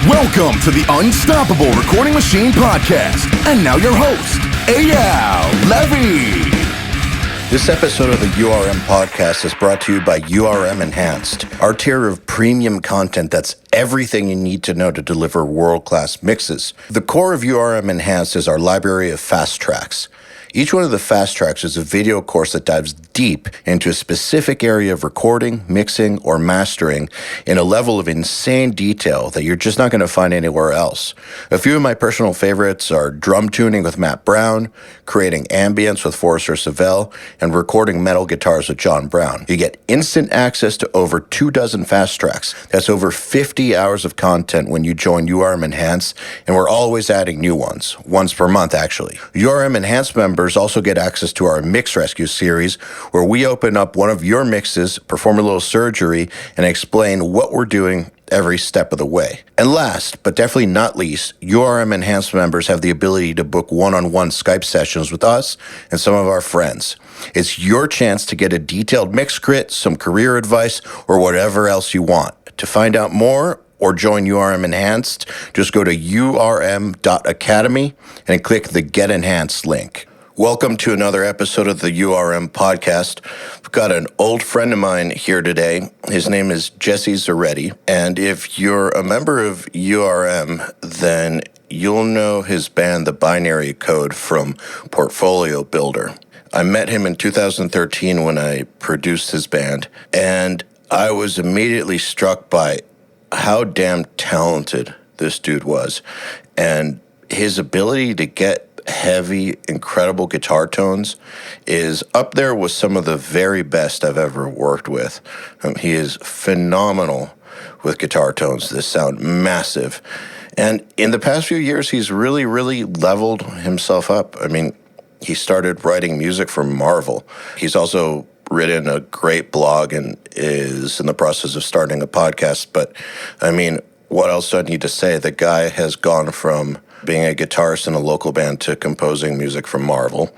Welcome to the Unstoppable Recording Machine Podcast. And now your host, EYAL Levy. This episode of the URM Podcast is brought to you by URM Enhanced, our tier of premium content that's everything you need to know to deliver world-class mixes. The core of URM Enhanced is our library of fast tracks. Each one of the fast tracks is a video course that dives deep into a specific area of recording, mixing, or mastering in a level of insane detail that you're just not going to find anywhere else. A few of my personal favorites are drum tuning with Matt Brown, creating ambience with Forrester Savell, and recording metal guitars with John Brown. You get instant access to over 24 fast tracks. That's over 50 hours of content when you join URM Enhanced, and we're always adding new ones, once per month actually. URM Enhanced members also get access to our Mix Rescue series, where we open up one of your mixes, perform a little surgery, and explain what we're doing every step of the way. And last, but definitely not least, URM Enhanced members have the ability to book one-on-one Skype sessions with us and some of our friends. It's your chance to get a detailed mix crit, some career advice, or whatever else you want. To find out more or join URM Enhanced, just go to urm.academy and click the Get Enhanced link. Welcome to another episode of the URM Podcast. I've got an old friend of mine here today. His name is Jesse Zuretti. And if you're a member of URM, then you'll know his band, The Binary Code, from Portfolio Builder. I met him in 2013 when I produced his band, and I was immediately struck by how damn talented this dude was. And his ability to get heavy, incredible guitar tones is up there with some of the very best I've ever worked with. He is phenomenal with guitar tones. This sound massive. And in the past few years, he's really leveled himself up. I mean, he started writing music for Marvel. He's also written a great blog and is in the process of starting a podcast. But I mean, what else do I need to say? The guy has gone from being a guitarist in a local band to composing music for Marvel.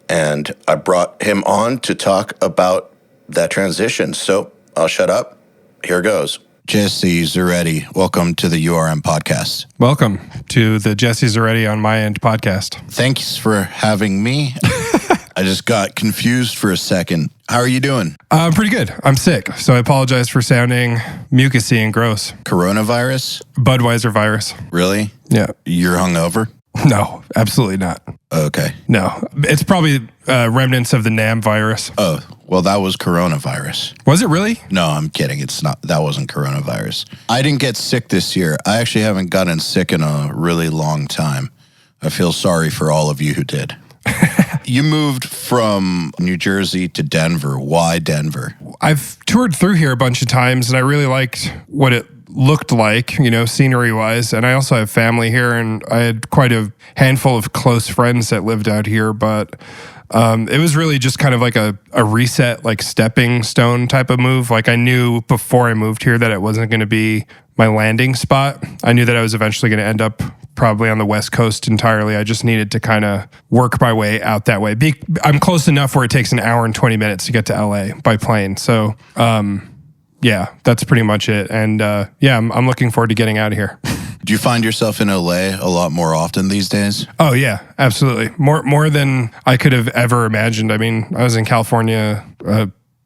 And I brought him on to talk about that transition. So I'll shut up. Here goes. Jesse Zuretti, welcome to the URM Podcast. Welcome to the Jesse Zuretti on My End podcast. Thanks for having me. I just got confused for a second. How are you doing? Pretty good. I'm sick, so I apologize for sounding mucusy and gross. Coronavirus? Budweiser virus. Really? Yeah. You're hungover? No, absolutely not. Okay. No, it's probably remnants of the NAM virus. Oh, well, that was coronavirus. Was it really? No, I'm kidding. It's not. That wasn't coronavirus. I didn't get sick this year. I actually haven't gotten sick in a really long time. I feel sorry for all of you who did. You moved from New Jersey to Denver. Why Denver? I've toured through here a bunch of times, and I really liked what it looked like, you know, scenery-wise. And I also have family here, and I had quite a handful of close friends that lived out here. But it was really just kind of like a reset, like stepping stone type of move. Like I knew before I moved here that it wasn't going to be my landing spot. I knew that I was eventually going to end up probably on the West Coast entirely. I just needed to kind of work my way out that way. I'm close enough where it takes an hour and 20 minutes to get to LA by plane. So, yeah, that's pretty much it. And yeah, I'm looking forward to getting out of here. Do you find yourself in LA a lot more often these days? Oh, yeah, absolutely. More than I could have ever imagined. I mean, I was in California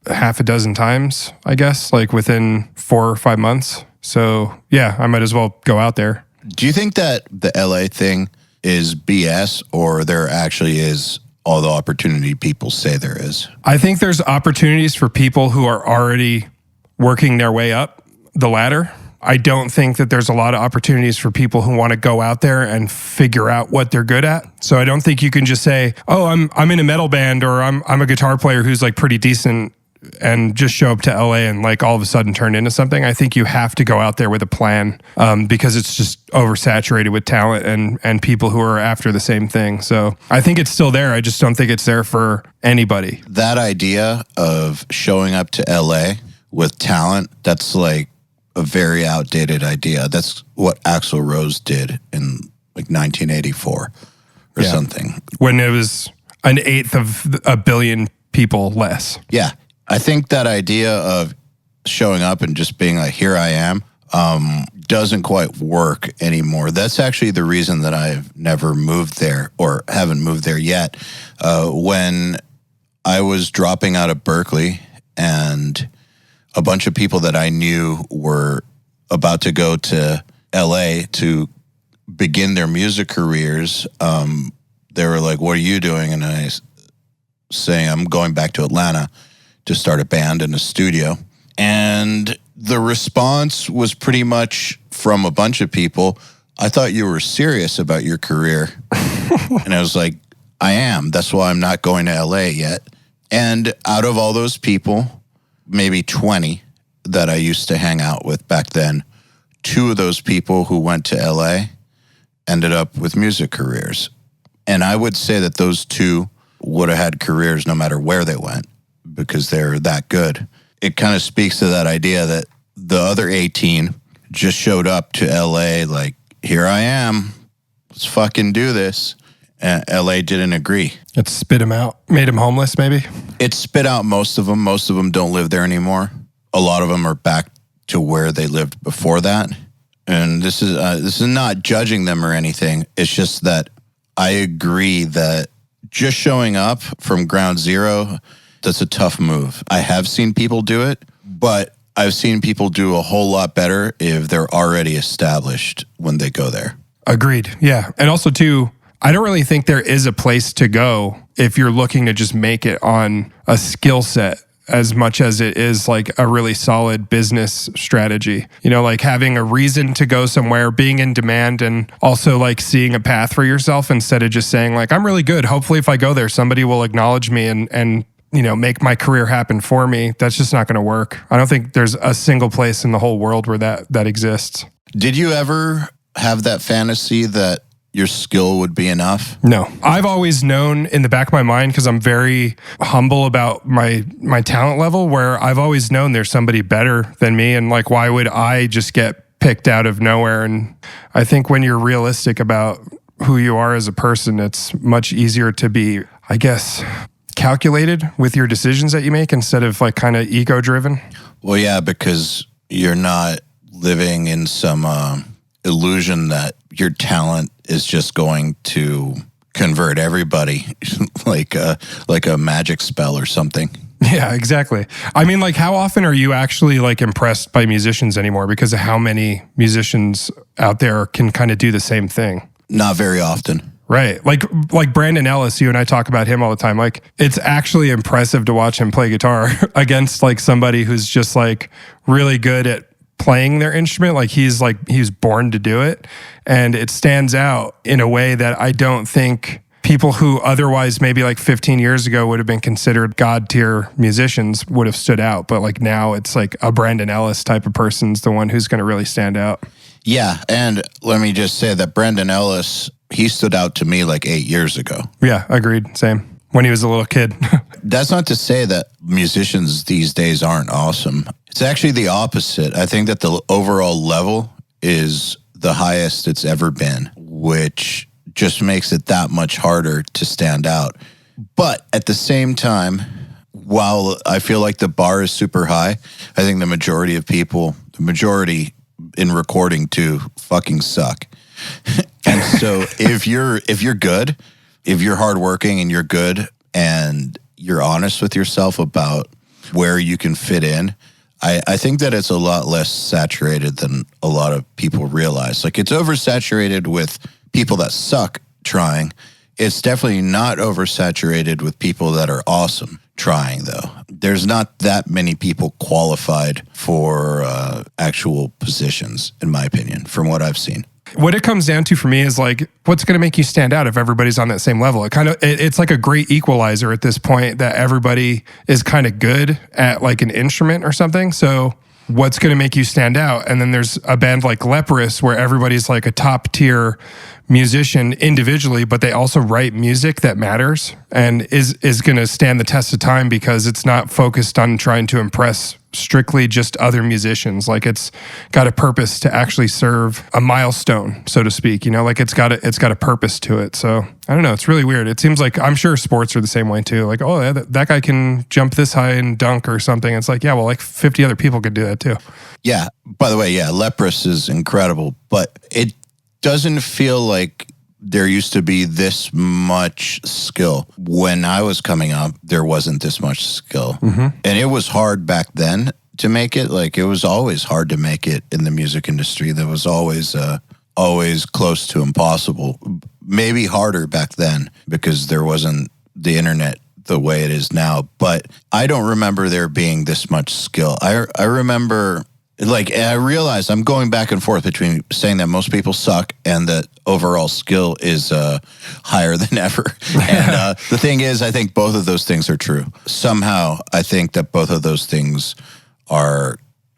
half a dozen times, I guess, like within 4 or 5 months. So, yeah, I might as well go out there. Do you think that the LA thing is BS, or there actually is all the opportunity people say there is? I think there's opportunities for people who are already working their way up the ladder. I don't think that there's a lot of opportunities for people who want to go out there and figure out what they're good at. So I don't think you can just say, "Oh, I'm in a metal band," or I'm a guitar player who's like pretty decent, and just show up to LA and like all of a sudden turn into something. I think you have to go out there with a plan because it's just oversaturated with talent and people who are after the same thing. So I think it's still there. I just don't think it's there for anybody. That idea of showing up to LA with talent, that's like a very outdated idea. That's what Axl Rose did in like 1984 or something. When it was an eighth of a billion people less. Yeah. I think that idea of showing up and just being like, here I am, doesn't quite work anymore. That's actually the reason that I've never moved there or haven't moved there yet. When I was dropping out of Berkeley and a bunch of people that I knew were about to go to LA to begin their music careers, they were like, "What are you doing?" And I say, "I'm going back to Atlanta to start a band in a studio." And the response was pretty much from a bunch of people, "I thought you were serious about your career." And I was like, "I am. That's why I'm not going to LA yet." And out of all those people, maybe 20 that I used to hang out with back then, 2 of those people who went to LA ended up with music careers. And I would say that those 2 would have had careers no matter where they went because they're that good. It kind of speaks to that idea that the other 18 just showed up to LA like, "Here I am, let's fucking do this." And LA didn't agree. It spit him out, made him homeless maybe? It spit out most of them. Most of them don't live there anymore. A lot of them are back to where they lived before that. And this is not judging them or anything. It's just that I agree that just showing up from ground zero, that's a tough move. I have seen people do it, but I've seen people do a whole lot better if they're already established when they go there. Agreed. Yeah. And also too, I don't really think there is a place to go if you're looking to just make it on a skill set as much as it is like a really solid business strategy. You know, like having a reason to go somewhere, being in demand, and also like seeing a path for yourself instead of just saying like, "I'm really good. Hopefully if I go there, somebody will acknowledge me and you know, make my career happen for me." That's just not going to work. I don't think there's a single place in the whole world where that exists. Did you ever have that fantasy that your skill would be enough? No. I've always known in the back of my mind, because I'm very humble about my talent level, where I've always known there's somebody better than me. And like, why would I just get picked out of nowhere? And I think when you're realistic about who you are as a person, it's much easier to be, I guess, calculated with your decisions that you make instead of like kind of ego driven. Well, yeah, because you're not living in some illusion that your talent is just going to convert everybody like a magic spell or something. Yeah, exactly. I mean, like, how often are you actually like impressed by musicians anymore because of how many musicians out there can kind of do the same thing? Not very often. Right. Like Brandon Ellis, you and I talk about him all the time. Like, it's actually impressive to watch him play guitar against like somebody who's just like really good at playing their instrument. Like he's born to do it. And it stands out in a way that I don't think people who otherwise maybe like 15 years ago would have been considered God tier musicians would have stood out. But like now it's like a Brandon Ellis type of person's the one who's going to really stand out. Yeah. And let me just say that Brandon Ellis, he stood out to me like 8 years ago. Yeah, agreed. Same. When he was a little kid. That's not to say that musicians these days aren't awesome. It's actually the opposite. I think that the overall level is the highest it's ever been, which just makes it that much harder to stand out. But at the same time, while I feel like the bar is super high, I think the majority of people, the majority in recording too, fucking suck. And so if you're good, if you're hardworking and you're good and you're honest with yourself about where you can fit in, I think that it's a lot less saturated than a lot of people realize. Like, it's oversaturated with people that suck trying. It's definitely not oversaturated with people that are awesome trying, though. There's not that many people qualified for actual positions, in my opinion, from what I've seen. What it comes down to for me is like, what's going to make you stand out if everybody's on that same level? It's like a great equalizer at this point that everybody is kind of good at like an instrument or something. So what's going to make you stand out? And then there's a band like Leprous where everybody's like a top tier musician individually, but they also write music that matters and is going to stand the test of time because it's not focused on trying to impress strictly just other musicians. Like it's got a purpose to actually serve a milestone, so to speak, like it's got a purpose to it. So I don't know. It's really weird. It seems like, I'm sure sports are the same way too. Like, oh, yeah, that guy can jump this high and dunk or something. It's like, yeah, well, like 50 other people could do that too. Yeah. By the way, yeah, Leprous is incredible, but it doesn't feel like there used to be this much skill. When I was coming up, there wasn't this much skill. Mm-hmm. And it was hard back then to make it. Like, it was always hard to make it in the music industry. That was always close to impossible. Maybe harder back then because there wasn't the internet the way it is now. But I don't remember there being this much skill. I remember... I realize I'm going back and forth between saying that most people suck and that overall skill is higher than ever. And the thing is, I think both of those things are true. Somehow, I think that both of those things are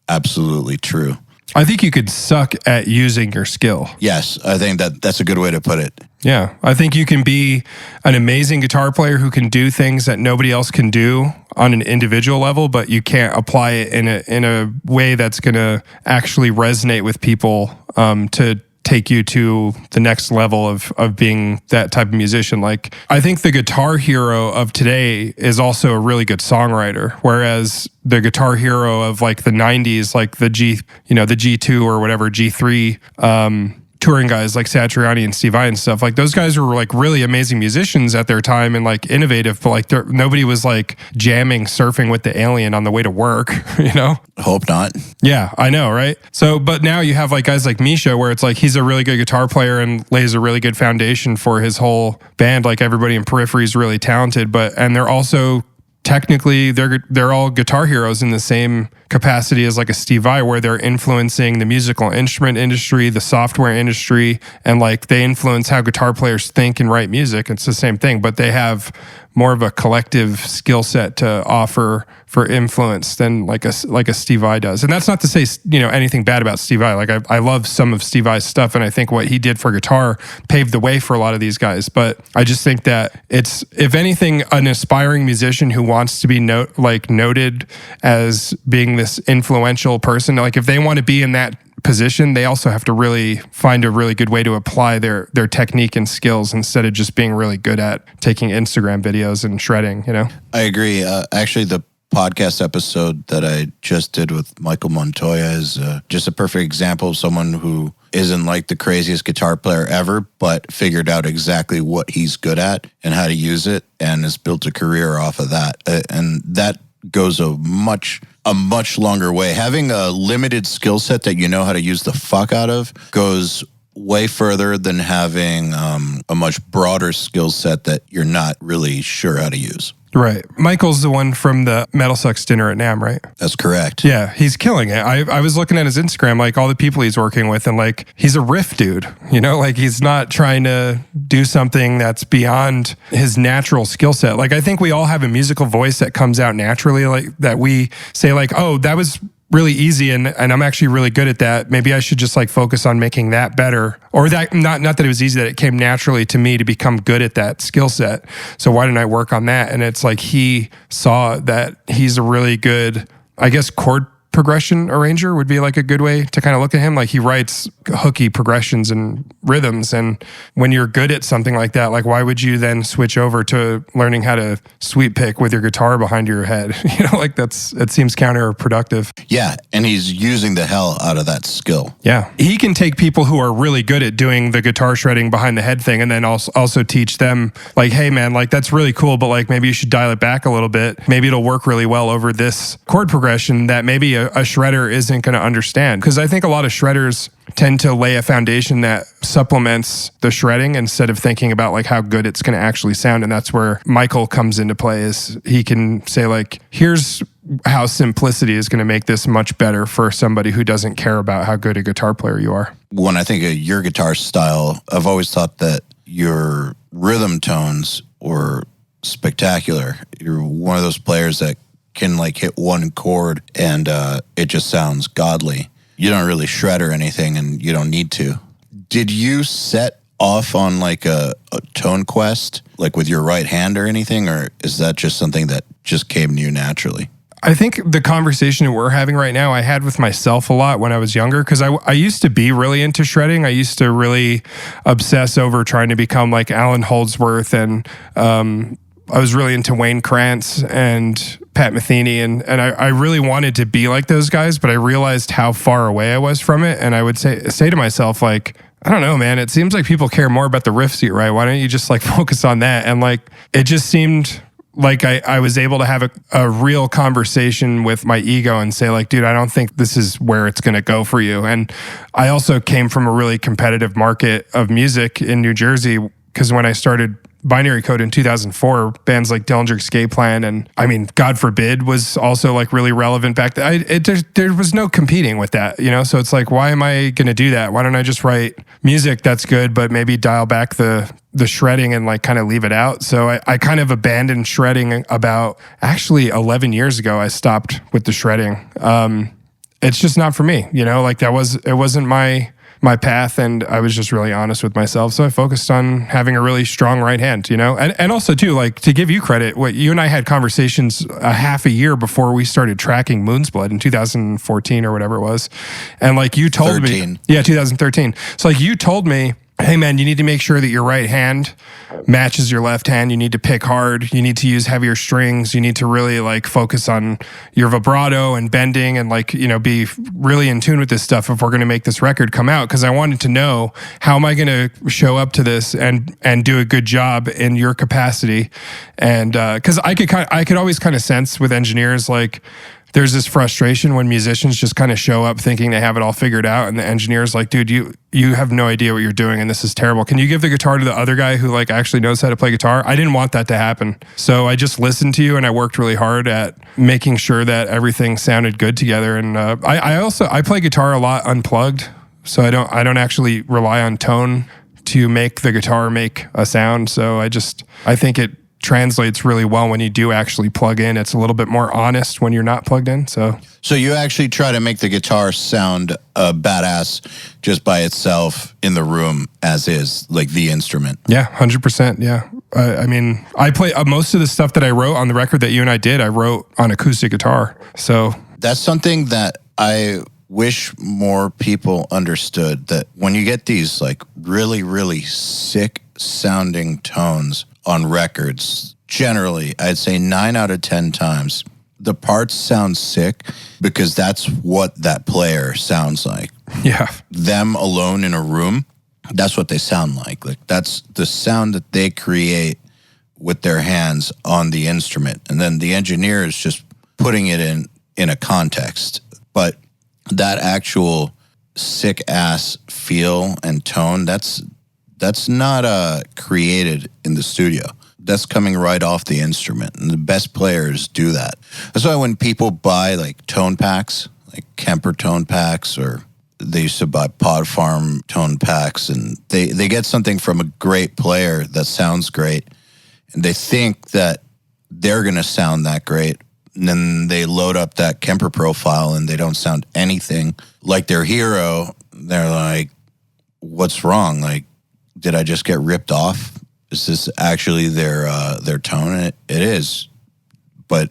absolutely true. I think you could suck at using your skill. Yes, I think that's a good way to put it. Yeah, I think you can be an amazing guitar player who can do things that nobody else can do on an individual level, but you can't apply it in a way that's going to actually resonate with people to take you to the next level of being that type of musician. Like, I think the guitar hero of today is also a really good songwriter, whereas the guitar hero of like the 90s, like the G2 or whatever, G3, touring guys like Satriani and Steve Vai and stuff, like those guys were like really amazing musicians at their time and like innovative, but like nobody was like jamming surfing with the Alien on the way to work, Hope not. Yeah, I know, right? So, but now you have like guys like Misha where it's like he's a really good guitar player and lays a really good foundation for his whole band. Like everybody in Periphery is really talented, and they're also technically they're all guitar heroes in the same capacity as like a Steve Vai, where they're influencing the musical instrument industry, the software industry, and like they influence how guitar players think and write music. It's the same thing, but they have more of a collective skill set to offer for influence than like a Steve Vai does. And that's not to say, anything bad about Steve Vai. Like I love some of Steve Vai's stuff, and I think what he did for guitar paved the way for a lot of these guys. But I just think that it's, if anything, an aspiring musician who wants to be noted as being this influential person. Like if they want to be in that position, they also have to really find a really good way to apply their technique and skills instead of just being really good at taking Instagram videos and shredding, I agree. Actually, the podcast episode that I just did with Michael Montoya is just a perfect example of someone who isn't like the craziest guitar player ever, but figured out exactly what he's good at and how to use it and has built a career off of that. And that goes a much longer way. Having a limited skill set that you know how to use the fuck out of goes way further than having a much broader skill set that you're not really sure how to use. Right. Michael's the one from the Metal Sucks dinner at NAMM, right? That's correct. Yeah, he's killing it. I was looking at his Instagram, like all the people he's working with, and like he's a riff dude, like he's not trying to do something that's beyond his natural skill set. Like I think we all have a musical voice that comes out naturally, like that we say like, oh, that was really easy and I'm actually really good at that. Maybe I should just like focus on making that better, or that not that it was easy, that it came naturally to me to become good at that skill set. So why didn't I work on that? And it's like he saw that he's a really good, I guess, chord progression arranger would be like a good way to kind of look at him. Like he writes hooky progressions and rhythms. And when you're good at something like that, like why would you then switch over to learning how to sweep pick with your guitar behind your head? Like it seems counterproductive. Yeah. And he's using the hell out of that skill. Yeah. He can take people who are really good at doing the guitar shredding behind the head thing and then also teach them like, hey man, like that's really cool, but like maybe you should dial it back a little bit. Maybe it'll work really well over this chord progression that maybe a shredder isn't going to understand. Because I think a lot of shredders tend to lay a foundation that supplements the shredding instead of thinking about like how good it's going to actually sound. And that's where Michael comes into play, is he can say like, here's how simplicity is going to make this much better for somebody who doesn't care about how good a guitar player you are. When I think of your guitar style, I've always thought that your rhythm tones were spectacular. You're one of those players that can like hit one chord and it just sounds godly. You don't really shred or anything, and you don't need to. Did you set off on like a tone quest, like with your right hand or anything, or is that just something that just came to you naturally? I think the conversation that we're having right now, I had with myself a lot when I was younger, because I used to be really into shredding. I used to really obsess over trying to become like Alan Holdsworth, and I was really into Wayne Krantz and Pat Metheny, and I really wanted to be like those guys, but I realized how far away I was from it, and I would say to myself, like, I don't know, man, it seems like people care more about the riffs you write. Why don't you just like focus on that? And like, it just seemed like I was able to have a real conversation with my ego and say like, dude, I don't think this is where it's going to go for you. And I also came from a really competitive market of music in New Jersey, because when I started Binary Code in 2004, bands like Dillinger Escape Plan and, I mean, God Forbid was also like really relevant back then. There was no competing with that, you know? So it's like, why am I going to do that? Why don't I just write music that's good, but maybe dial back the shredding and like kind of leave it out? So I kind of abandoned shredding about actually 11 years ago. I stopped with the shredding. It's just not for me, you know, like it wasn't my path, and I was just really honest with myself. So I focused on having a really strong right hand, you know, and also too, like, to give you credit, what you and I had conversations a half a year before we started tracking Moon's Blood in 2014 or whatever it was. And like you told 13. me, yeah, 2013. So like you told me, hey man, you need to make sure that your right hand matches your left hand. You need to pick hard. You need to use heavier strings. You need to really like focus on your vibrato and bending and like, you know, be really in tune with this stuff if we're going to make this record come out. Cause I wanted to know, how am I going to show up to this and do a good job in your capacity? And, cause I could always kind of sense with engineers, like, there's this frustration when musicians just kind of show up thinking they have it all figured out, and the engineer's like, dude, you have no idea what you're doing, and this is terrible. Can you give the guitar to the other guy who like actually knows how to play guitar? I didn't want that to happen. So I just listened to you, and I worked really hard at making sure that everything sounded good together. And I play guitar a lot unplugged, so I don't actually rely on tone to make the guitar make a sound. So I think it translates really well when you do actually plug in. It's a little bit more honest when you're not plugged in. So you actually try to make the guitar sound badass just by itself in the room as is, like the instrument. Yeah, 100%. Yeah. I mean, I play most of the stuff that I wrote on the record that you and I did, I wrote on acoustic guitar. So that's something that I wish more people understood, that when you get these like really, really sick sounding tones on records, generally, I'd say 9 out of 10 times, the parts sound sick because that's what that player sounds like. Yeah. Them alone in a room, that's what they sound like. Like, that's the sound that they create with their hands on the instrument. And then the engineer is just putting it in a context. But that actual sick ass feel and tone, that's not created in the studio. That's coming right off the instrument, and the best players do that. That's why when people buy like tone packs, like Kemper tone packs, or they used to buy Pod Farm tone packs, and they get something from a great player that sounds great, and they think that they're going to sound that great, and then they load up that Kemper profile and they don't sound anything like their hero. They're like, what's wrong? Like, did I just get ripped off? Is this actually their tone? And it is, but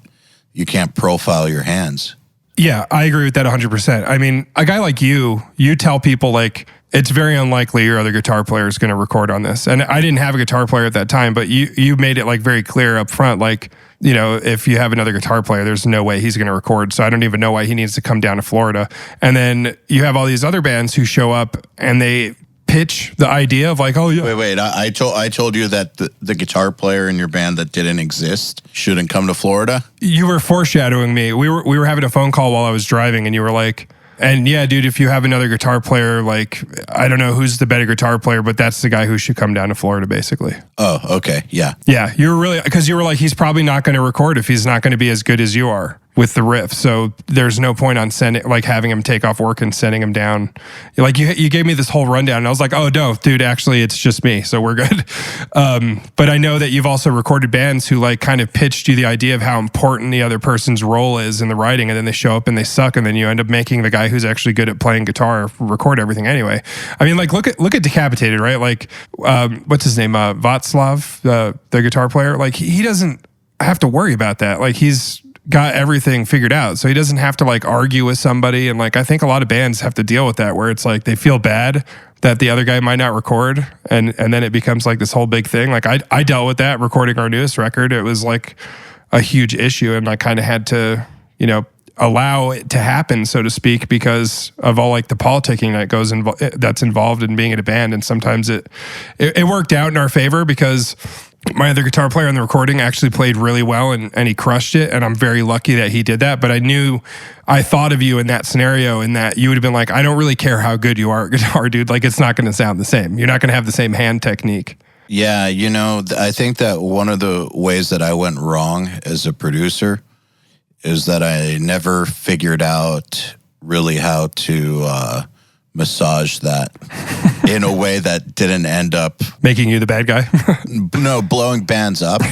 you can't profile your hands. Yeah, I agree with that 100%. I mean, a guy like you tell people like, it's very unlikely your other guitar player is going to record on this. And I didn't have a guitar player at that time, but you made it like very clear up front, like, you know, if you have another guitar player, there's no way he's going to record. So I don't even know why he needs to come down to Florida. And then you have all these other bands who show up and they pitch the idea of like, oh yeah. Wait, I told you that the guitar player in your band that didn't exist shouldn't come to Florida? You were foreshadowing me. We were having a phone call while I was driving, and you were like, and yeah, dude, if you have another guitar player, like, I don't know who's the better guitar player, but that's the guy who should come down to Florida, basically. Oh, okay. Yeah. Yeah. You were really, because you were like, he's probably not going to record if he's not going to be as good as you are. with the riff. So there's no point on having him take off work and sending him down. Like you gave me this whole rundown and I was like, oh no, dude, actually it's just me. So we're good. But I know that you've also recorded bands who like kind of pitched you the idea of how important the other person's role is in the writing. And then they show up and they suck. And then you end up making the guy who's actually good at playing guitar record everything anyway. I mean, like look at Decapitated, right? Like, what's his name? Václav, the guitar player. Like he doesn't have to worry about that. Like he's got everything figured out. So he doesn't have to like argue with somebody. And like, I think a lot of bands have to deal with that where it's like, they feel bad that the other guy might not record. And then it becomes like this whole big thing. Like I dealt with that recording our newest record. It was like a huge issue. And I kind of had to, allow it to happen, so to speak, because of all like the politicking that's involved in being in a band. And sometimes it worked out in our favor because my other guitar player on the recording actually played really well and he crushed it. And I'm very lucky that he did that. But I thought of you in that scenario in that you would have been like, I don't really care how good you are at guitar, dude. Like it's not going to sound the same. You're not going to have the same hand technique. Yeah, I think that one of the ways that I went wrong as a producer is that I never figured out really how to massage that in a way that didn't end up making you the bad guy. No, blowing bands up.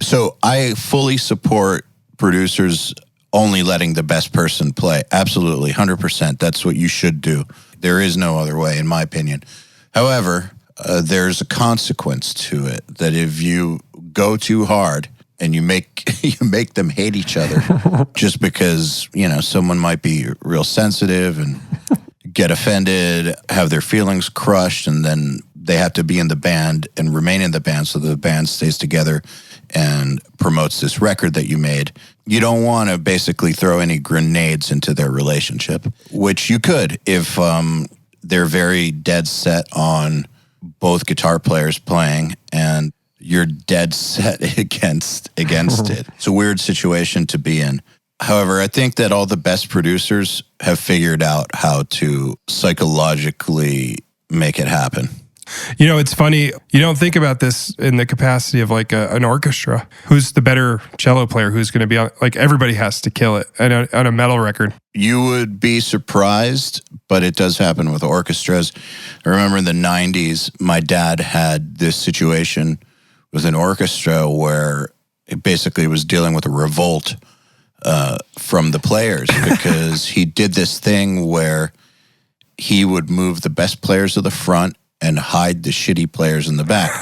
So I fully support producers only letting the best person play. Absolutely, 100%. That's what you should do. There is no other way, in my opinion. However, there's a consequence to it that if you go too hard and you make them hate each other just because, someone might be real sensitive and get offended, have their feelings crushed, and then they have to be in the band and remain in the band so the band stays together and promotes this record that you made. You don't want to basically throw any grenades into their relationship, which you could if they're very dead set on both guitar players playing and you're dead set against it. It's a weird situation to be in. However, I think that all the best producers have figured out how to psychologically make it happen. It's funny. You don't think about this in the capacity of like an orchestra. Who's the better cello player? Who's going to be on? Like everybody has to kill it on a metal record. You would be surprised, but it does happen with orchestras. I remember in the 90s, my dad had this situation with an orchestra where it basically was dealing with a revolt from the players because he did this thing where he would move the best players to the front and hide the shitty players in the back.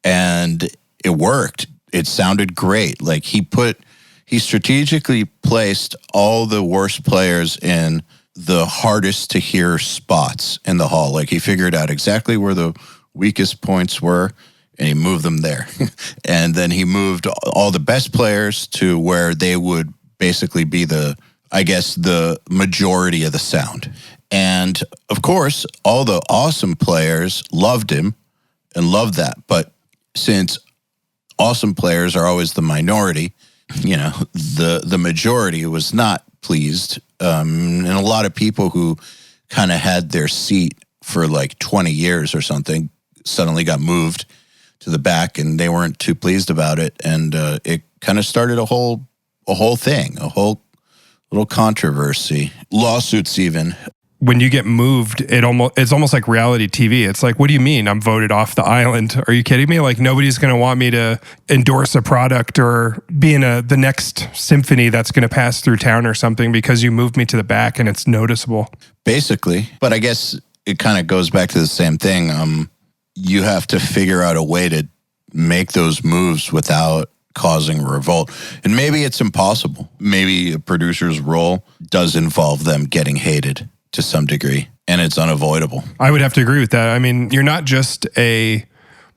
And it worked. It sounded great. Like he strategically placed all the worst players in the hardest to hear spots in the hall. Like he figured out exactly where the weakest points were and he moved them there. And then he moved all the best players to where they would basically be the majority of the sound. And of course, all the awesome players loved him and loved that. But since awesome players are always the minority, the majority was not pleased. And a lot of people who kind of had their seat for like 20 years or something suddenly got moved to the back and they weren't too pleased about it. And it kind of started a whole thing, a whole little controversy, lawsuits even. When you get moved, it's almost like reality TV. It's like, what do you mean I'm voted off the island? Are you kidding me? Like nobody's going to want me to endorse a product or be in the next symphony that's going to pass through town or something because you moved me to the back and it's noticeable. Basically. But I guess it kind of goes back to the same thing. You have to figure out a way to make those moves without causing revolt. And maybe it's impossible. Maybe a producer's role does involve them getting hated to some degree, and it's unavoidable. I would have to agree with that. I mean, you're not just a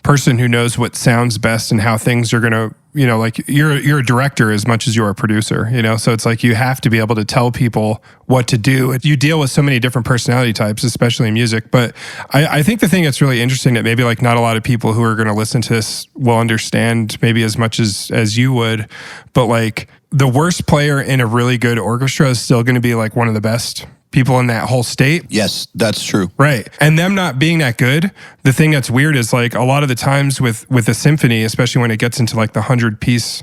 person who knows what sounds best and how things are going to, like you're a director as much as you're a producer, so it's like you have to be able to tell people what to do. You deal with so many different personality types, especially in music. But I think the thing that's really interesting that maybe like not a lot of people who are going to listen to this will understand maybe as much as you would, but like the worst player in a really good orchestra is still going to be like one of the best people in that whole state. Yes, that's true. Right. And them not being that good, the thing that's weird is like a lot of the times with a symphony, especially when it gets into like the 100-piece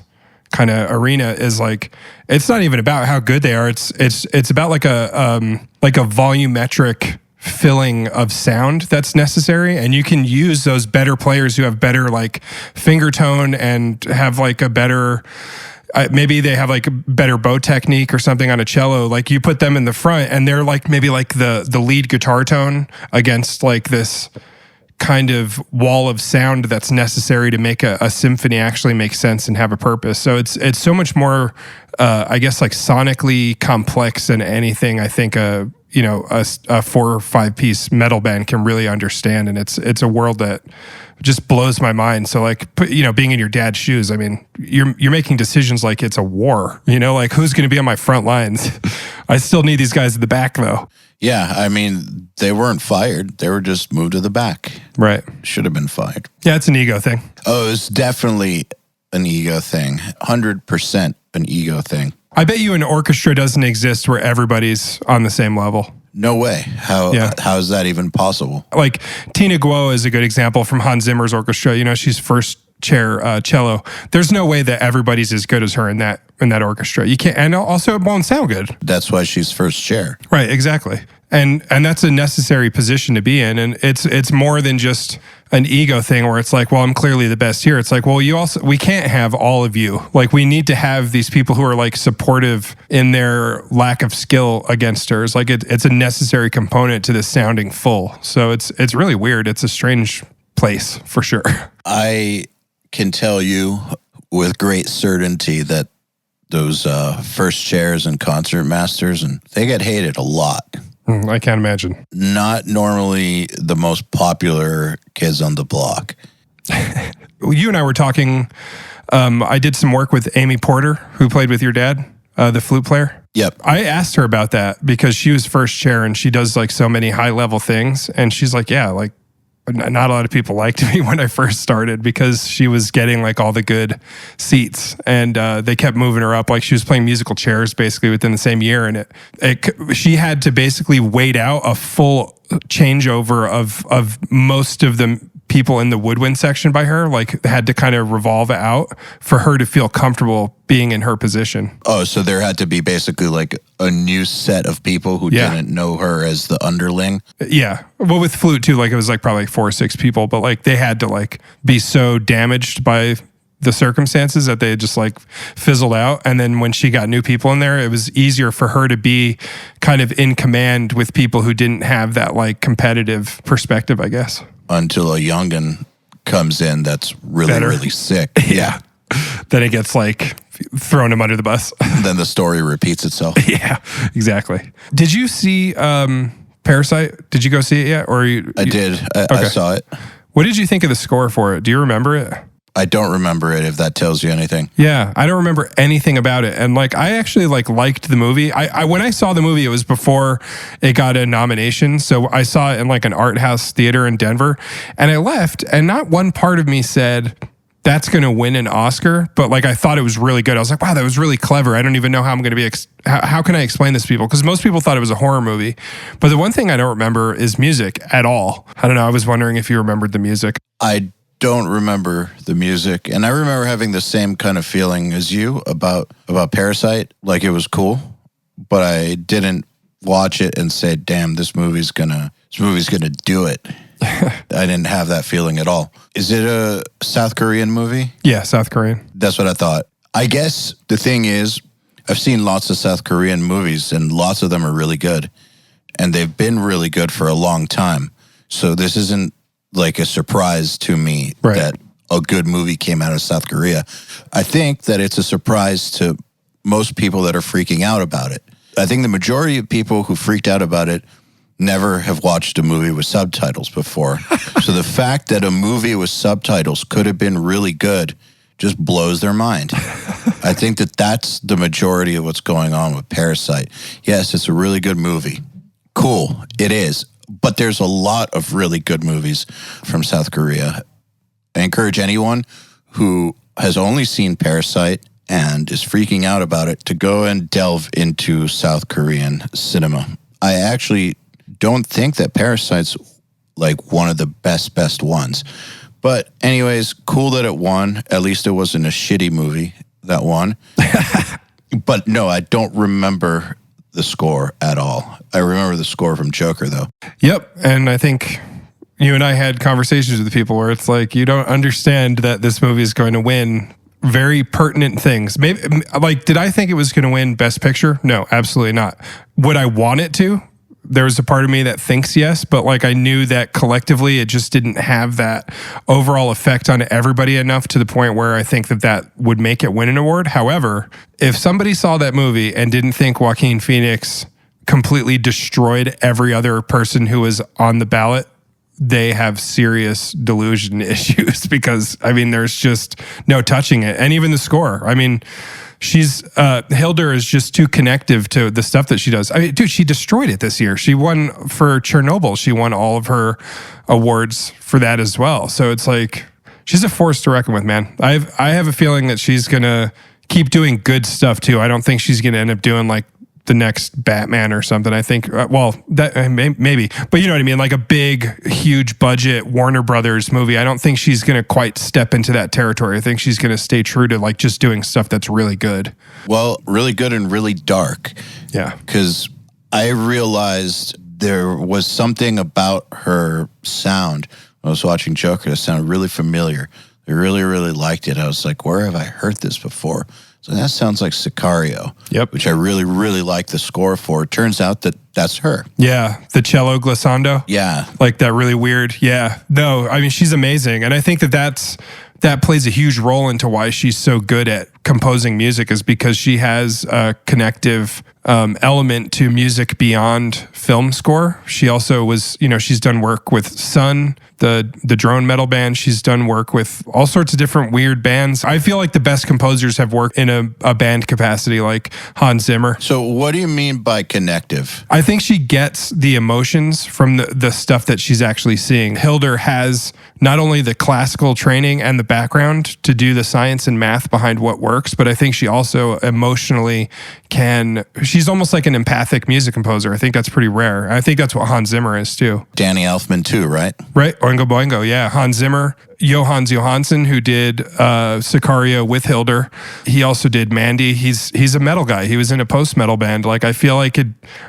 kind of arena is like, it's not even about how good they are. It's about like a volumetric filling of sound that's necessary, and you can use those better players who have better like finger tone and have like a better maybe they have like a better bow technique or something on a cello. Like you put them in the front and they're like maybe like the lead guitar tone against like this kind of wall of sound that's necessary to make a symphony actually make sense and have a purpose. So it's so much more I guess like sonically complex than anything I think a 4 or 5 piece metal band can really understand, and it's a world that just blows my mind. So like, being in your dad's shoes, I mean, you're making decisions like it's a war, like who's going to be on my front lines? I still need these guys at the back though. Yeah, I mean, they weren't fired. They were just moved to the back. Right. Should have been fired. Yeah, it's an ego thing. Oh, it's definitely an ego thing. 100% an ego thing. I bet you an orchestra doesn't exist where everybody's on the same level. No way. How is that even possible? Like Tina Guo is a good example from Hans Zimmer's orchestra. She's first chair cello. There's no way that everybody's as good as her in that orchestra. You can't, and also it won't sound good. That's why she's first chair. Right, exactly. And that's a necessary position to be in, and it's more than just an ego thing where it's like, well, I'm clearly the best here. It's like, well, we can't have all of you. Like, we need to have these people who are like supportive in their lack of skill against her. It's like it's a necessary component to this sounding full. So it's really weird. It's a strange place for sure. I can tell you with great certainty that those first chairs and concert masters, and they get hated a lot. I can't imagine. Not normally the most popular kids on the block. You and I were talking. I did some work with Amy Porter, who played with your dad, the flute player. Yep. I asked her about that because she was first chair and she does like so many high level things. And she's like, yeah, like not a lot of people liked me when I first started because she was getting like all the good seats, and they kept moving her up. Like she was playing musical chairs basically within the same year, and she had to basically wait out a full changeover of most of the people in the woodwind section by her. Like had to kind of revolve out for her to feel comfortable being in her position. Oh, so there had to be basically like a new set of people who didn't know her as the underling. Yeah. Well, with flute too, like it was like probably 4 or 6 people, but like they had to like be so damaged by the circumstances that they just like fizzled out. And then when she got new people in there, it was easier for her to be kind of in command with people who didn't have that like competitive perspective, I guess. Until a youngin comes in that's really, really sick. Yeah. Then it gets like thrown him under the bus. Then the story repeats itself. Yeah, exactly. Did you see Parasite? Did you go see it yet? I did. I saw it. What did you think of the score for it? Do you remember it? I don't remember it, if that tells you anything. Yeah, I don't remember anything about it. And like, I actually like liked the movie. I when I saw the movie, it was before it got a nomination. So I saw it in like an art house theater in Denver, and I left, and not one part of me said, that's going to win an Oscar. But like, I thought it was really good. I was like, wow, that was really clever. I don't even know how I'm going to be, how can I explain this to people? Because most people thought it was a horror movie. But the one thing I don't remember is music at all. I don't know. I was wondering if you remembered the music. I don't remember the music. And I remember having the same kind of feeling as you about Parasite. Like it was cool, but I didn't watch it and say, damn, this movie's gonna do it. I didn't have that feeling at all. Is it a South Korean movie? Yeah, South Korean. That's what I thought. I guess the thing is, I've seen lots of South Korean movies, and lots of them are really good. And they've been really good for a long time. So this isn't like a surprise to me that a good movie came out of South Korea. I think that it's a surprise to most people that are freaking out about it. I think the majority of people who freaked out about it never have watched a movie with subtitles before. So the fact that a movie with subtitles could have been really good just blows their mind. I think that that's the majority of what's going on with Parasite. Yes, it's a really good movie. Cool, it is. But there's a lot of really good movies from South Korea. I encourage anyone who has only seen Parasite and is freaking out about it to go and delve into South Korean cinema. I actually don't think that Parasite's like one of the best ones. But anyways, cool that it won. At least it wasn't a shitty movie. that won. But no, I don't remember the score at all. I remember the score from Joker, though. Yep. And I think you and I had conversations with people where it's like, you don't understand that this movie is going to win very pertinent things. Maybe, like, did I think it was going to win Best Picture? No, absolutely not. Would I want it to? There was a part of me that thinks yes, but like I knew that collectively it just didn't have that overall effect on everybody enough to the point where I think that would make it win an award. However, if somebody saw that movie and didn't think Joaquin Phoenix completely destroyed every other person who was on the ballot, they have serious delusion issues because, I mean, there's just no touching it. And even the score, I mean, Hildur is just too connective to the stuff that she does. I mean, dude, she destroyed it this year. She won for Chernobyl. She won all of her awards for that as well. So it's like, she's a force to reckon with, man. I have a feeling that she's going to keep doing good stuff too. I don't think she's going to end up doing like the next Batman or something. I think, maybe, but you know what I mean? Like a big, huge budget Warner Brothers movie. I don't think she's going to quite step into that territory. I think she's going to stay true to like just doing stuff that's really good. Well, really good and really dark. Yeah. Because I realized there was something about her sound. I was watching Joker that sounded really familiar. I really, really liked it. I was like, where have I heard this before? So that sounds like Sicario, yep. Which I really, really like the score for. It turns out that that's her. Yeah, the cello glissando. Yeah. Like that really weird. Yeah. No, I mean, she's amazing. And I think that plays a huge role into why she's so good at composing music is because she has a connective element to music beyond film score. She also was, she's done work with Sun, the drone metal band. She's done work with all sorts of different weird bands. I feel like the best composers have worked in a band capacity, like Hans Zimmer. So what do you mean by connective? I think she gets the emotions from the stuff that she's actually seeing. Hildur has not only the classical training and the background to do the science and math behind what works, but I think she also emotionally she's almost like an empathic music composer. I think that's pretty rare. I think that's what Hans Zimmer is too. Danny Elfman too, right? Right. Oingo Boingo. Yeah. Hans Zimmer, Johannes Johansson, who did Sicario with Hildur. He also did Mandy. He's a metal guy. He was in a post-metal band. Like, I feel like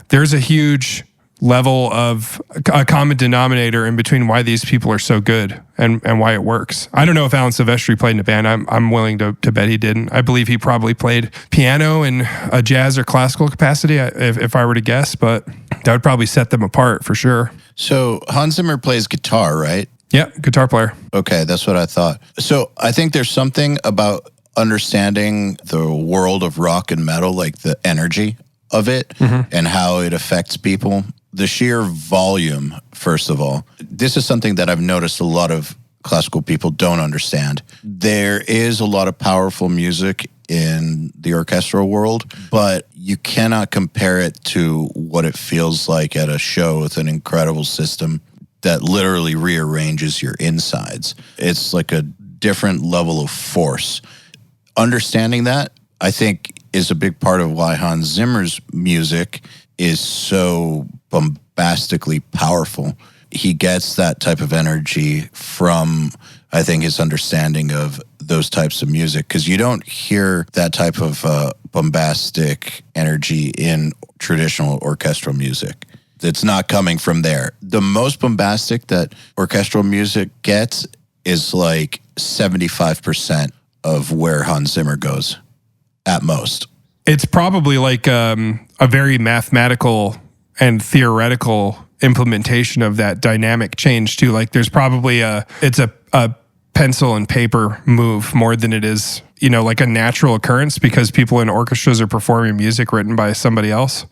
there's a huge level of a common denominator in between why these people are so good and why it works. I don't know if Alan Silvestri played in a band. I'm willing to bet he didn't. I believe he probably played piano in a jazz or classical capacity, if I were to guess, but that would probably set them apart for sure. So Hans Zimmer plays guitar, right? Yeah, guitar player. Okay, that's what I thought. So I think there's something about understanding the world of rock and metal, like the energy of it and how it affects people. The sheer volume, first of all. This is something that I've noticed a lot of classical people don't understand. There is a lot of powerful music in the orchestral world, but you cannot compare it to what it feels like at a show with an incredible system that literally rearranges your insides. It's like a different level of force. Understanding that, I think, is a big part of why Hans Zimmer's music is so bombastically powerful. He gets that type of energy from, I think, his understanding of those types of music, because you don't hear that type of bombastic energy in traditional orchestral music. It's not coming from there. The most bombastic that orchestral music gets is like 75% of where Hans Zimmer goes, at most. It's probably like a very mathematical and theoretical implementation of that dynamic change too. Like there's probably it's a pencil and paper move more than it is, like a natural occurrence, because people in orchestras are performing music written by somebody else.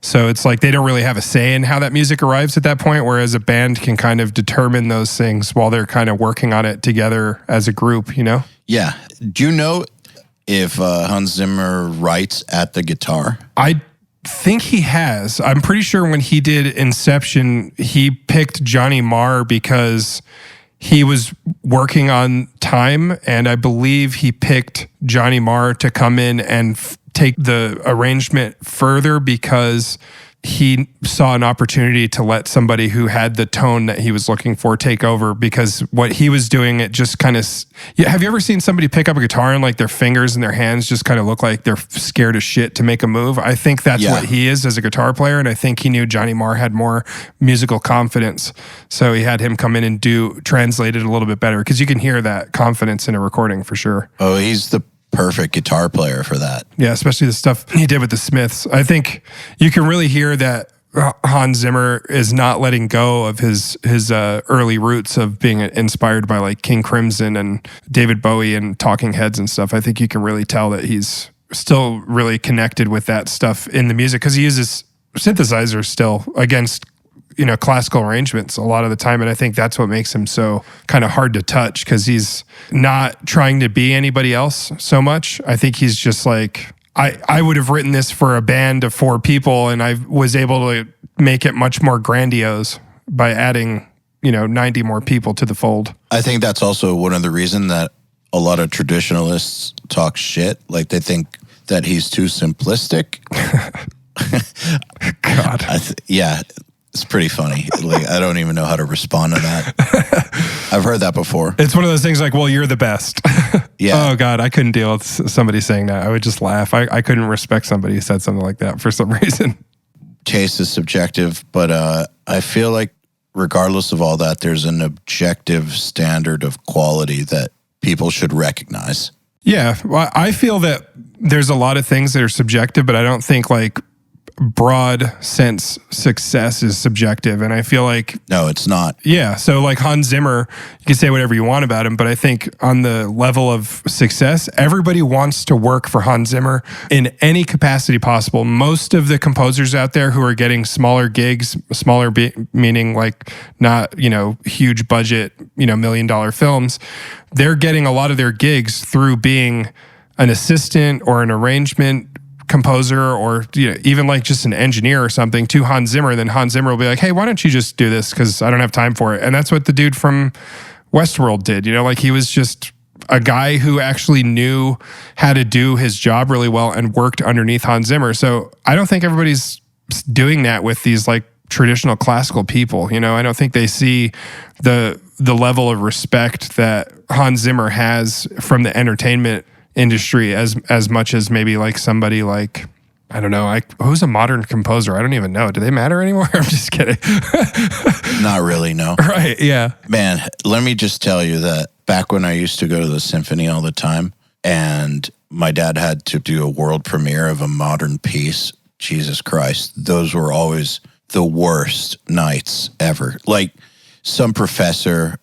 So it's like they don't really have a say in how that music arrives at that point, whereas a band can kind of determine those things while they're kind of working on it together as a group, Yeah. Do you know if Hans Zimmer writes at the guitar? I think he has. I'm pretty sure when he did Inception, he picked Johnny Marr because he was working on time, and I believe he picked Johnny Marr to come in and take the arrangement further because he saw an opportunity to let somebody who had the tone that he was looking for take over, because what he was doing, it just kind of, have you ever seen somebody pick up a guitar and like their fingers and their hands just kind of look like they're scared as shit to make a move? I think that's what he is as a guitar player. And I think he knew Johnny Marr had more musical confidence. So he had him come in and translate it a little bit better, because you can hear that confidence in a recording for sure. Oh, he's the perfect guitar player for that. Yeah, especially the stuff he did with the Smiths. I think you can really hear that Hans Zimmer is not letting go of his early roots of being inspired by like King Crimson and David Bowie and Talking Heads and stuff. I think you can really tell that he's still really connected with that stuff in the music, because he uses synthesizers still against classical arrangements a lot of the time. And I think that's what makes him so kind of hard to touch, because he's not trying to be anybody else so much. I think he's just like, I would have written this for a band of 4 people, and I was able to make it much more grandiose by adding, 90 more people to the fold. I think that's also one of the reasons that a lot of traditionalists talk shit. Like they think that he's too simplistic. God. Yeah. It's pretty funny. Like, I don't even know how to respond to that. I've heard that before. It's one of those things like, well, you're the best. Yeah. Oh, God, I couldn't deal with somebody saying that. I would just laugh. I couldn't respect somebody who said something like that for some reason. Taste is subjective, but I feel like regardless of all that, there's an objective standard of quality that people should recognize. Yeah. Well, I feel that there's a lot of things that are subjective, but I don't think like broad sense success is subjective. And I feel like, no, it's not. Yeah. So like Hans Zimmer, you can say whatever you want about him, but I think on the level of success, everybody wants to work for Hans Zimmer in any capacity possible. Most of the composers out there who are getting smaller gigs, meaning like not, huge budget, $1 million films, they're getting a lot of their gigs through being an assistant or an arrangement composer, or even like just an engineer or something to Hans Zimmer. Then Hans Zimmer will be like, hey, why don't you just do this, because I don't have time for it. And that's what the dude from Westworld did. Like he was just a guy who actually knew how to do his job really well and worked underneath Hans Zimmer. So I don't think everybody's doing that with these like traditional classical people. I don't think they see the level of respect that Hans Zimmer has from the entertainment industry as much as maybe like somebody like, I don't know, who's a modern composer? I don't even know. Do they matter anymore? I'm just kidding. Not really, no. Right, yeah. Man, let me just tell you that back when I used to go to the symphony all the time, and my dad had to do a world premiere of a modern piece, Jesus Christ, those were always the worst nights ever. Like some professor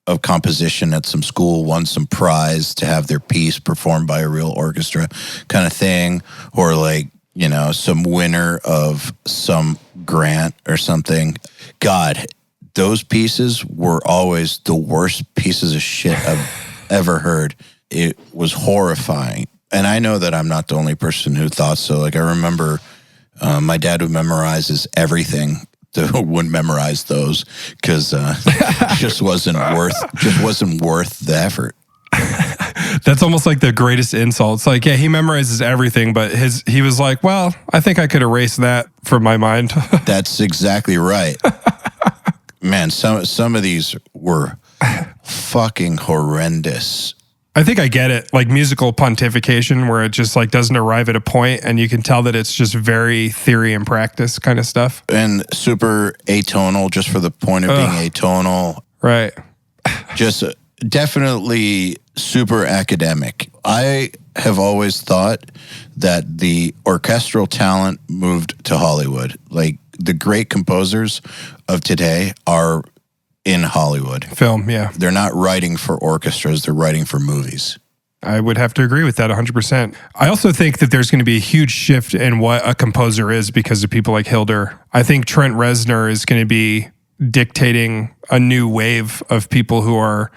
of composition at some school won some prize to have their piece performed by a real orchestra kind of thing, or like, some winner of some grant or something. God, those pieces were always the worst pieces of shit I've ever heard. It was horrifying. And I know that I'm not the only person who thought so. Like I remember my dad, who memorizes everything, wouldn't memorize those because just wasn't worth the effort. That's almost like the greatest insult. It's like, yeah, he memorizes everything, but he was like, well, I think I could erase that from my mind. That's exactly right. Man, some of these were fucking horrendous. I think I get it, like musical pontification, where it just like doesn't arrive at a point, and you can tell that it's just very theory and practice kind of stuff. And super atonal, just for the point of being atonal. Right. Just definitely super academic. I have always thought that the orchestral talent moved to Hollywood. Like the great composers of today are in Hollywood. Film, yeah. They're not writing for orchestras, they're writing for movies. I would have to agree with that 100%. I also think that there's going to be a huge shift in what a composer is because of people like Hildur. I think Trent Reznor is going to be dictating a new wave of people who are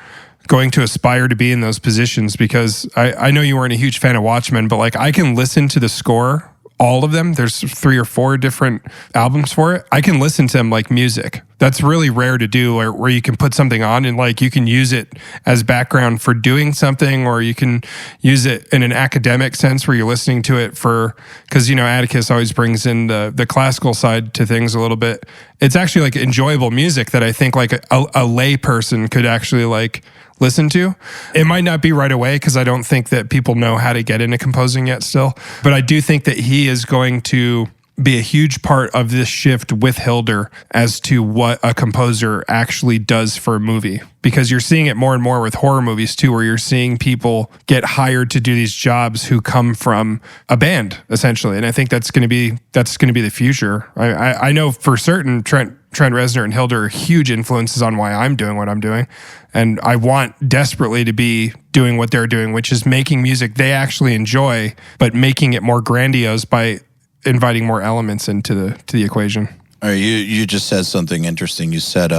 going to aspire to be in those positions, because I know you weren't a huge fan of Watchmen, but like I can listen to the score all of them. There's 3 or 4 different albums for it. I can listen to them like music. That's really rare to do, where you can put something on and like you can use it as background for doing something, or you can use it in an academic sense where you're listening to it because, Atticus always brings in the classical side to things a little bit. It's actually like enjoyable music that I think like a lay person could actually like listen to. It might not be right away because I don't think that people know how to get into composing yet still, but I do think that he is going to be a huge part of this shift with Hilder as to what a composer actually does for a movie. Because you're seeing it more and more with horror movies too, where you're seeing people get hired to do these jobs who come from a band, essentially. And I think that's going to be the future. I know for certain Trent Reznor and Hilder are huge influences on why I'm doing what I'm doing. And I want desperately to be doing what they're doing, which is making music they actually enjoy, but making it more grandiose by inviting more elements into the equation. All right, you just said something interesting. You said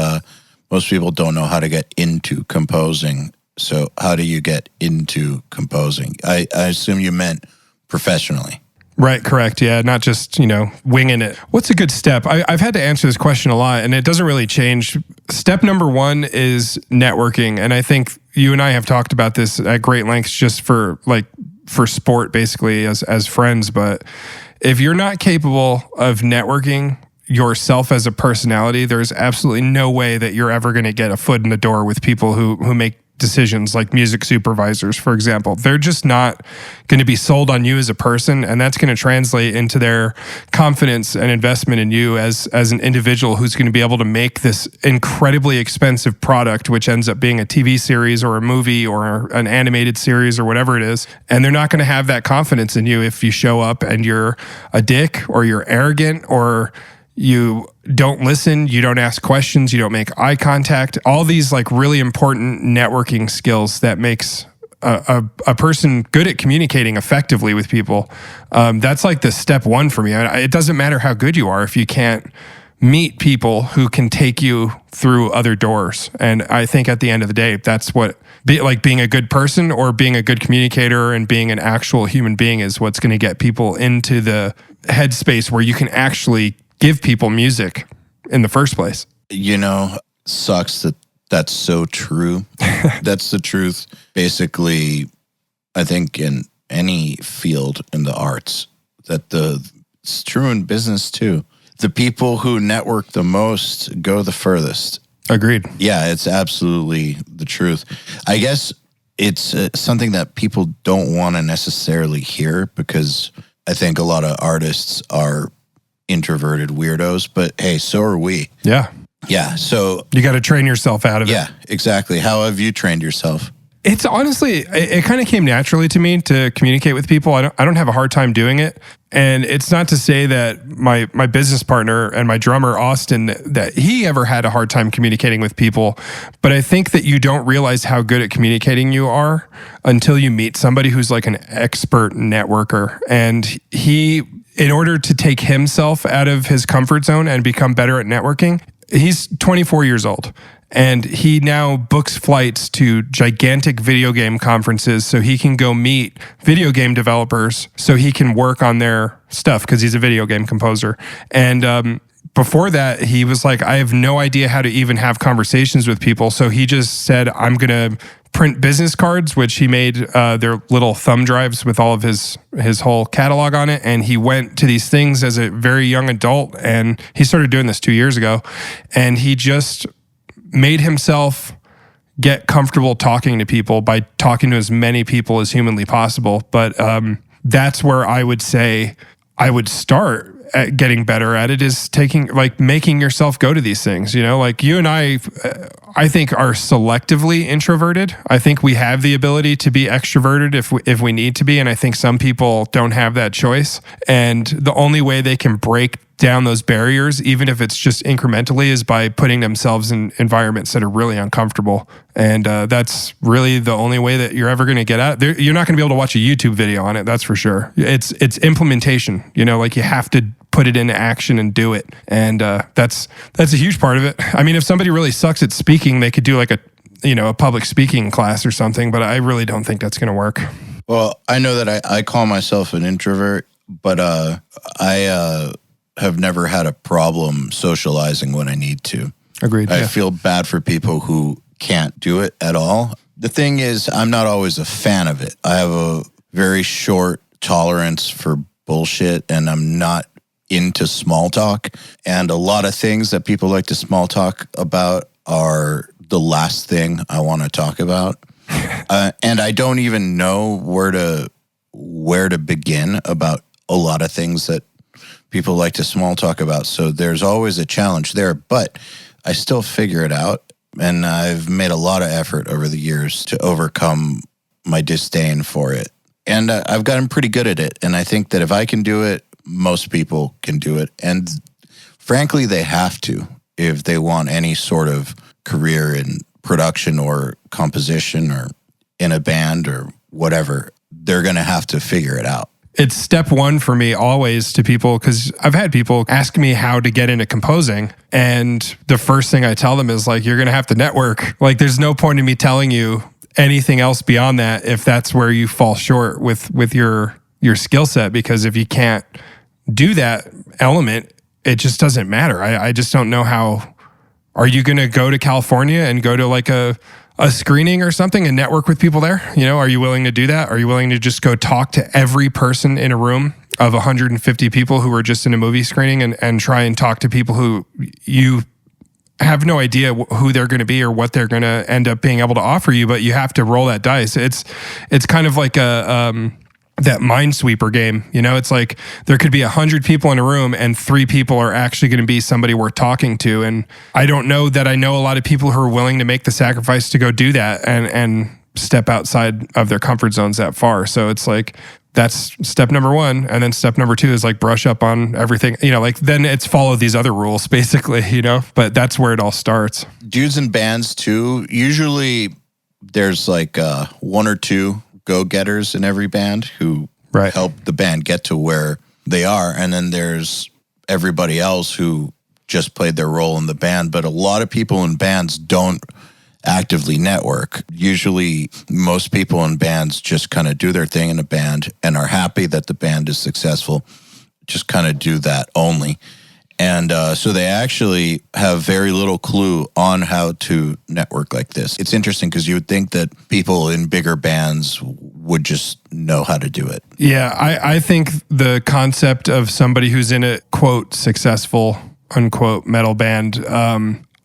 most people don't know how to get into composing. So how do you get into composing? I assume you meant professionally. Right, correct. Yeah, not just, winging it. What's a good step? I've had to answer this question a lot, and it doesn't really change. Step number 1 is networking. And I think you and I have talked about this at great lengths just for sport, basically, as friends. But if you're not capable of networking yourself as a personality, there's absolutely no way that you're ever going to get a foot in the door with people who make decisions, like music supervisors, for example. They're just not going to be sold on you as a person, and that's going to translate into their confidence and investment in you as an individual who's going to be able to make this incredibly expensive product, which ends up being a TV series or a movie or an animated series or whatever it is. And they're not going to have that confidence in you if you show up and you're a dick or you're arrogant or you don't listen, you don't ask questions, you don't make eye contact. All these like really important networking skills that makes a person good at communicating effectively with people. That's like the step 1 for me. It doesn't matter how good you are if you can't meet people who can take you through other doors. And I think at the end of the day, that's what being a good person or being a good communicator and being an actual human being is what's going to get people into the headspace where you can actually give people music in the first place. Sucks that's so true. That's the truth. Basically, I think in any field in the arts, it's true in business too. The people who network the most go the furthest. Agreed. Yeah, it's absolutely the truth. I guess it's something that people don't want to necessarily hear because I think a lot of artists are introverted weirdos, but hey, so are we. Yeah. Yeah. So you got to train yourself out of it. Yeah, exactly. How have you trained yourself? It's honestly, it kind of came naturally to me to communicate with people. I don't have a hard time doing it. And it's not to say that my business partner and my drummer, Austin, that he ever had a hard time communicating with people. But I think that you don't realize how good at communicating you are until you meet somebody who's like an expert networker. And he, in order to take himself out of his comfort zone and become better at networking, he's 24 years old. And he now books flights to gigantic video game conferences so he can go meet video game developers so he can work on their stuff because he's a video game composer. And before that, he was like, I have no idea how to even have conversations with people. So he just said, I'm going to print business cards, which he made their little thumb drives with all of his whole catalog on it. And he went to these things as a very young adult. And he started doing this 2 years ago. And he just made himself get comfortable talking to people by talking to as many people as humanly possible. But that's where I would say I would start at getting better at it, is making yourself go to these things. Like you and I think are selectively introverted. I think we have the ability to be extroverted if we need to be. And I think some people don't have that choice. And the only way they can break down those barriers, even if it's just incrementally, is by putting themselves in environments that are really uncomfortable. And that's really the only way that you're ever going to get out. You're not going to be able to watch a YouTube video on it. That's for sure. It's implementation, like you have to put it into action and do it. And that's a huge part of it. I mean, if somebody really sucks at speaking, they could do like a public speaking class or something, but I really don't think that's going to work. Well, I know that I call myself an introvert. but I have never had a problem socializing when I need to. Agreed. I feel bad for people who can't do it at all. The thing is, I'm not always a fan of it. I have a very short tolerance for bullshit, and I'm not into small talk. And a lot of things that people like to small talk about are the last thing I want to talk about. And I don't even know where to begin about a lot of things that people like to small talk about. So there's always a challenge there, but I still figure it out. And I've made a lot of effort over the years to overcome my disdain for it. And I've gotten pretty good at it. And I think that if I can do it, most people can do it. And frankly, they have to if they want any sort of career in production or composition or in a band or whatever. They're going to have to figure it out. It's step one for me always to people, because I've had people ask me how to get into composing. And the first thing I tell them is like, you're going to have to network. Like, there's no point in me telling you anything else beyond that if that's where you fall short with your skill set. Because if you can't do that element, it just doesn't matter. I just don't know how. Are you going to go to California and go to like a screening or something and network with people there? You know, are you willing to do that? Are you willing to just go talk to every person in a room of 150 people who are just in a movie screening and try and talk to people who you have no idea who they're going to be or what they're going to end up being able to offer you, but you have to roll that dice. It's kind of like that Minesweeper game. You know, it's like there could be 100 people in a room and 3 people are actually going to be somebody worth talking to. And I don't know that I know a lot of people who are willing to make the sacrifice to go do that and step outside of their comfort zones that far. So it's like, that's step number 1. And then step number 2 is like brush up on everything, you know, like then it's follow these other rules basically, you know, but that's where it all starts. Dudes in bands too. Usually there's like 1 or 2 go-getters in every band who help the band get to where they are. And then there's everybody else who just played their role in the band. But a lot of people in bands don't actively network. Usually most people in bands just kind of do their thing in a band and are happy that the band is successful, just kind of do that only. And so they actually have very little clue on how to network like this. It's interesting because you would think that people in bigger bands would just know how to do it. Yeah, I think the concept of somebody who's in a, quote, successful, unquote, metal band,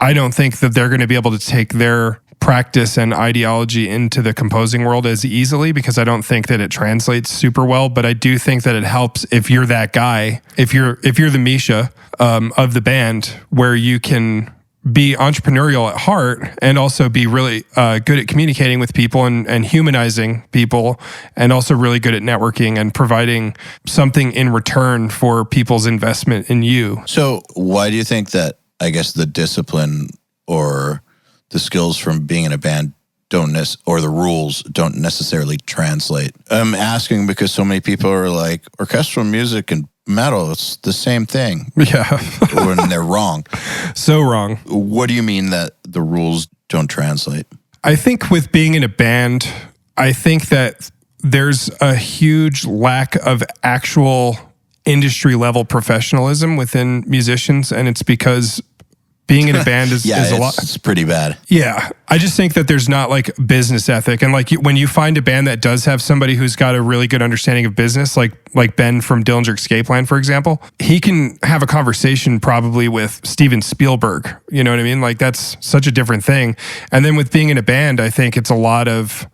I don't think that they're going to be able to take their practice and ideology into the composing world as easily, because I don't think that it translates super well. But I do think that it helps if you're that guy, if you're the Misha of the band, where you can be entrepreneurial at heart and also be really good at communicating with people and humanizing people, and also really good at networking and providing something in return for people's investment in you. So why do you think that, I guess, the discipline or the skills from being in a band or the rules don't necessarily translate? I'm asking because so many people are like, orchestral music and metal, it's the same thing. Yeah. When they're wrong. So wrong. What do you mean that the rules don't translate? I think with being in a band, I think that there's a huge lack of actual industry level professionalism within musicians. And it's because being in a band is a lot. It's pretty bad. Yeah. I just think that there's not like business ethic. And like when you find a band that does have somebody who's got a really good understanding of business, like Ben from Dillinger Escape Plan, for example, he can have a conversation probably with Steven Spielberg. You know what I mean? Like that's such a different thing. And then with being in a band, I think it's a lot of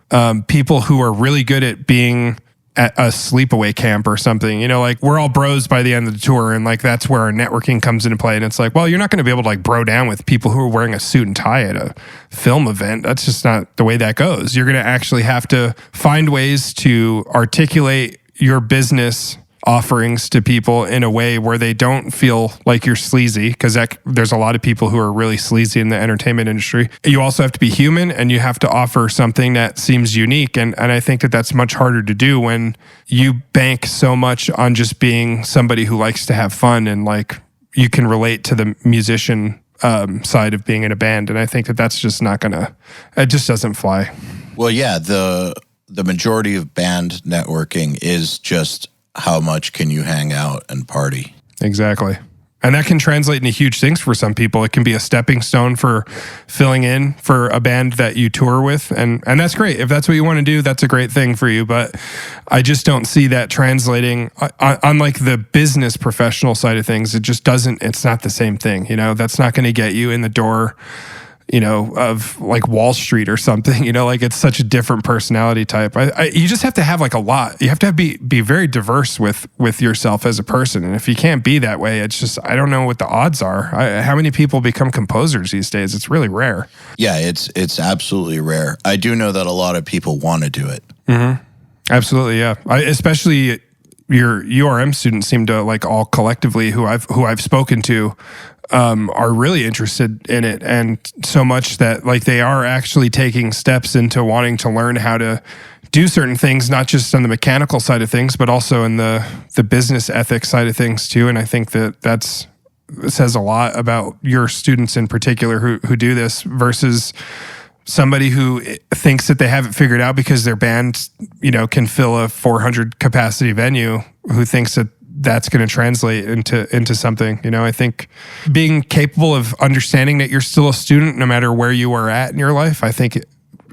people who are really good at being at a sleepaway camp or something, you know, like we're all bros by the end of the tour. And like, that's where our networking comes into play. And it's like, well, you're not going to be able to like bro down with people who are wearing a suit and tie at a film event. That's just not the way that goes. You're going to actually have to find ways to articulate your business offerings to people in a way where they don't feel like you're sleazy, because there's a lot of people who are really sleazy in the entertainment industry. You also have to be human, and you have to offer something that seems unique. And I think that that's much harder to do when you bank so much on just being somebody who likes to have fun, and like you can relate to the musician side of being in a band. And I think that that's just not it just doesn't fly. Well, yeah, the majority of band networking is just how much can you hang out and party. Exactly. And that can translate into huge things for some people. It can be a stepping stone for filling in for a band that you tour with. And that's great. If that's what you want to do, that's a great thing for you. But I just don't see that translating on like the business professional side of things. It just doesn't, it's not the same thing. You know, that's not going to get you in the door, you know, of like Wall Street or something, you know, like it's such a different personality type. You just have to have like a lot. You have to be very diverse with yourself as a person. And if you can't be that way, it's just, I don't know what the odds are. How many people become composers these days? It's really rare. Yeah, it's absolutely rare. I do know that a lot of people want to do it. Mm-hmm. Absolutely, yeah. Especially your URM students seem to like all collectively who I've spoken to are really interested in it, and so much that like they are actually taking steps into wanting to learn how to do certain things, not just on the mechanical side of things, but also in the business ethics side of things too. And I think that says a lot about your students in particular who do this versus somebody who thinks that they have it figured out because their band, you know, can fill a 400 capacity venue, who thinks that that's going to translate into something. You know, I think being capable of understanding that you're still a student no matter where you are at in your life, I think it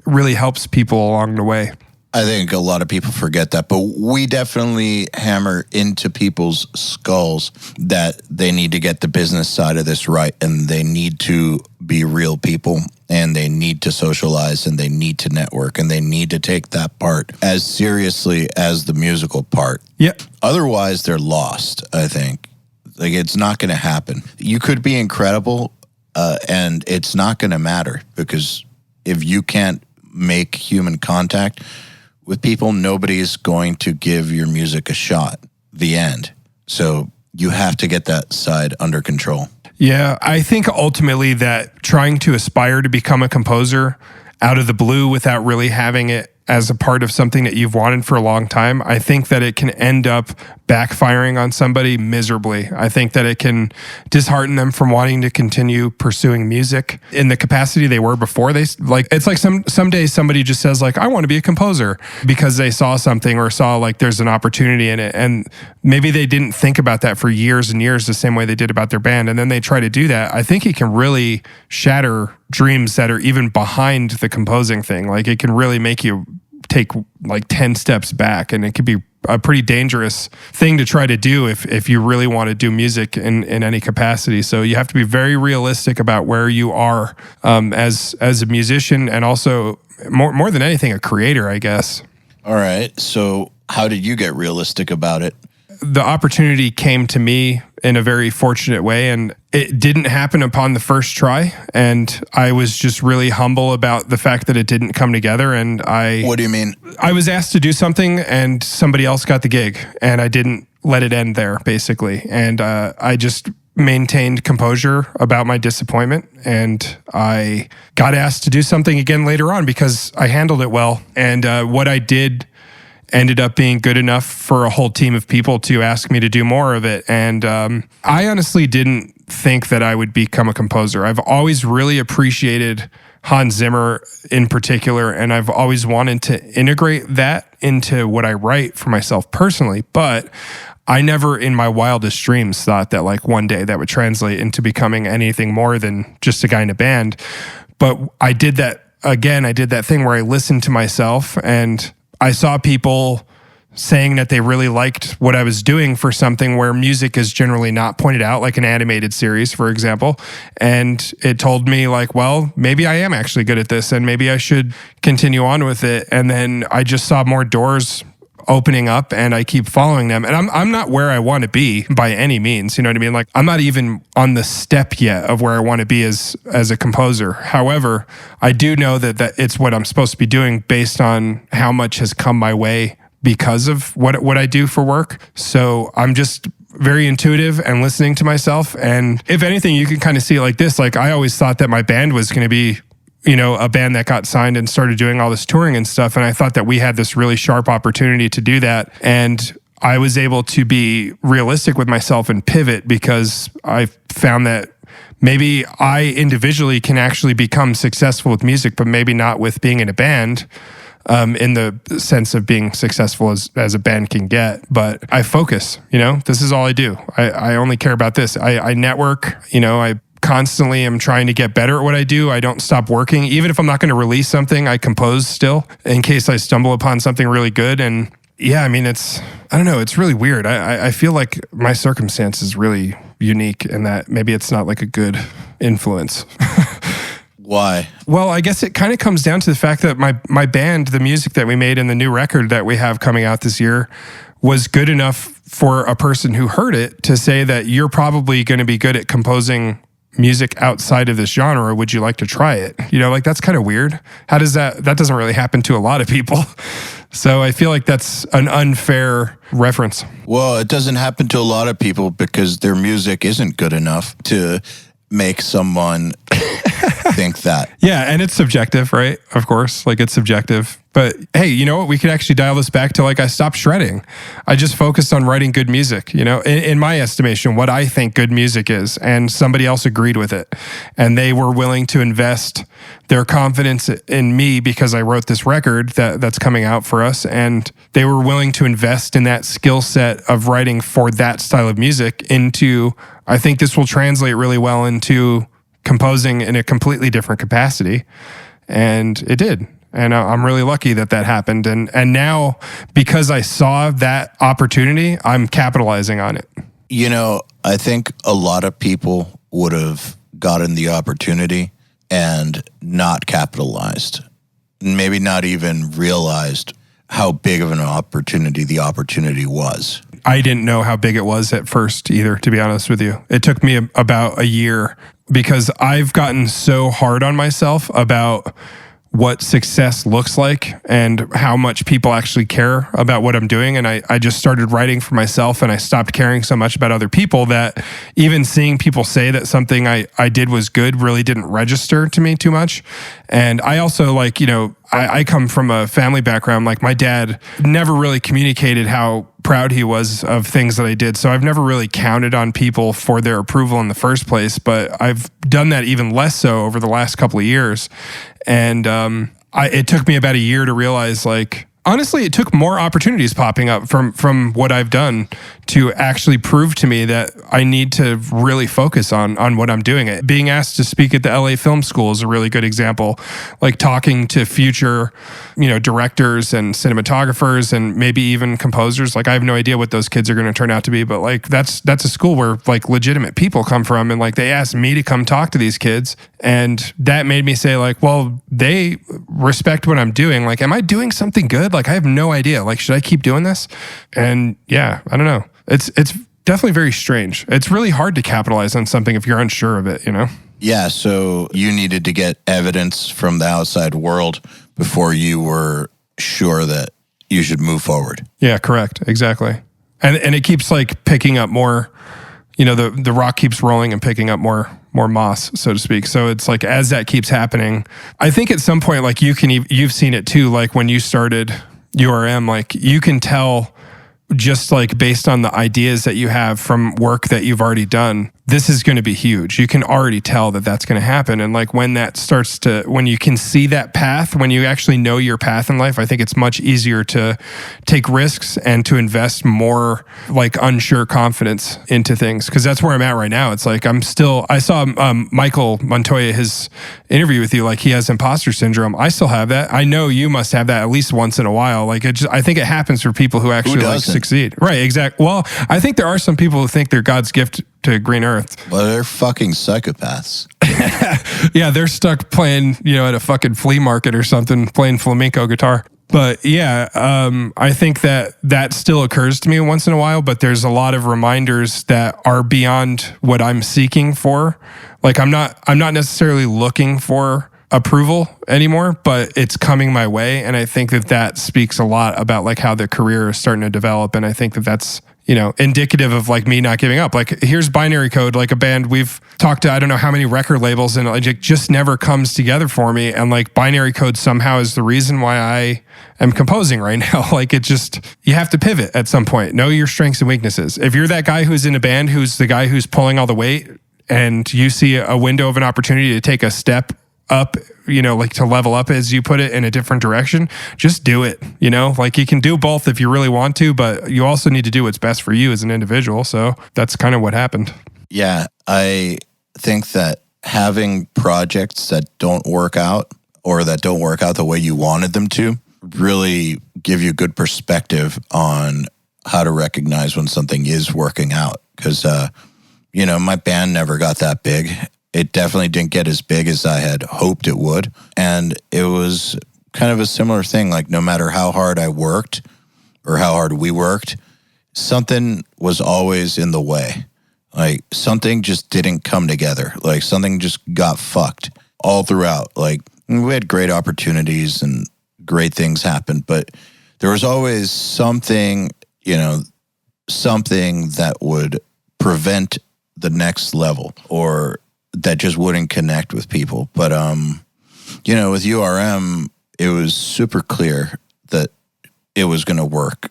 really helps people along the way. I think a lot of people forget that, but we definitely hammer into people's skulls that they need to get the business side of this right, and they need to be real people, and they need to socialize, and they need to network, and they need to take that part as seriously as the musical part. Yeah. Otherwise, they're lost, I think. Like, it's not going to happen. You could be incredible, and it's not going to matter, because if you can't make human contact with people, nobody's going to give your music a shot. The end. So you have to get that side under control. Yeah, I think ultimately that trying to aspire to become a composer out of the blue without really having it as a part of something that you've wanted for a long time, I think that it can end up backfiring on somebody miserably. I think that it can dishearten them from wanting to continue pursuing music in the capacity they were before. It's like some days somebody just says like, I want to be a composer because they saw something or saw like there's an opportunity in it. And maybe they didn't think about that for years and years the same way they did about their band. And then they try to do that. I think it can really shatter dreams that are even behind the composing thing. Like it can really make you take like 10 steps back, and it could be a pretty dangerous thing to try to do if you really want to do music in any capacity. So you have to be very realistic about where you are as a musician, and also more than anything, a creator, I guess. All right. So how did you get realistic about it? The opportunity came to me in a very fortunate way, and it didn't happen upon the first try. And I was just really humble about the fact that it didn't come together. And What do you mean? I was asked to do something and somebody else got the gig, and I didn't let it end there, basically. And I just maintained composure about my disappointment, and I got asked to do something again later on because I handled it well. And what I did ended up being good enough for a whole team of people to ask me to do more of it. And I honestly didn't think that I would become a composer. I've always really appreciated Hans Zimmer in particular, and I've always wanted to integrate that into what I write for myself personally. But I never in my wildest dreams thought that like one day that would translate into becoming anything more than just a guy in a band. But I did that again. I did that thing where I listened to myself, and I saw people saying that they really liked what I was doing for something where music is generally not pointed out, like an animated series, for example. And it told me like, well, maybe I am actually good at this, and maybe I should continue on with it. And then I just saw more doors opening up, and I keep following them. And I'm not where I want to be by any means. You know what I mean? Like I'm not even on the step yet of where I want to be as a composer. However, I do know that it's what I'm supposed to be doing based on how much has come my way because of what I do for work. So I'm just very intuitive and listening to myself. And if anything, you can kind of see it like this. Like I always thought that my band was going to be, you know, a band that got signed and started doing all this touring and stuff. And I thought that we had this really sharp opportunity to do that. And I was able to be realistic with myself and pivot because I found that maybe I individually can actually become successful with music, but maybe not with being in a band. in the sense of being successful as a band can get. But I focus, this is all I do. I only care about this. I network, I constantly am trying to get better at what I do. I don't stop working. Even if I'm not going to release something, I compose still in case I stumble upon something really good. And yeah, I mean, I don't know, it's really weird. I feel like my circumstance is really unique in that maybe it's not like a good influence. Why? Well, I guess it kind of comes down to the fact that my band, the music that we made in the new record that we have coming out this year, was good enough for a person who heard it to say that you're probably going to be good at composing music outside of this genre. Would you like to try it? That's kind of weird. How does that doesn't really happen to a lot of people. So I feel like that's an unfair reference. Well, it doesn't happen to a lot of people because their music isn't good enough to make someone think that. Yeah, and it's subjective, right? Of course, it's subjective. But hey, you know what? We could actually dial this back to I stopped shredding. I just focused on writing good music, in my estimation, what I think good music is. And somebody else agreed with it. And they were willing to invest their confidence in me because I wrote this record that's coming out for us. And they were willing to invest in that skill set of writing for that style of music into, I think this will translate really well into composing in a completely different capacity. And it did. And I'm really lucky that happened. And now, because I saw that opportunity, I'm capitalizing on it. I think a lot of people would have gotten the opportunity and not capitalized. Maybe not even realized how big of an opportunity the opportunity was. I didn't know how big it was at first either, to be honest with you. It took me about a year because I've gotten so hard on myself about what success looks like and how much people actually care about what I'm doing. And I just started writing for myself and I stopped caring so much about other people that even seeing people say that something I did was good really didn't register to me too much. And I also I come from a family background. My dad never really communicated how proud he was of things that I did. So I've never really counted on people for their approval in the first place, but I've done that even less so over the last couple of years. And it took me about a year to realize, honestly, it took more opportunities popping up from what I've done to actually prove to me that I need to really focus on what I'm doing. Being asked to speak at the LA Film School is a really good example. Talking to future, directors and cinematographers and maybe even composers. I have no idea what those kids are going to turn out to be, but that's a school where legitimate people come from, and they asked me to come talk to these kids, and that made me say well, they respect what I'm doing. Am I doing something good? I have no idea. Should I keep doing this? And yeah, I don't know. It's definitely very strange. It's really hard to capitalize on something if you're unsure of it, Yeah, so you needed to get evidence from the outside world before you were sure that you should move forward. Yeah, correct. Exactly. And it keeps picking up more, the rock keeps rolling and picking up more moss, so to speak. So it's as that keeps happening, I think at some point, you've seen it too, when you started URM, you can tell just based on the ideas that you have from work that you've already done, this is going to be huge. You can already tell that that's going to happen. And when that starts to, when you can see that path, when you actually know your path in life, I think it's much easier to take risks and to invest more unsure confidence into things. Cause that's where I'm at right now. It's I saw Michael Montoya, his interview with you, he has imposter syndrome. I still have that. I know you must have that at least once in a while. I think it happens for people who actually succeed. Right. Exactly. Well, I think there are some people who think they're God's gift to green earth. Well, they're fucking psychopaths. Yeah, they're stuck playing, at a fucking flea market or something, playing flamenco guitar. But yeah, I think that still occurs to me once in a while, but there's a lot of reminders that are beyond what I'm seeking for. I'm not necessarily looking for approval anymore, but it's coming my way. And I think that speaks a lot about how the career is starting to develop. And I think that's, indicative of me not giving up. Here's Binary Code, a band we've talked to, I don't know how many record labels, and it just never comes together for me. And Binary Code somehow is the reason why I am composing right now. You have to pivot at some point. Know your strengths and weaknesses. If you're that guy who's in a band, who's the guy who's pulling all the weight, and you see a window of an opportunity to take a step up, like to level up, as you put it, in a different direction, just do it. Like you can do both if you really want to, but you also need to do what's best for you as an individual. So that's kind of what happened. Yeah, I think that having projects that don't work out or that don't work out the way you wanted them to really give you good perspective on how to recognize when something is working out. Because, my band never got that big. It definitely didn't get as big as I had hoped it would. And it was kind of a similar thing. Like, no matter how hard I worked or how hard we worked, something was always in the way. Like, something just didn't come together. Like, something just got fucked all throughout. Like, we had great opportunities and great things happened, but there was always something, something that would prevent the next level or that just wouldn't connect with people. But, with URM, it was super clear that it was going to work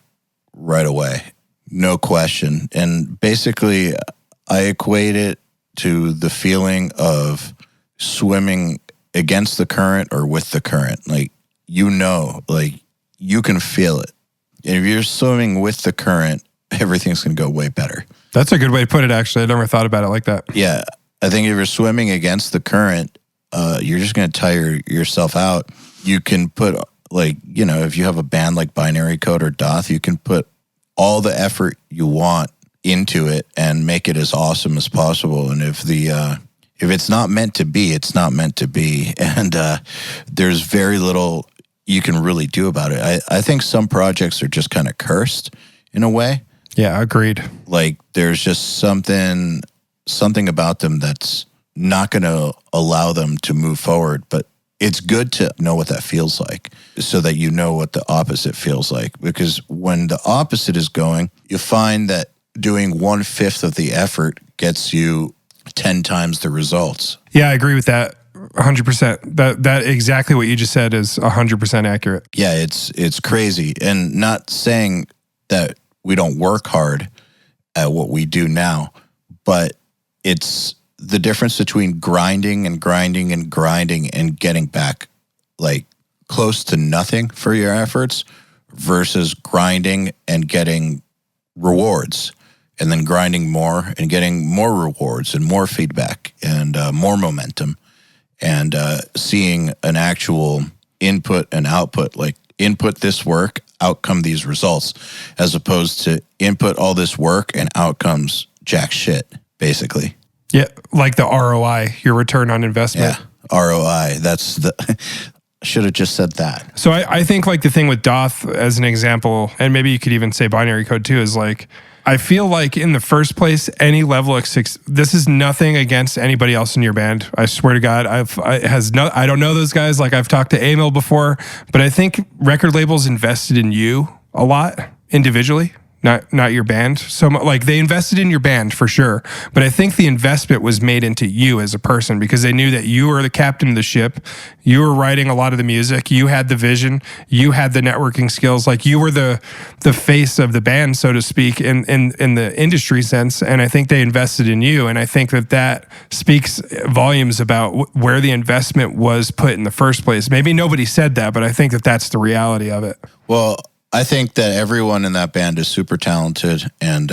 right away. No question. And basically, I equate it to the feeling of swimming against the current or with the current. Like, like you can feel it. And if you're swimming with the current, everything's going to go way better. That's a good way to put it, actually. I never thought about it like that. Yeah. I think if you're swimming against the current, you're just going to tire yourself out. You can put, if you have a band like Binary Code or Doth, you can put all the effort you want into it and make it as awesome as possible. And if it's not meant to be, it's not meant to be. And there's very little you can really do about it. I think some projects are just kind of cursed in a way. Yeah, agreed. Like, there's just something about them that's not going to allow them to move forward. But it's good to know what that feels like so that you know what the opposite feels like. Because when the opposite is going, you find that doing 1/5 of the effort gets you 10 times the results. Yeah, I agree with that 100%. That exactly what you just said is 100% accurate. Yeah, it's crazy. And not saying that we don't work hard at what we do now, but it's the difference between grinding and grinding and grinding and getting back like close to nothing for your efforts versus grinding and getting rewards, and then grinding more and getting more rewards and more feedback and more momentum, and seeing an actual input and output, like input this work, outcome these results, as opposed to input all this work and outcomes jack shit, basically. Yeah, like the ROI, your return on investment. Yeah, ROI. That's the... Should have just said that. So I think like the thing with Doth as an example, and maybe you could even say Binary Code too, is like, I feel like in the first place, any level of this is nothing against anybody else in your band. I swear to God, I don't know those guys. Like, I've talked to Emil before, but I think record labels invested in you a lot individually. Not your band. So like, they invested in your band for sure, but I think the investment was made into you as a person, because they knew that you were the captain of the ship. You were writing a lot of the music. You had the vision. You had the networking skills. Like, you were the face of the band, so to speak, in the industry sense. And I think they invested in you. And I think that speaks volumes about where the investment was put in the first place. Maybe nobody said that, but I think that that's the reality of it. Well, I think that everyone in that band is super talented and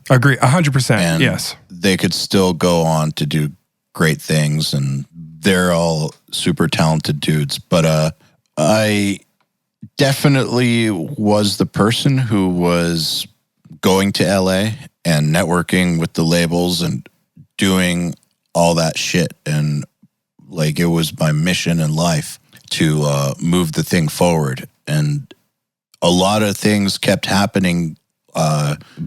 agree 100%. Yes, they could still go on to do great things, and they're all super talented dudes. But I definitely was the person who was going to LA and networking with the labels and doing all that shit, and like, it was my mission in life to move the thing forward. And a lot of things kept happening.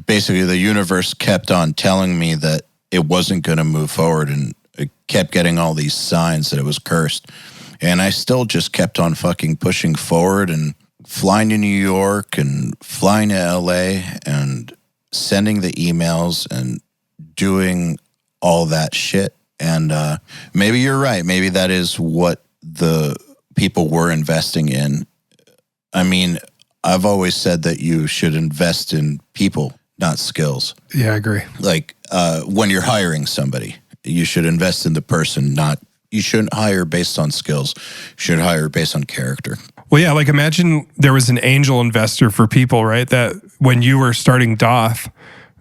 Basically, the universe kept on telling me that it wasn't going to move forward, and it kept getting all these signs that it was cursed. And I still just kept on fucking pushing forward and flying to New York and flying to LA and sending the emails and doing all that shit. And maybe you're right. Maybe that is what the people were investing in. I mean, I've always said that you should invest in people, not skills. Yeah, I agree. Like, when you're hiring somebody, you should invest in the person, not You shouldn't hire based on skills. You should hire based on character. Well, yeah, like imagine there was an angel investor for people, right? That when you were starting Doth,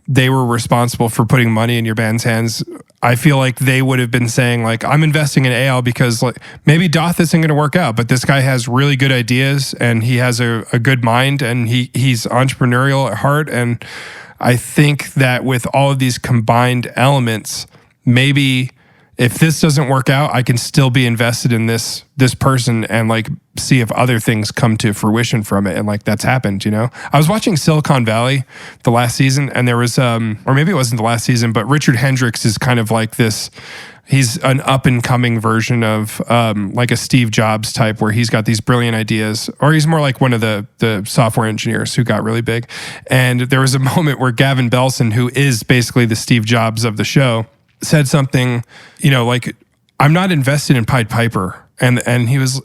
they were responsible for putting money in your band's hands. I feel like they would have been saying like, I'm investing in EYAL because like maybe Doth isn't going to work out, but this guy has really good ideas and he has a good mind and he's entrepreneurial at heart. And I think that with all of these combined elements, maybe if this doesn't work out, I can still be invested in this person and like see if other things come to fruition from it. And like that's happened, you know? I was watching Silicon Valley the last season and there was, or maybe it wasn't the last season, but Richard Hendricks is kind of like this, he's an up and coming version of like a Steve Jobs type where he's got these brilliant ideas, or he's more like one of the software engineers who got really big. And there was a moment where Gavin Belson, who is basically the Steve Jobs of the show, said something, you know, like, I'm not invested in Pied Piper. And he was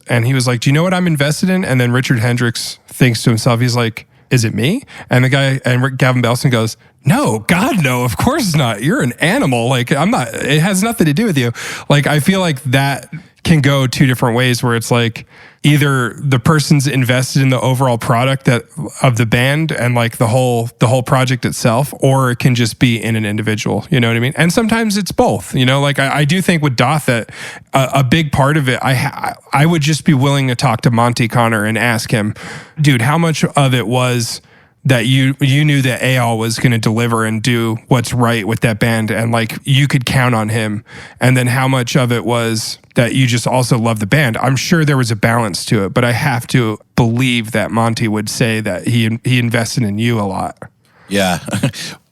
like, do you know what I'm invested in? And then Richard Hendricks thinks to himself, he's like, is it me? And the guy, and Gavin Belson goes, no, God, no, of course not. You're an animal. Like, I'm not, it has nothing to do with you. Like, I feel like that can go two different ways where it's like either the person's invested in the overall product of the band and like the whole project itself, or it can just be in an individual, you know what I mean? And sometimes it's both, you know, like I do think with Doth that a big part of it, I would just be willing to talk to Monty Connor and ask him, dude, how much of it was that you knew that EYAL was going to deliver and do what's right with that band and like you could count on him, and then how much of it was that you just also love the band. I'm sure there was a balance to it, but I have to believe that Monty would say that he invested in you a lot. Yeah.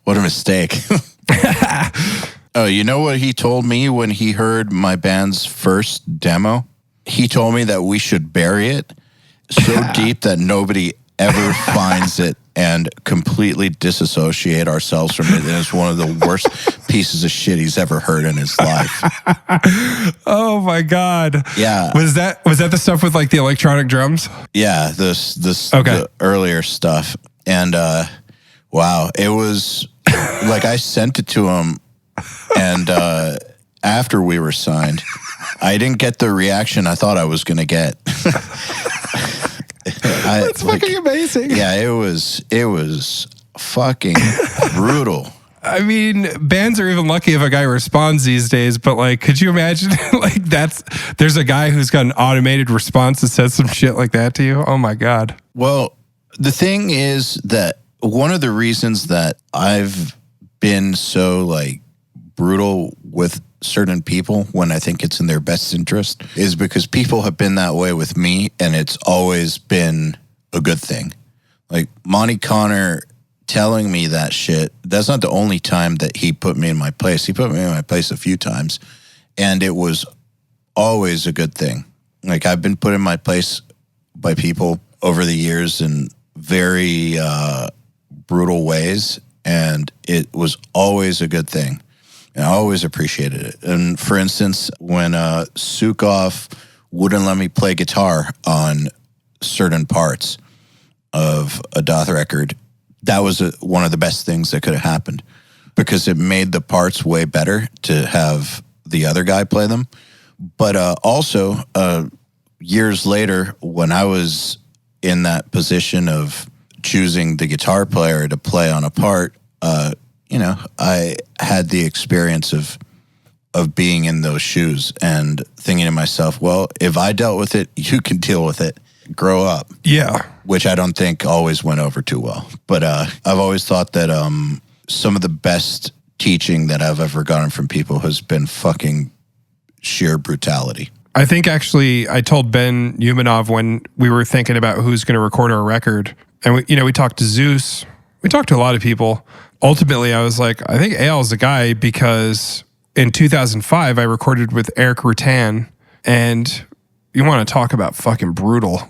What a mistake. Oh, you know what he told me when he heard my band's first demo? He told me that we should bury it so deep that nobody ever finds it and completely disassociate ourselves from it. And it's one of the worst pieces of shit he's ever heard in his life. Oh my God. Yeah. Was that the stuff with like the electronic drums? Yeah, this Okay. The earlier stuff. And wow, it was like I sent it to him and after we were signed, I didn't get the reaction I thought I was going to get. That's fucking amazing. Yeah, it was fucking brutal. I mean, bands are even lucky if a guy responds these days, but like, could you imagine like there's a guy who's got an automated response that says some shit like that to you? Oh my God. Well, the thing is that one of the reasons that I've been so like brutal with certain people when I think it's in their best interest is because people have been that way with me and it's always been a good thing. Like Monty Connor telling me that shit, that's not the only time that he put me in my place. He put me in my place a few times and it was always a good thing. Like I've been put in my place by people over the years in very brutal ways and it was always a good thing. And I always appreciated it. And for instance, when Sukov wouldn't let me play guitar on certain parts of a Doth record, that was one of the best things that could have happened because it made the parts way better to have the other guy play them. But also, years later, when I was in that position of choosing the guitar player to play on a part, you know, I had the experience of being in those shoes and thinking to myself, well, if I dealt with it, you can deal with it. Grow up. Yeah. Which I don't think always went over too well. But I've always thought that some of the best teaching that I've ever gotten from people has been fucking sheer brutality. I think actually I told Ben Umanov when we were thinking about who's going to record our record, and we talked to Zeus, we talked to a lot of people. Ultimately, I was like, I think EYAL is the guy because in 2005, I recorded with Eric Rutan, and you want to talk about fucking brutal.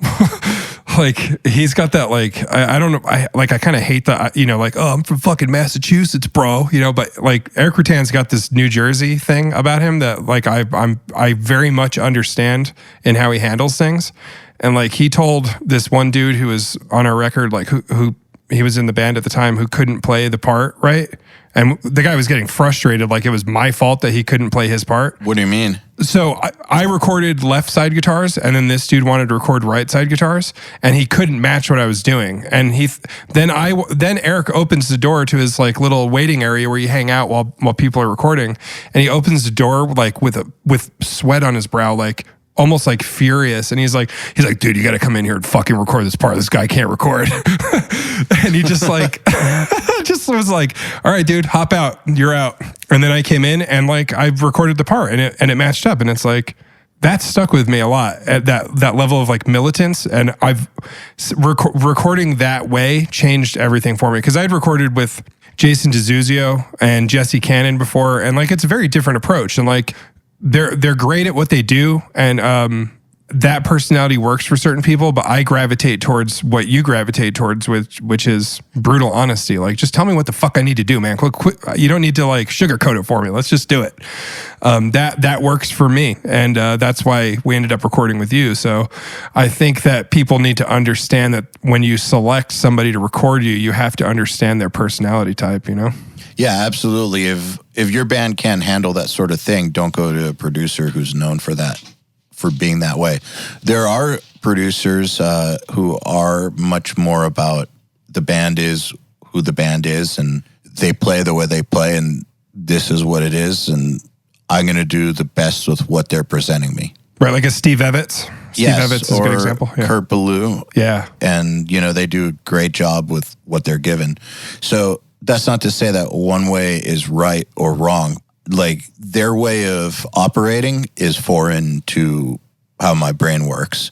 Like, he's got that, like, I don't know, I kind of hate that, like, oh, I'm from fucking Massachusetts, bro, but like, Eric Rutan's got this New Jersey thing about him that, like, I very much understand in how he handles things. And, like, he told this one dude who was on our record, like, who he was in the band at the time who couldn't play the part right. And the guy was getting frustrated, like it was my fault that he couldn't play his part. What do you mean? So I recorded left side guitars, and then this dude wanted to record right side guitars, and he couldn't match what I was doing. And then Eric opens the door to his like little waiting area where you hang out while people are recording, and he opens the door like with sweat on his brow, like almost like furious. And he's like, dude, you got to come in here and fucking record this part. This guy can't record. And he just like, just was like, all right, dude, hop out. You're out. And then I came in and like, I recorded the part and it matched up. And it's like, that stuck with me a lot at that level of like militance. And I've recording that way changed everything for me. Cause I'd recorded with Jason DeZuzio and Jesse Cannon before. And like, it's a very different approach. And like, they're great at what they do, and that personality works for certain people, but I gravitate towards what you gravitate towards, which is brutal honesty. Like, just tell me what the fuck I need to do, man. Quick, you don't need to like sugarcoat it for me. Let's just do it. That works for me, and that's why we ended up recording with you. So I think that people need to understand that when you select somebody to record you, you have to understand their personality type, you know? Yeah, absolutely. If your band can't handle that sort of thing, don't go to a producer who's known for being that way. There are producers who are much more about the band is who the band is, and they play the way they play, and this is what it is, and I'm going to do the best with what they're presenting me. Right, like a Steve Evans. Yes, Steve Evans is a good example. Yeah. Kurt Ballou. Yeah. And, they do a great job with what they're given. So that's not to say that one way is right or wrong. Like, their way of operating is foreign to how my brain works.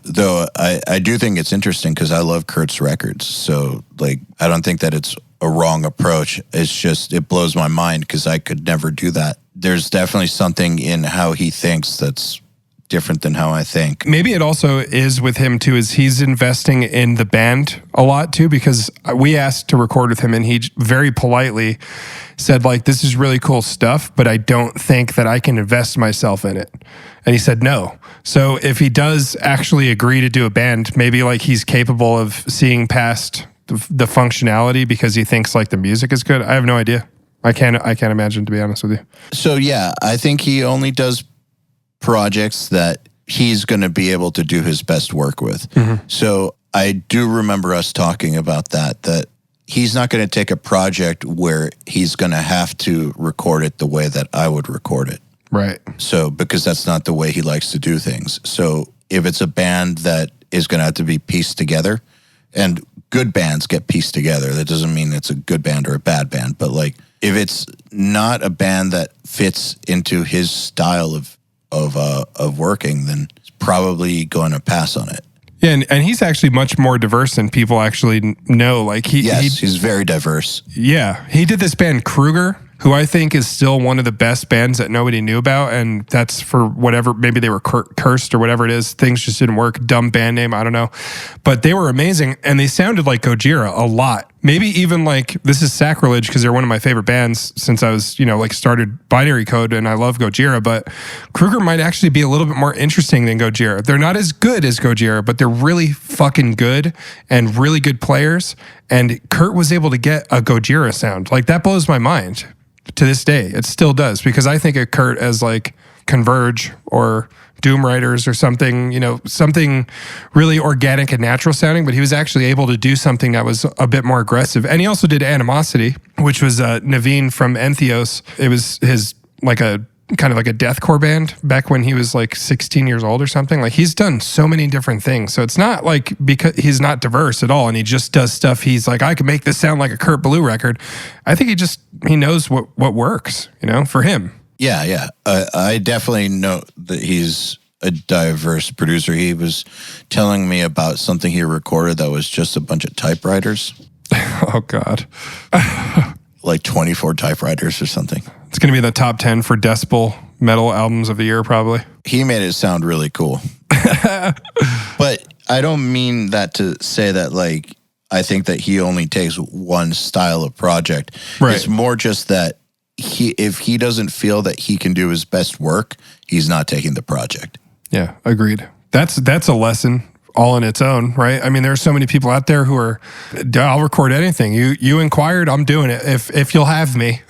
Though I do think it's interesting because I love Kurt's records. So, like, I don't think that it's a wrong approach. It's just, it blows my mind because I could never do that. There's definitely something in how he thinks that's different than how I think. Maybe it also is with him too, is he's investing in the band a lot too, because we asked to record with him and he very politely said like, this is really cool stuff, but I don't think that I can invest myself in it. And he said no. So if he does actually agree to do a band, maybe like he's capable of seeing past the functionality because he thinks like the music is good. I have no idea. I can't imagine, to be honest with you. So yeah, I think he only does projects that he's going to be able to do his best work with. Mm-hmm. So I do remember us talking about that he's not going to take a project where he's going to have to record it the way that I would record it. Right. So, because that's not the way he likes to do things. So if it's a band that is going to have to be pieced together, and good bands get pieced together, that doesn't mean it's a good band or a bad band, but like if it's not a band that fits into his style of working, then it's probably going to pass on it. Yeah, and he's actually much more diverse than people actually know. Like he's very diverse. Yeah, he did this band Kruger, who I think is still one of the best bands that nobody knew about, and that's for whatever, maybe they were cursed or whatever it is. Things just didn't work. Dumb band name, I don't know. But they were amazing, and they sounded like Gojira a lot. Maybe even like, this is sacrilege because they're one of my favorite bands since I was, like started Binary Code, and I love Gojira, but Kruger might actually be a little bit more interesting than Gojira. They're not as good as Gojira, but they're really fucking good and really good players, and Kurt was able to get a Gojira sound. Like, that blows my mind. To this day, it still does, because I think of Kurt as like Converge or Doom Riders or something, something really organic and natural sounding, but he was actually able to do something that was a bit more aggressive. And he also did Animosity, which was Naveen from Entheos. It was his like a kind of like a deathcore band back when he was like 16 years old or something. Like, he's done so many different things. So it's not like because he's not diverse at all and he just does stuff. He's like, I could make this sound like a Kurt Ballou record. I think he knows what works, for him. Yeah. I definitely know that he's a diverse producer. He was telling me about something he recorded that was just a bunch of typewriters. Oh, God. Like 24 typewriters or something. It's going to be in the top 10 for decibel metal albums of the year, probably. He made it sound really cool. But I don't mean that to say that, like, I think that he only takes one style of project. Right. It's more just that if he doesn't feel that he can do his best work, he's not taking the project. Yeah, agreed. That's a lesson all on its own, right? I mean, there are so many people out there who are, I'll record anything. You inquired, I'm doing it. If you'll have me,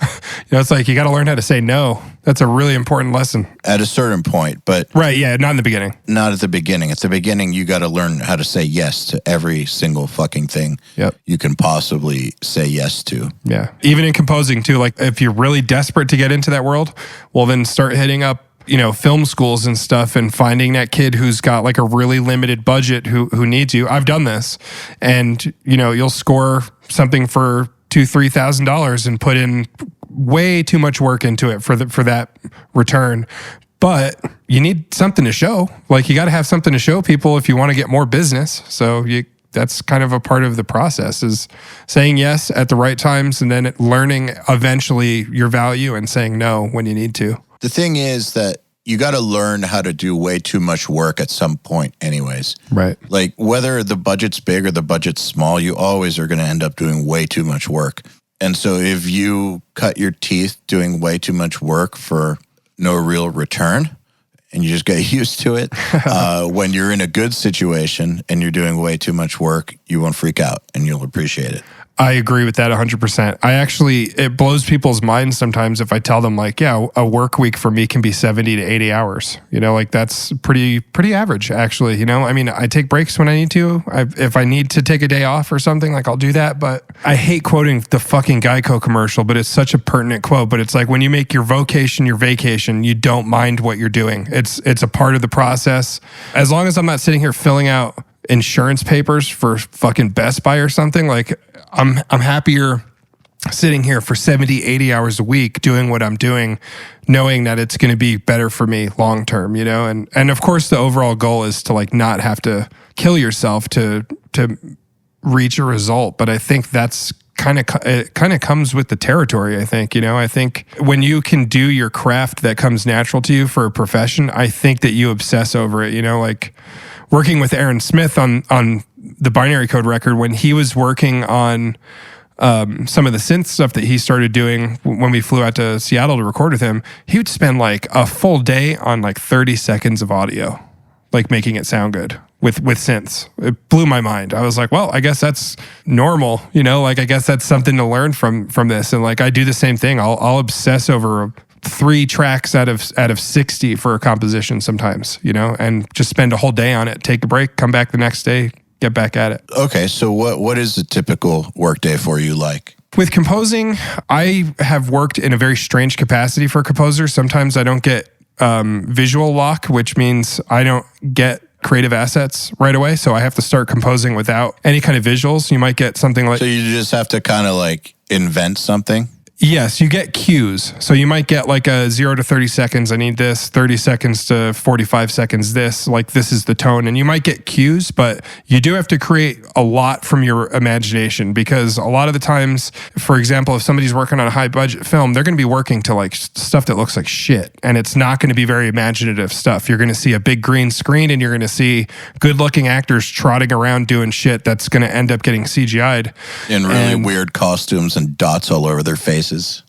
it's like, you got to learn how to say no. That's a really important lesson. At a certain point, but... Right, yeah, not in the beginning. Not at the beginning. At the beginning, you got to learn how to say yes to every single fucking thing you can possibly say yes to. Yeah. Even in composing, too. Like, if you're really desperate to get into that world, well, then start hitting up, film schools and stuff and finding that kid who's got like a really limited budget who needs you. I've done this. And, you'll score something for $2,000-$3,000 and put in way too much work into it for that return. But you need something to show. Like, you got to have something to show people if you want to get more business. So that's kind of a part of the process, is saying yes at the right times and then learning eventually your value and saying no when you need to. The thing is that you got to learn how to do way too much work at some point anyways. Right. Like, whether the budget's big or the budget's small, you always are going to end up doing way too much work. And so if you cut your teeth doing way too much work for no real return, and you just get used to it, when you're in a good situation and you're doing way too much work, you won't freak out and you'll appreciate it. I agree with that 100%. It blows people's minds sometimes if I tell them, like, yeah, a work week for me can be 70 to 80 hours. Like, that's pretty average, actually. I mean, I take breaks when I need to. If I need to take a day off or something, like, I'll do that. But I hate quoting the fucking Geico commercial, but it's such a pertinent quote. But it's like, when you make your vocation your vacation, you don't mind what you're doing. It's a part of the process. As long as I'm not sitting here filling out insurance papers for fucking Best Buy or something, like, I'm happier sitting here for 70, 80 hours a week doing what I'm doing, knowing that it's going to be better for me long term, and of course the overall goal is to, like, not have to kill yourself to reach a result. But I think that's kind of comes with the territory. I think, I think when you can do your craft that comes natural to you for a profession, I think that you obsess over it, like working with Aaron Smith on the binary code record, when he was working on some of the synth stuff that he started doing when we flew out to Seattle to record with him, he would spend like a full day on like 30 seconds of audio, like making it sound good with synths. It blew my mind. I was like, well, I guess that's normal, like, I guess that's something to learn from this. And like, I do the same thing. I'll obsess over 3 tracks out of 60 for a composition sometimes, and just spend a whole day on it, take a break, come back the next day, get back at it. Okay, so what is a typical workday for you like? With composing, I have worked in a very strange capacity for composers. Sometimes I don't get visual lock, which means I don't get creative assets right away. So I have to start composing without any kind of visuals. You might get something like... So you just have to kind of like invent something? Yes, you get cues. So you might get like a 0 to 30 seconds, I need this, 30 seconds to 45 seconds, this, like this is the tone. And you might get cues, but you do have to create a lot from your imagination, because a lot of the times, for example, if somebody's working on a high budget film, they're going to be working to like stuff that looks like shit. And it's not going to be very imaginative stuff. You're going to see a big green screen and you're going to see good looking actors trotting around doing shit that's going to end up getting CGI'd. In really weird costumes and dots all over their faces.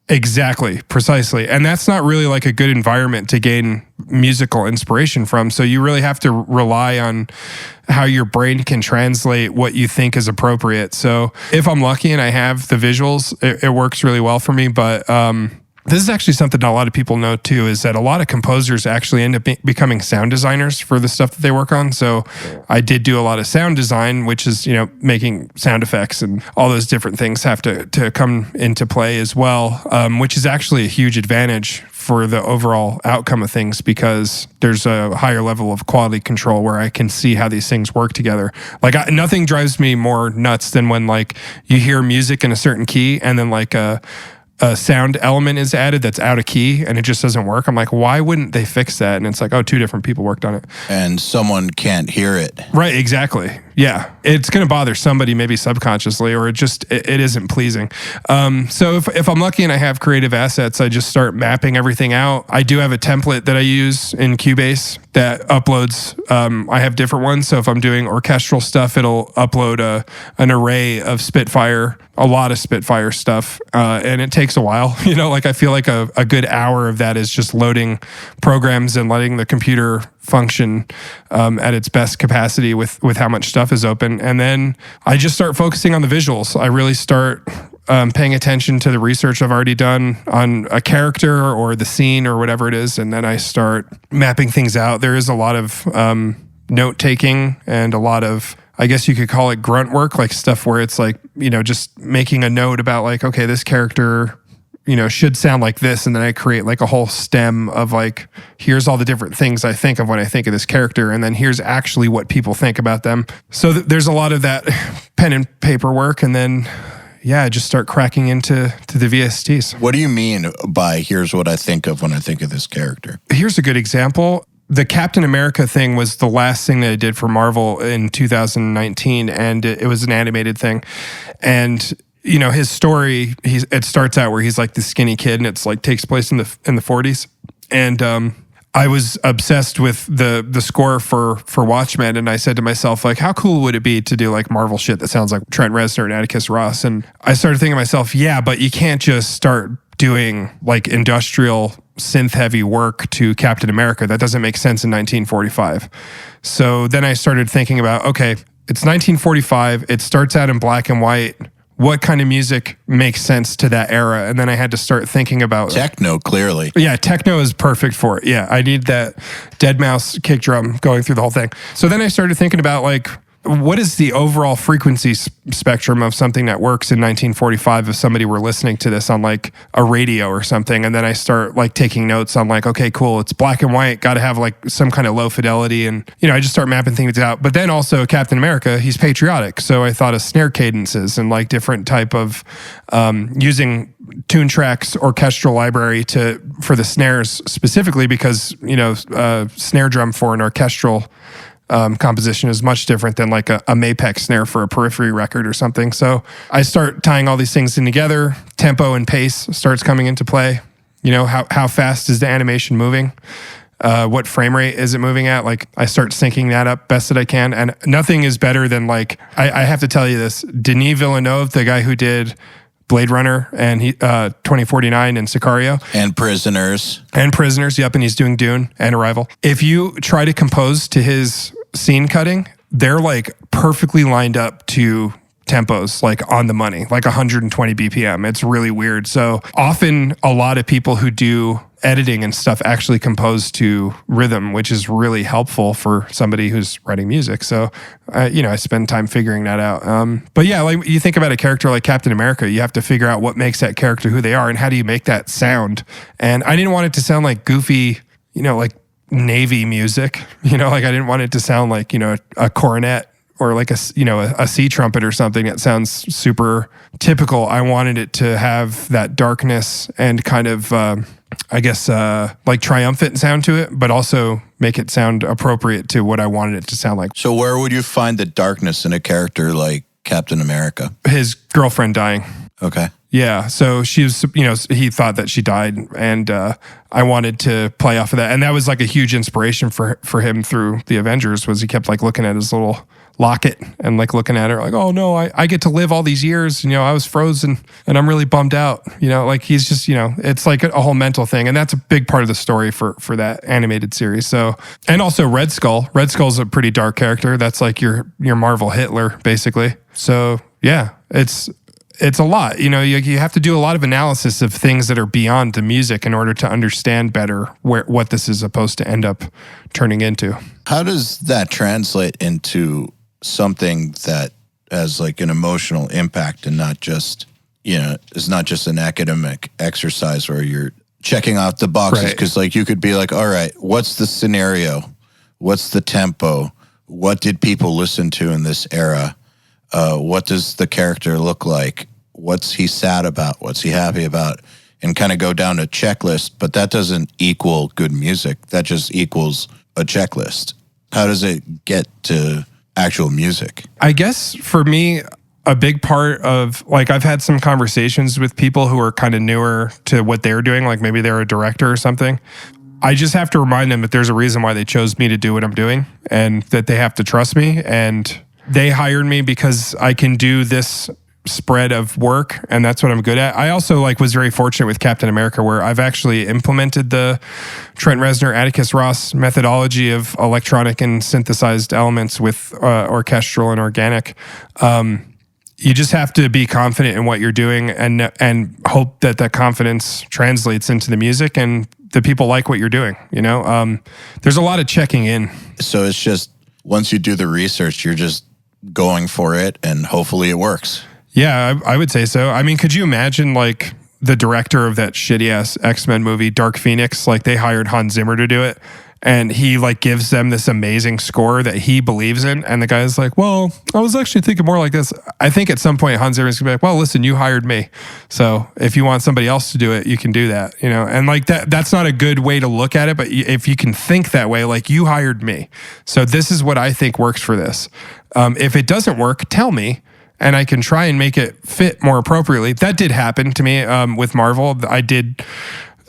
Exactly, precisely. And that's not really like a good environment to gain musical inspiration from. So you really have to rely on how your brain can translate what you think is appropriate. So if I'm lucky and I have the visuals, it works really well for me. But this is actually something that a lot of people know too, is that a lot of composers actually end up becoming sound designers for the stuff that they work on. So I did do a lot of sound design, which is, making sound effects, and all those different things have to come into play as well, which is actually a huge advantage for the overall outcome of things, because there's a higher level of quality control where I can see how these things work together. Like nothing drives me more nuts than when like you hear music in a certain key and then like a sound element is added that's out of key and it just doesn't work. I'm like, why wouldn't they fix that? And it's like, oh, 2 different people worked on it. And someone can't hear it. Right, exactly. Yeah. It's going to bother somebody maybe subconsciously, or it isn't pleasing. So if I'm lucky and I have creative assets, I just start mapping everything out. I do have a template that I use in Cubase that uploads. I have different ones. So if I'm doing orchestral stuff, it'll upload an array of Spitfire, a lot of Spitfire stuff. And it takes a while, like I feel like a good hour of that is just loading programs and letting the computer function at its best capacity with how much stuff is open. And then I just start focusing on the visuals. I really start paying attention to the research I've already done on a character or the scene or whatever it is. And then I start mapping things out. There is a lot of note taking and a lot of, I guess you could call it grunt work, like stuff where it's like, just making a note about like, okay, this character, should sound like this. And then I create like a whole stem of like, here's all the different things I think of when I think of this character. And then here's actually what people think about them. So there's a lot of that pen and paper work. And then, I just start cracking into the VSTs. What do you mean by here's what I think of when I think of this character? Here's a good example. The Captain America thing was the last thing that I did for Marvel in 2019, and it was an animated thing. And his story, it starts out where he's like the skinny kid, and it's like takes place in the 40s. And I was obsessed with the score for Watchmen, and I said to myself, like, how cool would it be to do like Marvel shit that sounds like Trent Reznor and Atticus Ross? And I started thinking to myself, yeah, but you can't just start doing like industrial synth heavy work to Captain America. That doesn't make sense in 1945. So then I started thinking about, okay, it's 1945. It starts out in black and white. What kind of music makes sense to that era? And then I had to start thinking about techno, clearly. Yeah, techno is perfect for it. Yeah, I need that Deadmau5 kick drum going through the whole thing. So then I started thinking about like, what is the overall frequency spectrum of something that works in 1945 if somebody were listening to this on like a radio or something? And then I start like taking notes on like, okay, cool, it's black and white, got to have like some kind of low fidelity. And, I just start mapping things out. But then also Captain America, he's patriotic. So I thought of snare cadences and like different type of using Tune Track's orchestral library for the snares specifically because, snare drum for an orchestral composition is much different than like a Mapex snare for a Periphery record or something. So I start tying all these things in together. Tempo and pace starts coming into play. How fast is the animation moving? What frame rate is it moving at? Like I start syncing that up best that I can. And nothing is better than like, I have to tell you this, Denis Villeneuve, the guy who did Blade Runner and 2049 and Sicario. And Prisoners. Yep. And he's doing Dune and Arrival. If you try to compose to his scene cutting, they're like perfectly lined up to tempos, like on the money, like 120 BPM. It's really weird. So often a lot of people who do editing and stuff actually compose to rhythm, which is really helpful for somebody who's writing music. So, I spend time figuring that out. But yeah, like you think about a character like Captain America, you have to figure out what makes that character who they are and how do you make that sound. And I didn't want it to sound like goofy, like Navy music, like I didn't want it to sound like, a cornet or like a sea trumpet or something that sounds super typical. I wanted it to have that darkness and kind of, like triumphant sound to it, but also make it sound appropriate to what I wanted it to sound like. So where would you find the darkness in a character like Captain America? His girlfriend dying. Okay. Yeah. So she was, he thought that she died, and I wanted to play off of that. And that was like a huge inspiration for him through the Avengers, was he kept like looking at his little locket and like looking at her like, oh no, I get to live all these years. I was frozen and I'm really bummed out. Like he's just, it's like a whole mental thing. And that's a big part of the story for that animated series. So, and also Red Skull. Red Skull's a pretty dark character. That's like your Marvel Hitler, basically. So yeah, it's a lot. You have to do a lot of analysis of things that are beyond the music in order to understand better what this is supposed to end up turning into. How does that translate into something that has like an emotional impact and not just, is not just an academic exercise where you're checking off the boxes? Because like you could be like, all right, what's the scenario? What's the tempo? What did people listen to in this era? What does the character look like? What's he sad about? What's he happy about? And kind of go down a checklist, but that doesn't equal good music. That just equals a checklist. How does it get to actual music? I guess for me, a big part of like, I've had some conversations with people who are kind of newer to what they're doing. Like maybe they're a director or something. I just have to remind them that there's a reason why they chose me to do what I'm doing and that they have to trust me. And they hired me because I can do this spread of work, and that's what I'm good at. I also was very fortunate with Captain America, where I've actually implemented the Trent Reznor, Atticus Ross methodology of electronic and synthesized elements with orchestral and organic. You just have to be confident in what you're doing and hope that confidence translates into the music and the people like what you're doing. There's a lot of checking in. So it's just once you do the research, you're just going for it and hopefully it works. Yeah, I would say so. I mean, could you imagine the director of that shitty ass X-Men movie, Dark Phoenix? They hired Hans Zimmer to do it. And he gives them this amazing score that he believes in. And the guy's like, well, I was actually thinking more like this. I think at some point Hans Zimmer's gonna be like, well, listen, you hired me. So if you want somebody else to do it, you can do that, And that's not a good way to look at it. But if you can think that way, you hired me. So this is what I think works for this. If it doesn't work, tell me. And I can try and make it fit more appropriately. That did happen to me with Marvel. I did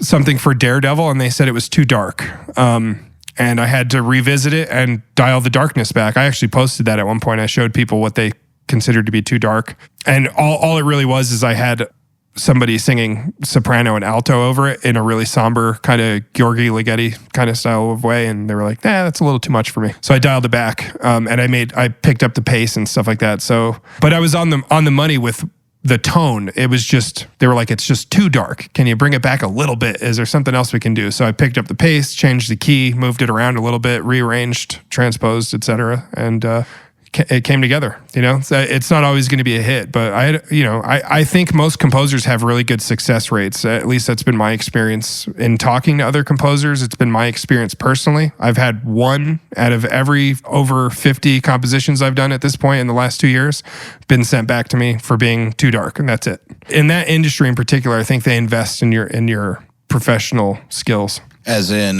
something for Daredevil and they said it was too dark. And I had to revisit it and dial the darkness back. I actually posted that at one point. I showed people what they considered to be too dark. And all it really was is I had somebody singing soprano and alto over it in a really somber kind of Gheorghi Ligeti kind of style of way. And they were like, that's a little too much for me. So I dialed it back and I picked up the pace and stuff like that. So, but I was on the money with the tone. It was just, they were like, it's just too dark. Can you bring it back a little bit? Is there something else we can do? So I picked up the pace, changed the key, moved it around a little bit, rearranged, transposed, etc. And it came together. It's not always going to be a hit, but I think most composers have really good success rates. At least that's been my experience in talking to other composers. It's been my experience personally. I've had one out of every over 50 compositions I've done at this point in the last 2 years been sent back to me for being too dark, and that's it. In that industry in particular, I think they invest in your professional skills. As in,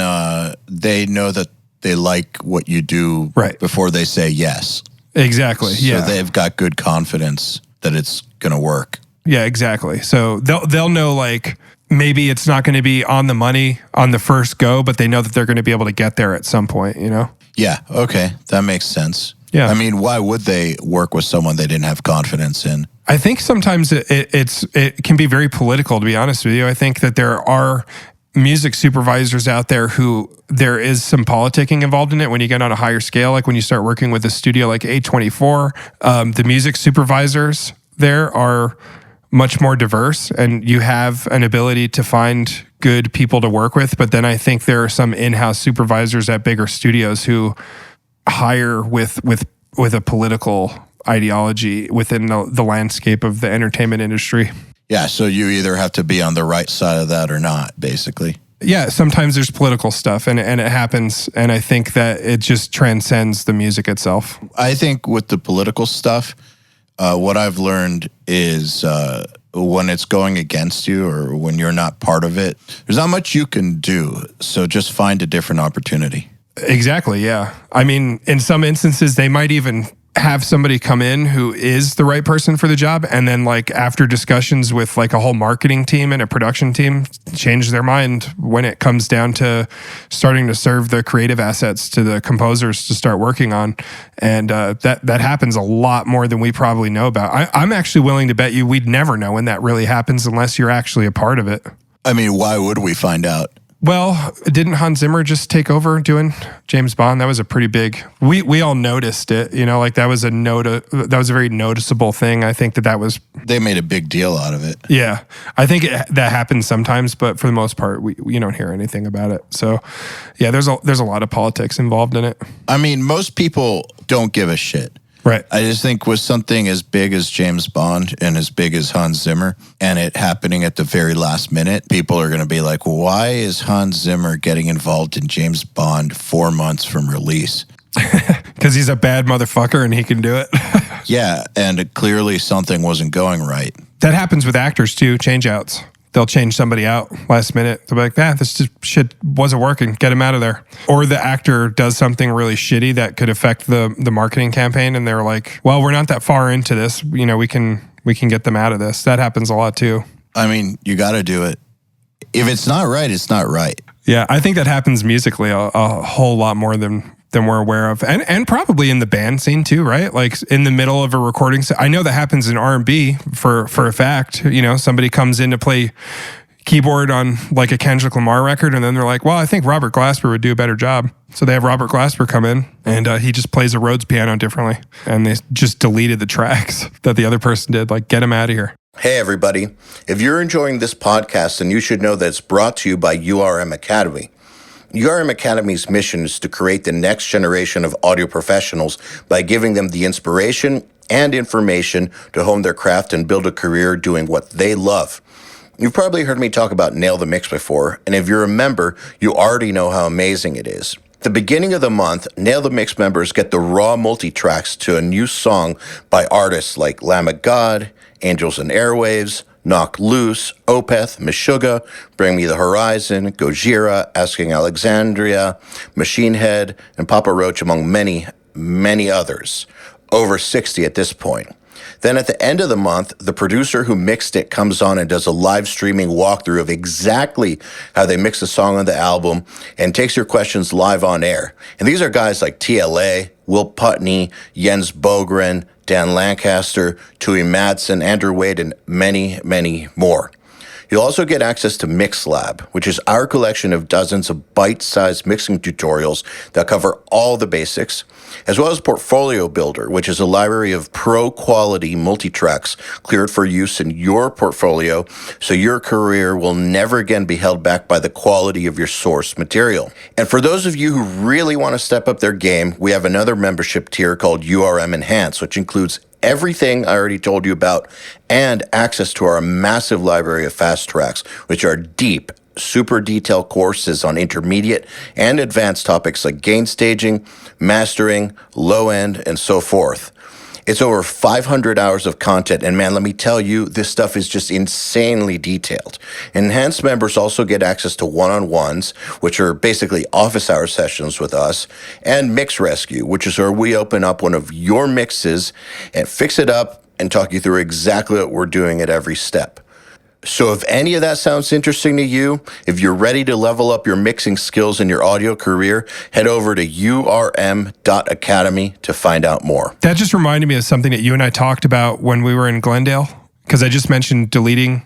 they know that they like what you do before they say yes. Exactly. Yeah. So they've got good confidence that it's going to work. Yeah, exactly. So they'll know maybe it's not going to be on the money on the first go, but they know that they're going to be able to get there at some point, Yeah. Okay. That makes sense. Yeah. I mean, why would they work with someone they didn't have confidence in? I think sometimes it can be very political, to be honest with you. I think that there are music supervisors out there who there is some politicking involved in it when you get on a higher scale, like when you start working with a studio like A24. The music supervisors there are much more diverse and you have an ability to find good people to work with. But then I think there are some in-house supervisors at bigger studios who hire with a political ideology within the landscape of the entertainment industry. Yeah, so you either have to be on the right side of that or not, basically. Yeah, sometimes there's political stuff and it happens, and I think that it just transcends the music itself. I think with the political stuff, what I've learned is when it's going against you or when you're not part of it, there's not much you can do, so just find a different opportunity. Exactly, yeah. I mean, in some instances, they might even have somebody come in who is the right person for the job, and then after discussions with a whole marketing team and a production team, change their mind when it comes down to starting to serve the creative assets to the composers to start working on. And that happens a lot more than we probably know about. I'm actually willing to bet you we'd never know when that really happens unless you're actually a part of it. I mean, why would we find out? Well, didn't Hans Zimmer just take over doing James Bond? That was a pretty big. We all noticed it, that was that was a very noticeable thing. I think that was. They made a big deal out of it. Yeah, I think that happens sometimes, but for the most part, we don't hear anything about it. So, yeah, there's a lot of politics involved in it. I mean, most people don't give a shit. Right. I just think with something as big as James Bond and as big as Hans Zimmer and it happening at the very last minute, people are going to be like, why is Hans Zimmer getting involved in James Bond 4 months from release? Because he's a bad motherfucker and he can do it. Yeah, and clearly something wasn't going right. That happens with actors too, change outs. They'll change somebody out last minute. They'll be like, this just shit wasn't working. Get him out of there. Or the actor does something really shitty that could affect the marketing campaign. And they're like, well, we're not that far into this. We can get them out of this. That happens a lot too. I mean, you got to do it. If it's not right, it's not right. Yeah, I think that happens musically a whole lot more than than we're aware of, and probably in the band scene too, right? Like in the middle of a recording. I know that happens in R&B for a fact. You know, somebody comes in to play keyboard on like a Kendrick Lamar record, and then they're like, well, I think Robert Glasper would do a better job. So they have Robert Glasper come in, and he just plays a Rhodes piano differently, and they just deleted the tracks that the other person did. Like, get him out of here. Hey, everybody. If you're enjoying this podcast, then you should know that it's brought to you by URM Academy. URM Academy's mission is to create the next generation of audio professionals by giving them the inspiration and information to hone their craft and build a career doing what they love. You've probably heard me talk about Nail the Mix before, and if you're a member, you already know how amazing it is. At the beginning of the month, Nail the Mix members get the raw multi-tracks to a new song by artists like Lamb of God, Angels and Airwaves, Knock Loose, Opeth, Meshuggah, Bring Me the Horizon, Gojira, Asking Alexandria, Machine Head, and Papa Roach, among many, many others. Over 60 at this point. Then at the end of the month, the producer who mixed it comes on and does a live streaming walkthrough of exactly how they mix the song on the album and takes your questions live on air. And these are guys like TLA, Will Putney, Jens Bogren, Dan Lancaster, Tui Madsen, Andrew Wade, and many, many more. You'll also get access to MixLab, which is our collection of dozens of bite-sized mixing tutorials that cover all the basics, as well as Portfolio Builder, which is a library of pro-quality multi-tracks cleared for use in your portfolio, so your career will never again be held back by the quality of your source material. And for those of you who really want to step up their game, we have another membership tier called URM Enhanced, which includes everything I already told you about and access to our massive library of fast tracks, which are deep, super detailed courses on intermediate and advanced topics like gain staging, mastering, low end, and so forth. It's over 500 hours of content, and man, let me tell you, this stuff is just insanely detailed. Enhanced members also get access to one-on-ones, which are basically office hour sessions with us, and Mix Rescue, which is where we open up one of your mixes and fix it up and talk you through exactly what we're doing at every step. So if any of that sounds interesting to you, if you're ready to level up your mixing skills in your audio career, head over to urm.academy to find out more. That just reminded me of something that you and I talked about when we were in Glendale, because I just mentioned deleting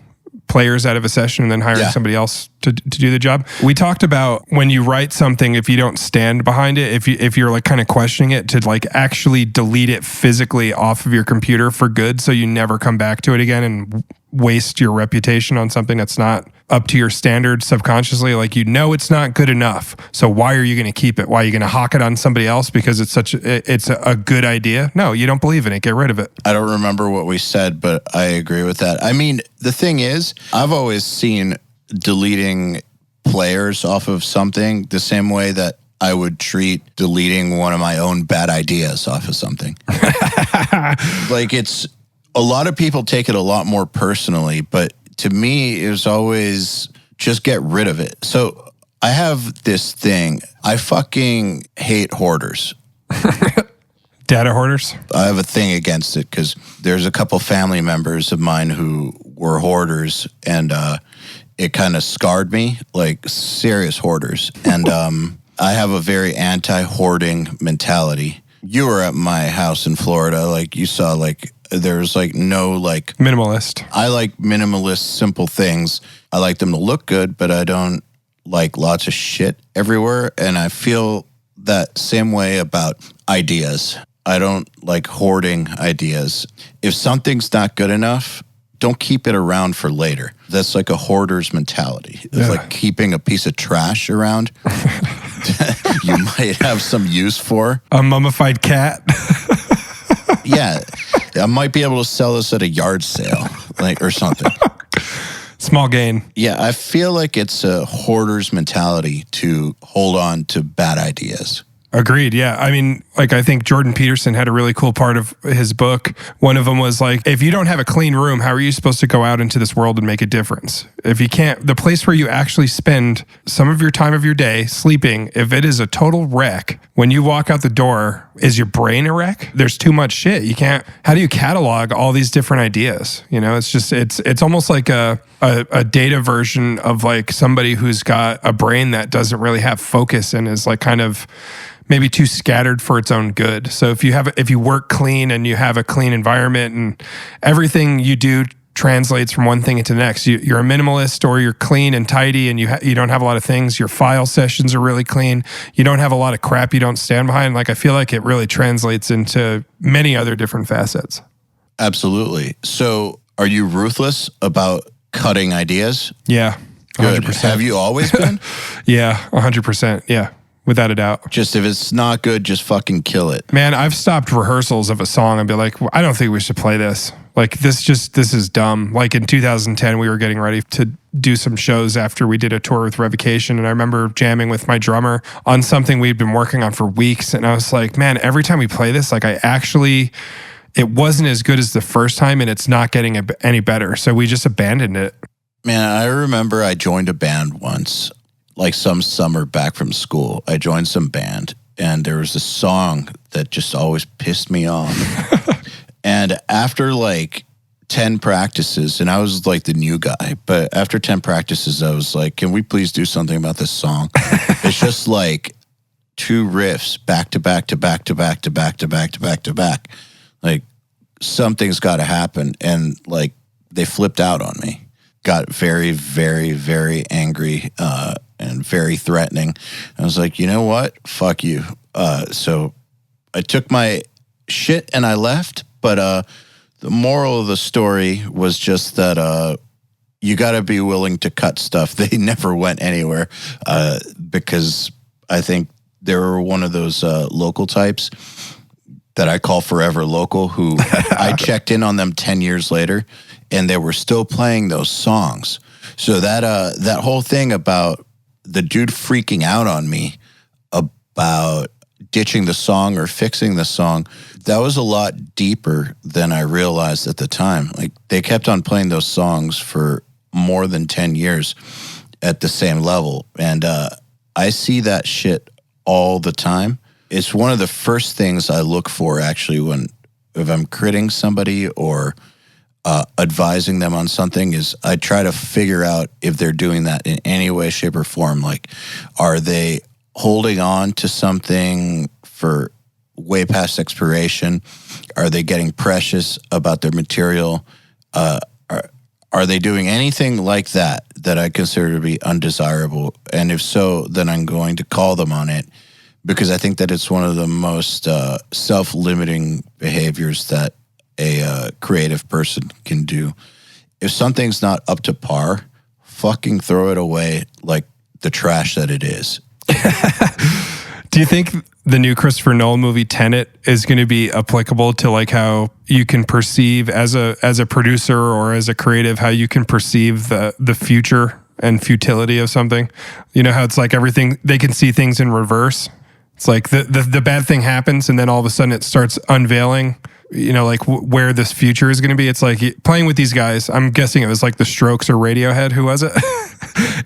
players out of a session and then hiring somebody else to do the job. We talked about when you write something, if you don't stand behind it, if you're like kind of questioning it, to like actually delete it physically off of your computer for good, so you never come back to it again and waste your reputation on something that's not up to your standard subconsciously. Like, you know, it's not good enough. So why are you going to keep it? Why are you going to hawk it on somebody else because it's a good idea? No, you don't believe in it. Get rid of it. I don't remember what we said, but I agree with that. I mean, the thing is, I've always seen deleting players off of something the same way that I would treat deleting one of my own bad ideas off of something. Like, it's, a lot of people take it a lot more personally, but to me, it was always just get rid of it. So I have this thing. I fucking hate hoarders. Data hoarders? I have a thing against it because there's a couple family members of mine who were hoarders, and it kind of scarred me, like serious hoarders. And I have a very anti-hoarding mentality. You were at my house in Florida, like you saw, like there's like no like minimalist. I like minimalist, simple things. I like them to look good, but I don't like lots of shit everywhere. And I feel that same way about ideas. I don't like hoarding ideas. If something's not good enough, don't keep it around for later. That's like a hoarder's mentality. It's like keeping a piece of trash around you might have some use for. A mummified cat. Yeah. I might be able to sell this at a yard sale, like, or something. Small gain. Yeah, I feel like it's a hoarder's mentality to hold on to bad ideas. Agreed. Yeah. I mean, like, I think Jordan Peterson had a really cool part of his book. One of them was like, if you don't have a clean room, how are you supposed to go out into this world and make a difference? If you can't, the place where you actually spend some of your time of your day sleeping, if it is a total wreck, when you walk out the door, is your brain a wreck? There's too much shit. You can't, how do you catalog all these different ideas? You know, it's just, it's almost like a data version of like somebody who's got a brain that doesn't really have focus and is like kind of maybe too scattered for its own good. So if you work clean and you have a clean environment and everything you do translates from one thing into the next. You're a minimalist, or you're clean and tidy, and you don't have a lot of things. Your file sessions are really clean. You don't have a lot of crap you don't stand behind. Like, I feel like it really translates into many other different facets. Absolutely. So are you ruthless about cutting ideas? Yeah. 100%. Good. Have you always been? Yeah, 100%. Yeah, without a doubt. Just if it's not good, just fucking kill it. Man, I've stopped rehearsals of a song and be like, I don't think we should play this. Like, this is dumb. Like in 2010, we were getting ready to do some shows after we did a tour with Revocation. And I remember jamming with my drummer on something we'd been working on for weeks. And I was like, man, every time we play this, like it wasn't as good as the first time, and it's not getting any better. So we just abandoned it. Man, I remember I joined a band once, like some summer back from school. I joined some band, and there was a song that just always pissed me off. And after like 10 practices, and I was like the new guy, but after 10 practices, I was like, can we please do something about this song? It's just like two riffs back to back to back to back to back to back to back to back. Like, something's got to happen. And like, they flipped out on me, got very, very, very angry and very threatening. I was like, you know what? Fuck you. So I took my shit and I left. But the moral of the story was just that you got to be willing to cut stuff. They never went anywhere because I think they were one of those local types that I call forever local, who I checked in on them 10 years later, and they were still playing those songs. So that whole thing about the dude freaking out on me about ditching the song or fixing the song, that was a lot deeper than I realized at the time. Like, they kept on playing those songs for more than 10 years at the same level. And I see that shit all the time. It's one of the first things I look for, actually, if I'm critting somebody or advising them on something, is I try to figure out if they're doing that in any way, shape, or form. Like, are they holding on to something for way past expiration? Are they getting precious about their material? Are they doing anything like that I consider to be undesirable? And if so, then I'm going to call them on it, because I think that it's one of the most self-limiting behaviors that a creative person can do. If something's not up to par, fucking throw it away like the trash that it is. Do you think the new Christopher Nolan movie Tenet is going to be applicable to like how you can perceive as a producer or as a creative, how you can perceive the future and futility of something? You know how it's like everything, they can see things in reverse. It's like the bad thing happens, and then all of a sudden it starts unveiling, you know, like where this future is going to be. It's like playing with these guys. I'm guessing it was like the Strokes or Radiohead. Who was it?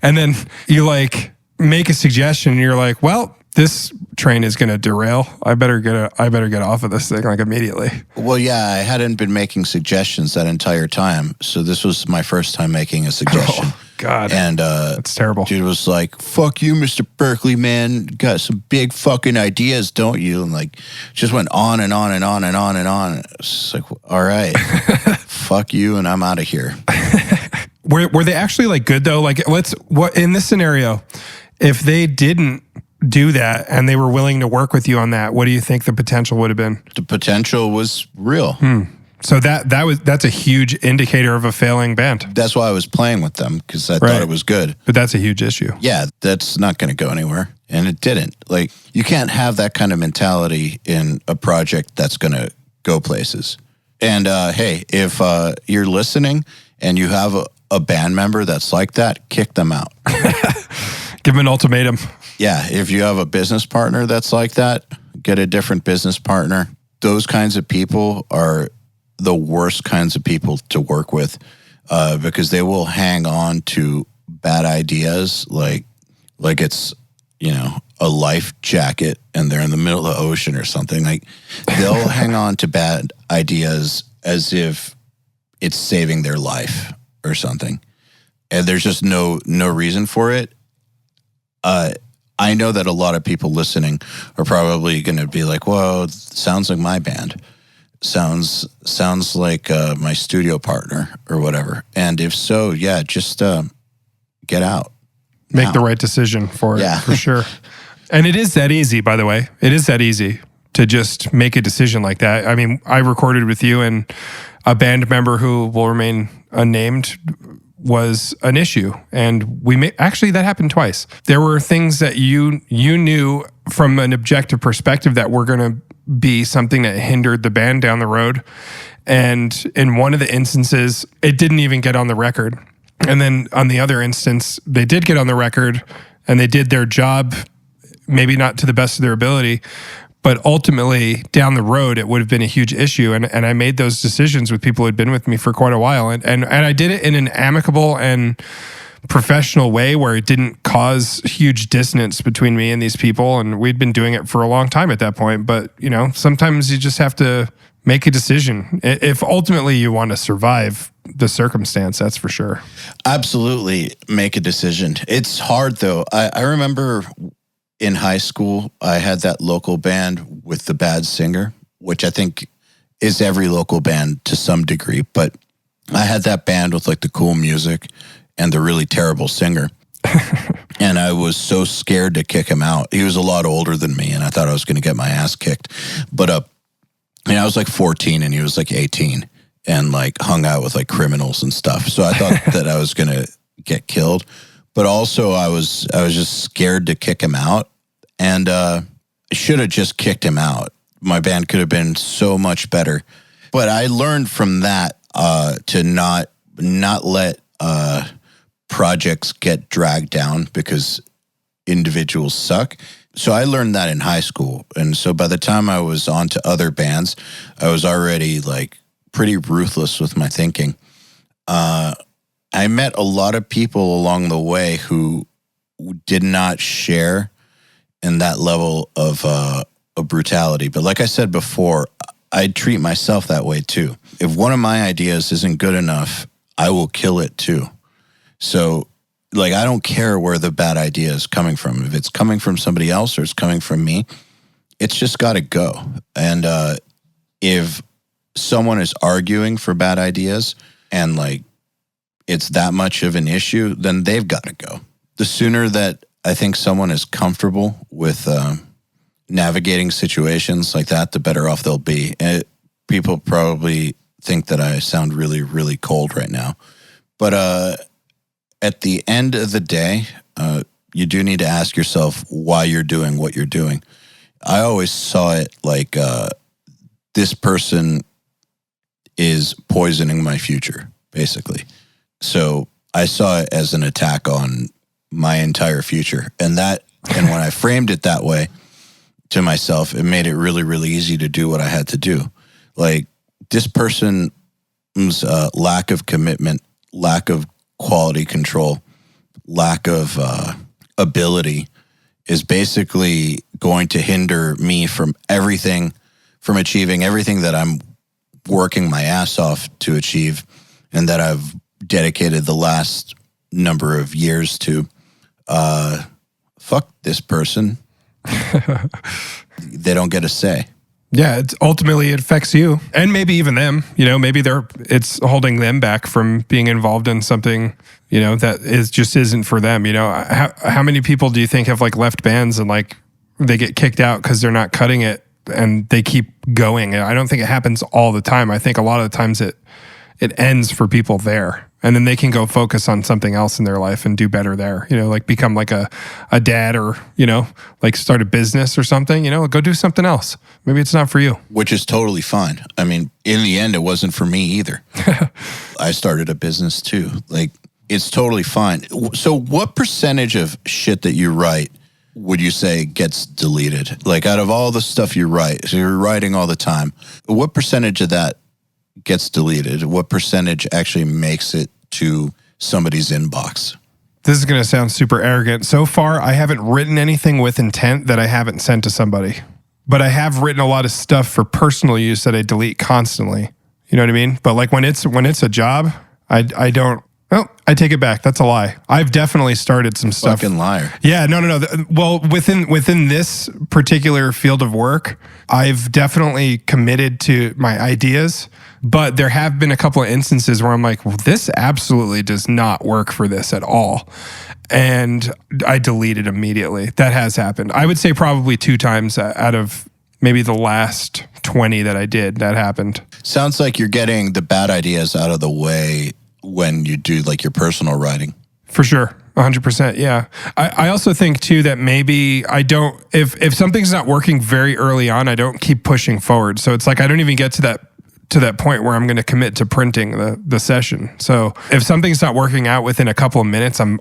And then you like make a suggestion and you're like, well, this train is going to derail. I better get off of this thing like immediately. Well, yeah, I hadn't been making suggestions that entire time. So this was my first time making a suggestion. Oh, God. And that's terrible. Dude was like, fuck you, Mr. Berkeley, man. Got some big fucking ideas, don't you? And like, just went on and on and on and on and on. It's like, all right, fuck you, and I'm out of here. Were they actually like good though? Like, what in this scenario, if they didn't do that and they were willing to work with you on that, what do you think the potential would have been? The potential was real. So that's a huge indicator of a failing band. That's why I was playing with them, because I thought it was good. But that's a huge issue. Yeah, that's not going to go anywhere. And it didn't. Like, you can't have that kind of mentality in a project that's going to go places. And hey, if you're listening and you have a band member that's like that, kick them out. Give them an ultimatum. Yeah, if you have a business partner that's like that, get a different business partner. Those kinds of people are the worst kinds of people to work with, because they will hang on to bad ideas like it's, you know, a life jacket and they're in the middle of the ocean or something. Like, they'll hang on to bad ideas as if it's saving their life or something. And there's just no reason for it. I know that a lot of people listening are probably going to be like, "Whoa, it sounds like my band. Sounds like my studio partner or whatever." And if so, yeah, just get out. Make the right decision for it, for sure. And it is that easy, by the way. It is that easy to just make a decision like that. I mean, I recorded with you, and a band member who will remain unnamed was an issue. And actually that happened twice. There were things that you knew from an objective perspective that were going to be something that hindered the band down the road. And in one of the instances, it didn't even get on the record. And then on the other instance, they did get on the record and they did their job, maybe not to the best of their ability, but ultimately down the road, it would have been a huge issue. And I made those decisions with people who had been with me for quite a while. And I did it in an amicable and professional way where it didn't cause huge dissonance between me and these people. And we'd been doing it for a long time at that point. But, you know, sometimes you just have to make a decision if ultimately you want to survive the circumstance, that's for sure. Absolutely make a decision. It's hard though. I remember in high school, I had that local band with the bad singer, which I think is every local band to some degree. But I had that band with like the cool music and the really terrible singer. And I was so scared to kick him out. He was a lot older than me, and I thought I was going to get my ass kicked. But I was like 14 and he was like 18 and like hung out with like criminals and stuff. So I thought that I was going to get killed. But also I was just scared to kick him out, and I should have just kicked him out. My band could have been so much better. But I learned from that to not let projects get dragged down because individuals suck. So I learned that in high school. And so by the time I was on to other bands, I was already like pretty ruthless with my thinking. I met a lot of people along the way who did not share in that level of brutality. But like I said before, I treat myself that way too. If one of my ideas isn't good enough, I will kill it too. So like, I don't care where the bad idea is coming from. If it's coming from somebody else or it's coming from me, it's just got to go. And if someone is arguing for bad ideas and like it's that much of an issue, then they've got to go. The sooner that I think someone is comfortable with navigating situations like that, the better off they'll be. And people probably think that I sound really, really cold right now. But at the end of the day, you do need to ask yourself why you're doing what you're doing. I always saw it like this person is poisoning my future, basically. So I saw it as an attack on my entire future. And when I framed it that way to myself, it made it really, really easy to do what I had to do. Like, this person's lack of commitment, lack of quality control, lack of ability is basically going to hinder me from achieving everything that I'm working my ass off to achieve and that I've dedicated the last number of years to. Fuck this person. They don't get a say. Yeah, ultimately it affects you and maybe even them. You know, maybe it's holding them back from being involved in something, you know, that just isn't for them. You know, how many people do you think have like left bands and like they get kicked out because they're not cutting it and they keep going? And I don't think it happens all the time. I think a lot of the times it ends for people there. And then they can go focus on something else in their life and do better there. You know, like become like a dad or, you know, like start a business or something, you know, go do something else. Maybe it's not for you. Which is totally fine. I mean, in the end, it wasn't for me either. I started a business too. Like, it's totally fine. So what percentage of shit that you write would you say gets deleted? Like, out of all the stuff you write, so you're writing all the time, what percentage of that gets deleted? What percentage actually makes it to somebody's inbox? This is going to sound super arrogant. So far, I haven't written anything with intent that I haven't sent to somebody. But I have written a lot of stuff for personal use that I delete constantly. You know what I mean? But like when it's a job, I don't Well, I take it back. That's a lie. I've definitely started some stuff. Fucking liar. Yeah, no. Well, within this particular field of work, I've definitely committed to my ideas, but there have been a couple of instances where I'm like, well, this absolutely does not work for this at all. And I deleted immediately. That has happened. I would say probably 2 times out of maybe the last 20 that I did, that happened. Sounds like you're getting the bad ideas out of the way when you do like your personal writing. For sure. 100%. Yeah. I also think too that maybe I don't, if something's not working very early on, I don't keep pushing forward. So it's like I don't even get to that point where I'm going to commit to printing the session. So if something's not working out within a couple of minutes, I'm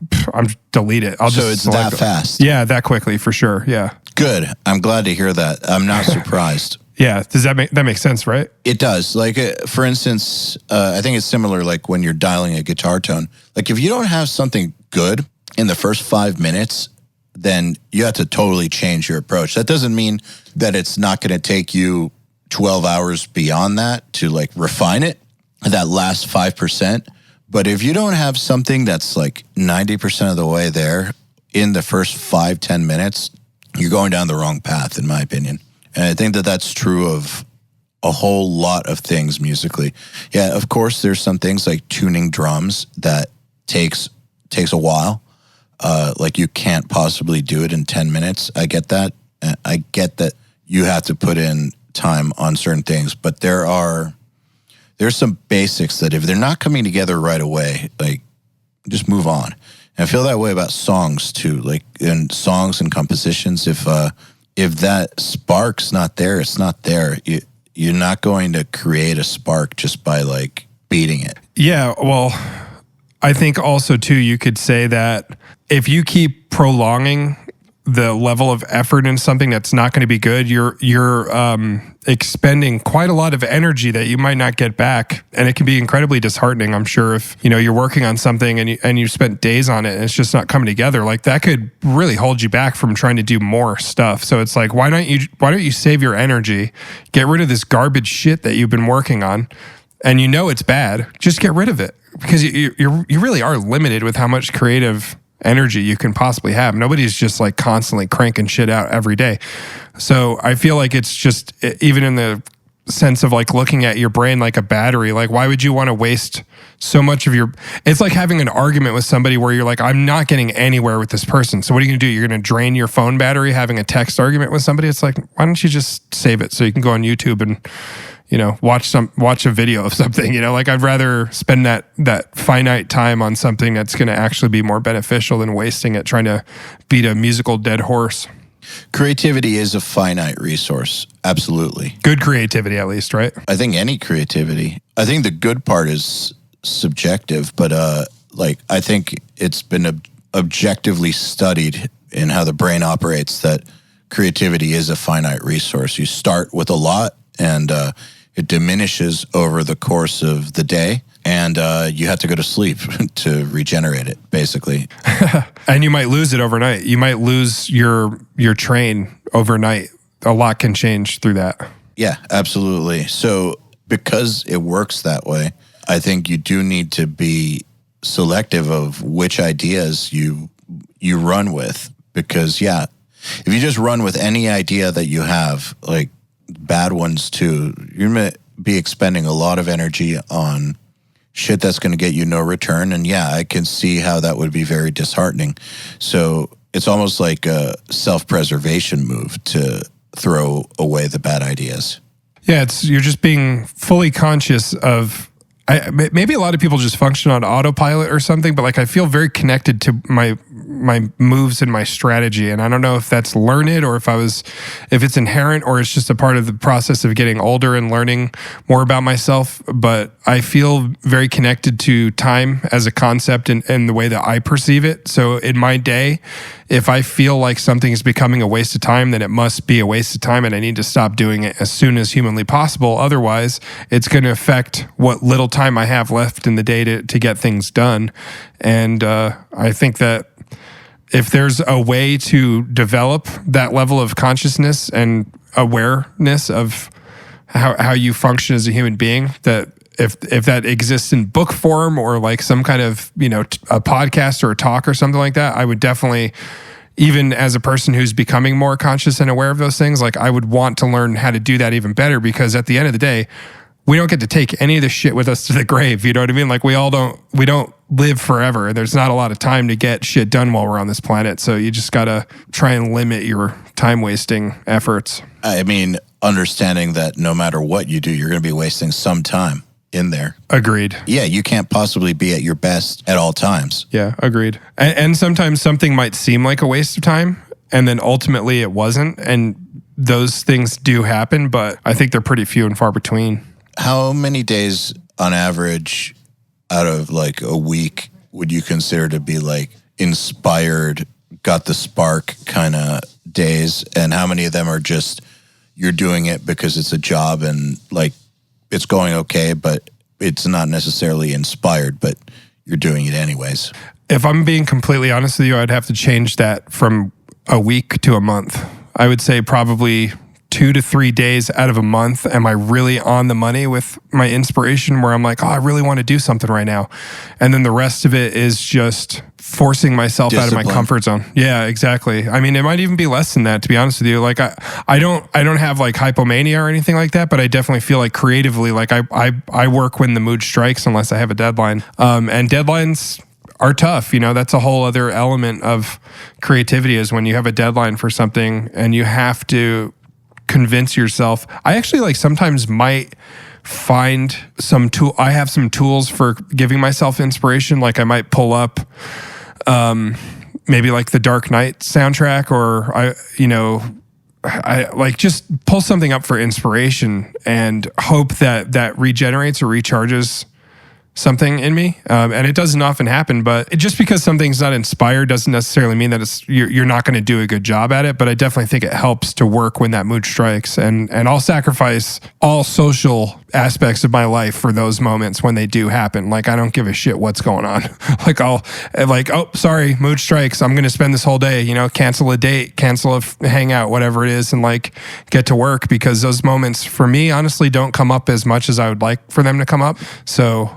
delete it. So it's that fast. Yeah, that quickly for sure. Yeah. Good. I'm glad to hear that. I'm not surprised. Yeah. Does that make sense, right? It does. Like, for instance, I think it's similar like when you're dialing a guitar tone. Like, if you don't have something good in the first 5 minutes, then you have to totally change your approach. That doesn't mean that it's not going to take you 12 hours beyond that to like refine it, that last 5%. But if you don't have something that's like 90% of the way there in the first 5-10 minutes, you're going down the wrong path, in my opinion. And I think that that's true of a whole lot of things musically. Yeah, of course, there's some things like tuning drums that takes a while. Like you can't possibly do it in 10 minutes. I get that. I get that you have to put in time on certain things, but there's some basics that if they're not coming together right away, like just move on. And I feel that way about songs too, like in songs and compositions. If that spark's not there, it's not there. You're not going to create a spark just by like beating it. Yeah, well, I think also too, you could say that if you keep prolonging the level of effort in something that's not going to be good, you're expending quite a lot of energy that you might not get back, and it can be incredibly disheartening. I'm sure if you're working on something and you spent days on it and it's just not coming together, like that could really hold you back from trying to do more stuff. So it's like, why don't you save your energy, get rid of this garbage shit that you've been working on, and it's bad, just get rid of it, because you really are limited with how much creative energy you can possibly have. Nobody's just like constantly cranking shit out every day. So I feel like it's just, even in the sense of like looking at your brain like a battery, like why would you want to waste so much of it's like having an argument with somebody where you're like, I'm not getting anywhere with this person. So what are you going to do? You're going to drain your phone battery having a text argument with somebody? It's like, why don't you just save it so you can go on YouTube and watch a video of something, like I'd rather spend that finite time on something that's going to actually be more beneficial than wasting it trying to beat a musical dead horse. Creativity is a finite resource. Absolutely. Good creativity, at least, right? I think any creativity. I think the good part is subjective, but I think it's been objectively studied in how the brain operates that creativity is a finite resource. You start with a lot and it diminishes over the course of the day, and you have to go to sleep to regenerate it, basically. And you might lose it overnight. You might lose your train overnight. A lot can change through that. Yeah, absolutely. So because it works that way, I think you do need to be selective of which ideas you run with. Because, yeah, if you just run with any idea that you have, like bad ones too, you're going to be expending a lot of energy on shit that's going to get you no return. And yeah, I can see how that would be very disheartening. So it's almost like a self-preservation move to throw away the bad ideas. Yeah, you're just being fully conscious of, maybe a lot of people just function on autopilot or something, but like I feel very connected to my moves and my strategy. And I don't know if that's learned or if it's inherent or it's just a part of the process of getting older and learning more about myself. But I feel very connected to time as a concept and the way that I perceive it. So in my day, if I feel like something is becoming a waste of time, then it must be a waste of time and I need to stop doing it as soon as humanly possible. Otherwise, it's going to affect what little time I have left in the day to get things done. And I think that if there's a way to develop that level of consciousness and awareness of how you function as a human being, that if that exists in book form or like some kind of, a podcast or a talk or something like that, I would definitely, even as a person who's becoming more conscious and aware of those things, like I would want to learn how to do that even better, because at the end of the day, we don't get to take any of this shit with us to the grave. You know what I mean? Like we don't live forever. There's not a lot of time to get shit done while we're on this planet. So you just got to try and limit your time wasting efforts. I mean, understanding that no matter what you do, you're going to be wasting some time in there. Agreed. Yeah, you can't possibly be at your best at all times. Yeah, agreed. And sometimes something might seem like a waste of time, and then ultimately it wasn't. And those things do happen, but I think they're pretty few and far between. How many days on average out of like a week would you consider to be like inspired, got the spark kind of days? And how many of them are just you're doing it because it's a job and like it's going okay, but it's not necessarily inspired, but you're doing it anyways? If I'm being completely honest with you, I'd have to change that from a week to a month. I would say probably 2 to 3 days out of a month am I really on the money with my inspiration, where I'm like, I really want to do something right now. And then the rest of it is just forcing myself out of my comfort zone. Yeah, exactly. I mean, it might even be less than that, to be honest with you. Like I don't have like hypomania or anything like that, but I definitely feel like creatively, like I work when the mood strikes unless I have a deadline. And deadlines are tough. That's a whole other element of creativity, is when you have a deadline for something and you have to convince yourself. I actually like sometimes might find some tool. I have some tools for giving myself inspiration. Like I might pull up maybe like the Dark Knight soundtrack, or I like just pull something up for inspiration and hope that regenerates or recharges something in me. And it doesn't often happen, but just because something's not inspired doesn't necessarily mean that you're not going to do a good job at it. But I definitely think it helps to work when that mood strikes, and I'll sacrifice all social aspects of my life for those moments when they do happen. Like I don't give a shit what's going on. Like oh, sorry, mood strikes. I'm going to spend this whole day, cancel a date, cancel a hangout, whatever it is, and like get to work, because those moments for me honestly don't come up as much as I would like for them to come up. So,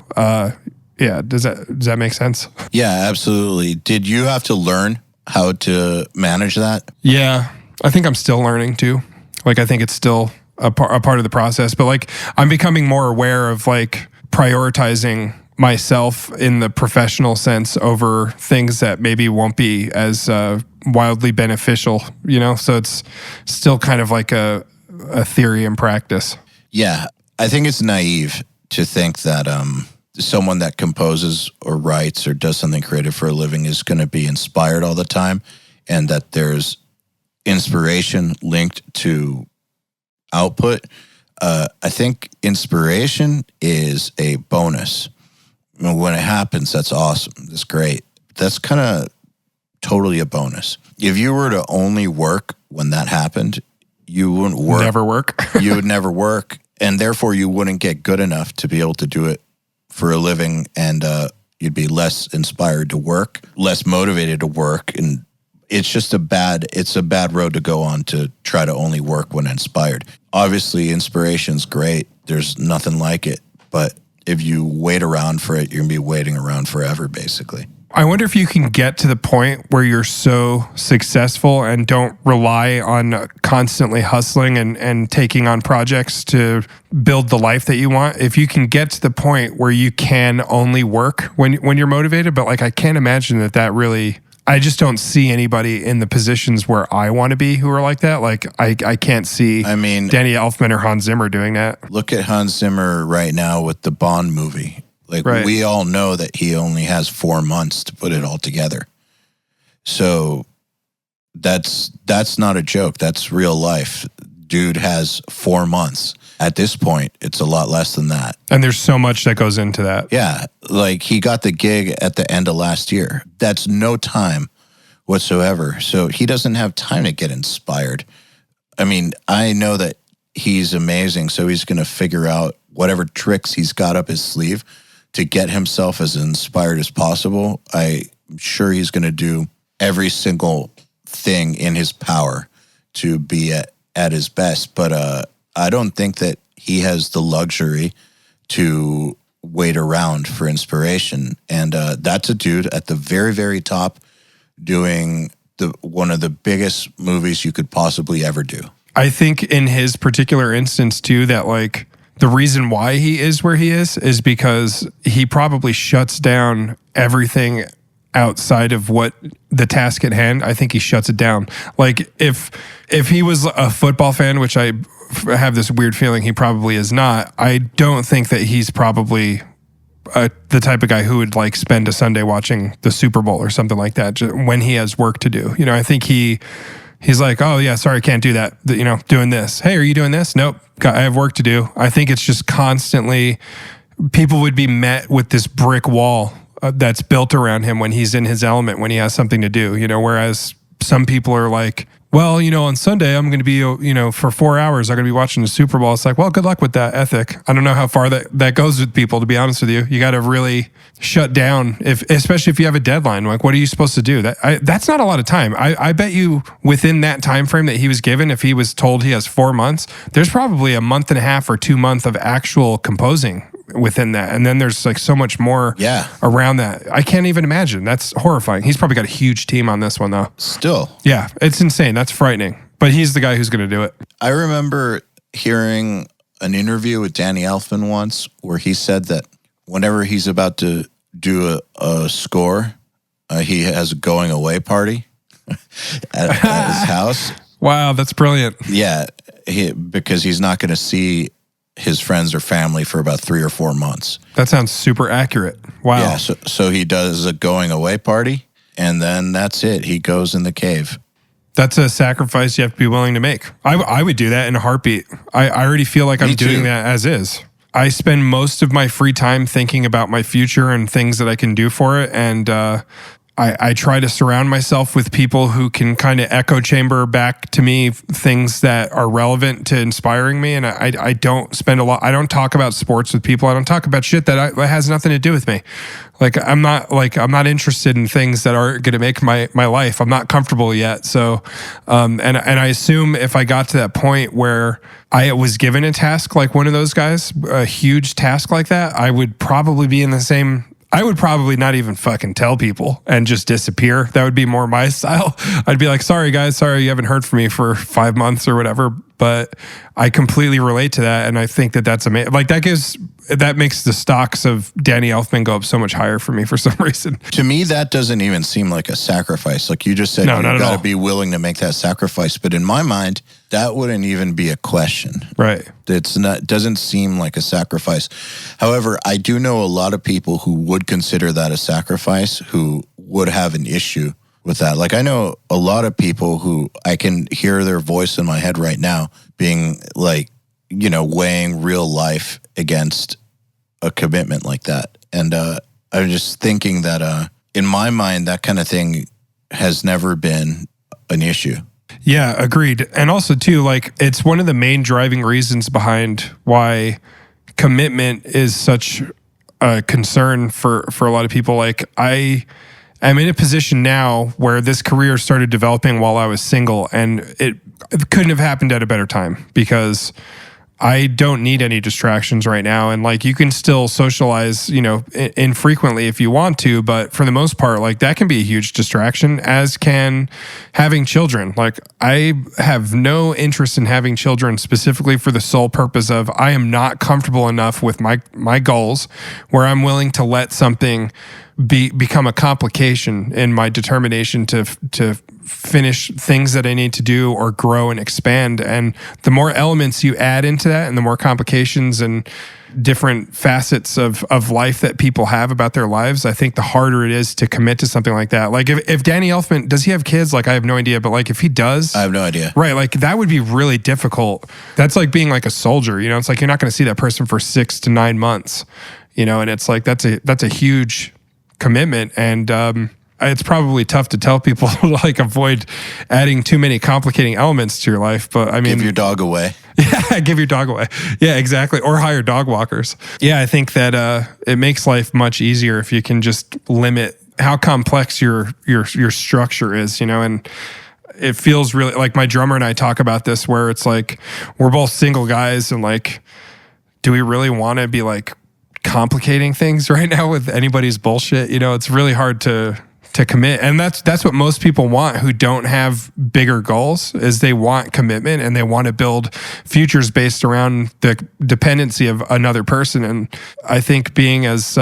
yeah, does that make sense? Yeah, absolutely. Did you have to learn how to manage that? Yeah, I think I'm still learning too. Like I think it's still a part of the process, but like I'm becoming more aware of like prioritizing myself in the professional sense over things that maybe won't be as wildly beneficial, so it's still kind of like a theory and practice. Yeah, I think it's naive to think that someone that composes or writes or does something creative for a living is going to be inspired all the time, and that there's inspiration linked to output. I think inspiration is a bonus. When it happens, that's awesome. That's great. That's kind of totally a bonus. If you were to only work when that happened, you wouldn't work. Never work. You would never work. And therefore, you wouldn't get good enough to be able to do it for a living. And you'd be less inspired to work, less motivated to work. And it's just a bad road to go on to try to only work when inspired. Obviously, inspiration's great. There's nothing like it. But if you wait around for it, you're going to be waiting around forever, basically. I wonder if you can get to the point where you're so successful and don't rely on constantly hustling and taking on projects to build the life that you want. If you can get to the point where you can only work when you're motivated, but like I can't imagine that really, I just don't see anybody in the positions where I want to be who are like that. Like I can't see Danny Elfman or Hans Zimmer doing that. Look at Hans Zimmer right now with the Bond movie. Like right. We all know that he only has 4 months to put it all together. So that's not a joke. That's real life. Dude has 4 months. At this point, it's a lot less than that. And there's so much that goes into that. Yeah. Like he got the gig at the end of last year. That's no time whatsoever. So he doesn't have time to get inspired. I mean, I know that he's amazing. So he's going to figure out whatever tricks he's got up his sleeve to get himself as inspired as possible. I'm sure he's going to do every single thing in his power to be at his best. But I don't think that he has the luxury to wait around for inspiration. And that's a dude at the very, very top doing one of the biggest movies you could possibly ever do. I think in his particular instance too, that like the reason why he is where he is because he probably shuts down everything outside of what the task at hand. I think he shuts it down. Like if he was a football fan, which I have this weird feeling he probably is not, I don't think that he's probably the type of guy who would like spend a Sunday watching the Super Bowl or something like that when he has work to do. You know, I think he's like, oh yeah, sorry, can't do that. You know, doing this. Hey, are you doing this? Nope, I have work to do. I think it's just constantly people would be met with this brick wall that's built around him when he's in his element, when he has something to do, you know, whereas some people are like, well, you know, on Sunday, I'm going to be, you know, for 4 hours, I'm going to be watching the Super Bowl. It's like, well, good luck with that ethic. I don't know how far that goes with people, to be honest with you. You got to really shut down, especially if you have a deadline. Like, what are you supposed to do? That's not a lot of time. I bet you within that time frame that he was given, if he was told he has 4 months, there's probably a month and a half or 2 months of actual composing within that. And then there's like so much more around that. I can't even imagine. That's horrifying. He's probably got a huge team on this one though. Still. Yeah, it's insane. That's frightening. But he's the guy who's going to do it. I remember hearing an interview with Danny Elfman once where he said that whenever he's about to do a score, he has a going away party at his house. Wow, that's brilliant. Yeah, because he's not going to see his friends or family for about 3 or 4 months. That sounds super accurate. Wow. Yeah, so he does a going away party, and then that's it. He goes in the cave. That's a sacrifice you have to be willing to make. I would do that in a heartbeat. I already feel like I'm doing that as is. I spend most of my free time thinking about my future and things that I can do for it, and I try to surround myself with people who can kind of echo chamber back to me things that are relevant to inspiring me. And I don't spend a lot. I don't talk about sports with people. I don't talk about shit that has nothing to do with me. I'm not interested in things that are going to make my life. I'm not comfortable yet. So, and I assume if I got to that point where I was given a task like one of those guys, a huge task like that, I would probably be in the same. I would probably not even fucking tell people and just disappear. That would be more my style. I'd be like, sorry guys, sorry you haven't heard from me for 5 months or whatever. But I completely relate to that. And I think that's amazing. Like that makes the stocks of Danny Elfman go up so much higher for me for some reason. To me, that doesn't even seem like a sacrifice. Like you just said, you got to be willing to make that sacrifice. But in my mind, that wouldn't even be a question. Right. It doesn't seem like a sacrifice. However, I do know a lot of people who would consider that a sacrifice, who would have an issue with that. Like I know a lot of people who I can hear their voice in my head right now being like, you know, weighing real life against a commitment like that. And I'm just thinking that in my mind, that kind of thing has never been an issue. Yeah, agreed. And also too, like it's one of the main driving reasons behind why commitment is such a concern for a lot of people. Like I'm in a position now where this career started developing while I was single, and it couldn't have happened at a better time because I don't need any distractions right now. And like you can still socialize, you know, infrequently if you want to, but for the most part, like that can be a huge distraction, as can having children. Like I have no interest in having children specifically for the sole purpose of I am not comfortable enough with my goals where I'm willing to let something become a complication in my determination to finish things that I need to do or grow and expand. And the more elements you add into that and the more complications and different facets of life that people have about their lives, I think the harder it is to commit to something like that. Like if Danny Elfman, does he have kids? Like I have no idea, but like if he does, I have no idea. Right. Like that would be really difficult. That's like being like a soldier, you know, it's like you're not going to see that person for 6 to 9 months, you know, and it's like, that's a huge commitment. And, it's probably tough to tell people to like avoid adding too many complicating elements to your life, but I mean, give your dog away. Yeah, give your dog away. Yeah, exactly. Or hire dog walkers. Yeah, I think that it makes life much easier if you can just limit how complex your structure is, you know, and it feels really like my drummer and I talk about this where it's like we're both single guys and like, do we really want to be like complicating things right now with anybody's bullshit. You know, it's really hard to commit. And that's what most people want who don't have bigger goals, is they want commitment and they want to build futures based around the dependency of another person. And I think being as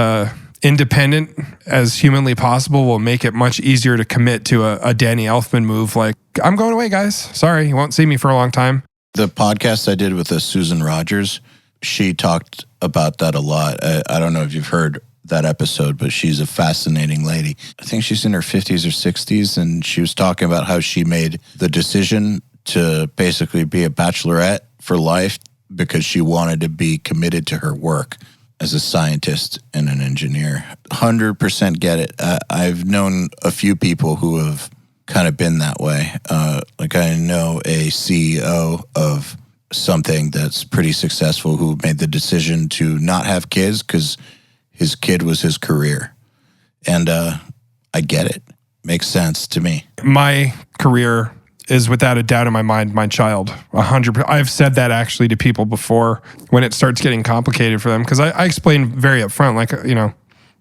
independent as humanly possible will make it much easier to commit to a Danny Elfman move. Like, I'm going away, guys. Sorry, you won't see me for a long time. The podcast I did with Susan Rogers, she talked about that a lot. I don't know if you've heard that episode, but she's a fascinating lady. I think she's in her 50s or 60s, and she was talking about how she made the decision to basically be a bachelorette for life because she wanted to be committed to her work as a scientist and an engineer. 100% get it. I've known a few people who have kind of been that way. Like I know a CEO of something that's pretty successful who made the decision to not have kids because his kid was his career. And I get it. Makes sense to me. My career is without a doubt in my mind my child. 100%. I've said that actually to people before when it starts getting complicated for them, because I explain very upfront, like, you know,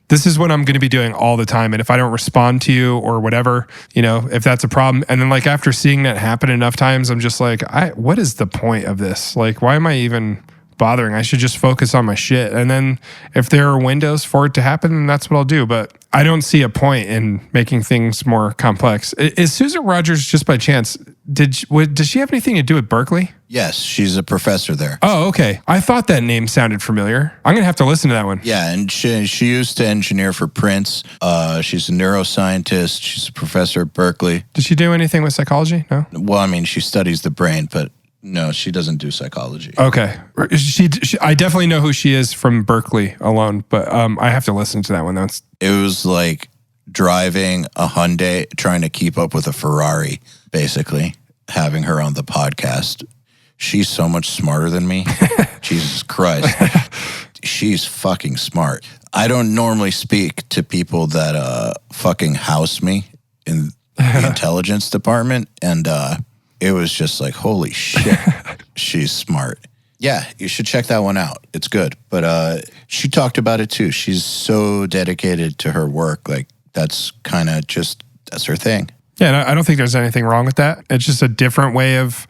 this is what I'm going to be doing all the time. And if I don't respond to you or whatever, you know, if that's a problem. And then like after seeing that happen enough times, I'm just like, what is the point of this? Like, why am I even bothering? I should just focus on my shit. And then if there are windows for it to happen, then that's what I'll do. But I don't see a point in making things more complex. Is Susan Rogers, just by chance, does she have anything to do with Berkeley? Yes, she's a professor there. Oh, okay. I thought that name sounded familiar. I'm going to have to listen to that one. Yeah, and she used to engineer for Prince. She's a neuroscientist. She's a professor at Berkeley. Did she do anything with psychology? No? Well, I mean, she studies the brain, but no, she doesn't do psychology. Okay. I definitely know who she is from Berkeley alone, but I have to listen to that one. It was like driving a Hyundai, trying to keep up with a Ferrari, basically, having her on the podcast. She's so much smarter than me. Jesus Christ. She's fucking smart. I don't normally speak to people that fucking house me in the intelligence department, and it was just like, holy shit, she's smart. Yeah, you should check that one out. It's good. But she talked about it too. She's so dedicated to her work. Like, that's kind of just, that's her thing. Yeah, and I don't think there's anything wrong with that. It's just a different way of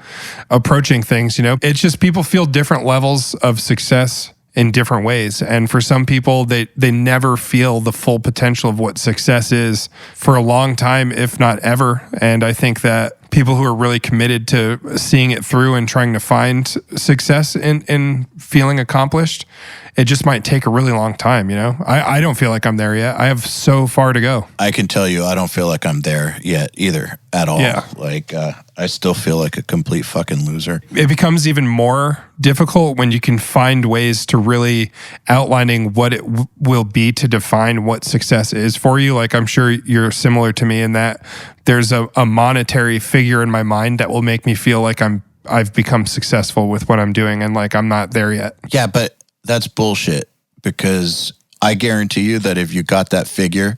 approaching things, you know? It's just people feel different levels of success in different ways. And for some people, they never feel the full potential of what success is for a long time, if not ever. And I think that people who are really committed to seeing it through and trying to find success in feeling accomplished, it just might take a really long time, you know? I don't feel like I'm there yet. I have so far to go. I can tell you, I don't feel like I'm there yet either, at all. Yeah. Like, I still feel like a complete fucking loser. It becomes even more difficult when you can find ways to really outlining what it will be to define what success is for you. Like, I'm sure you're similar to me in that there's a monetary figure in my mind that will make me feel like I've become successful with what I'm doing, and like I'm not there yet. Yeah, but that's bullshit, because I guarantee you that if you got that figure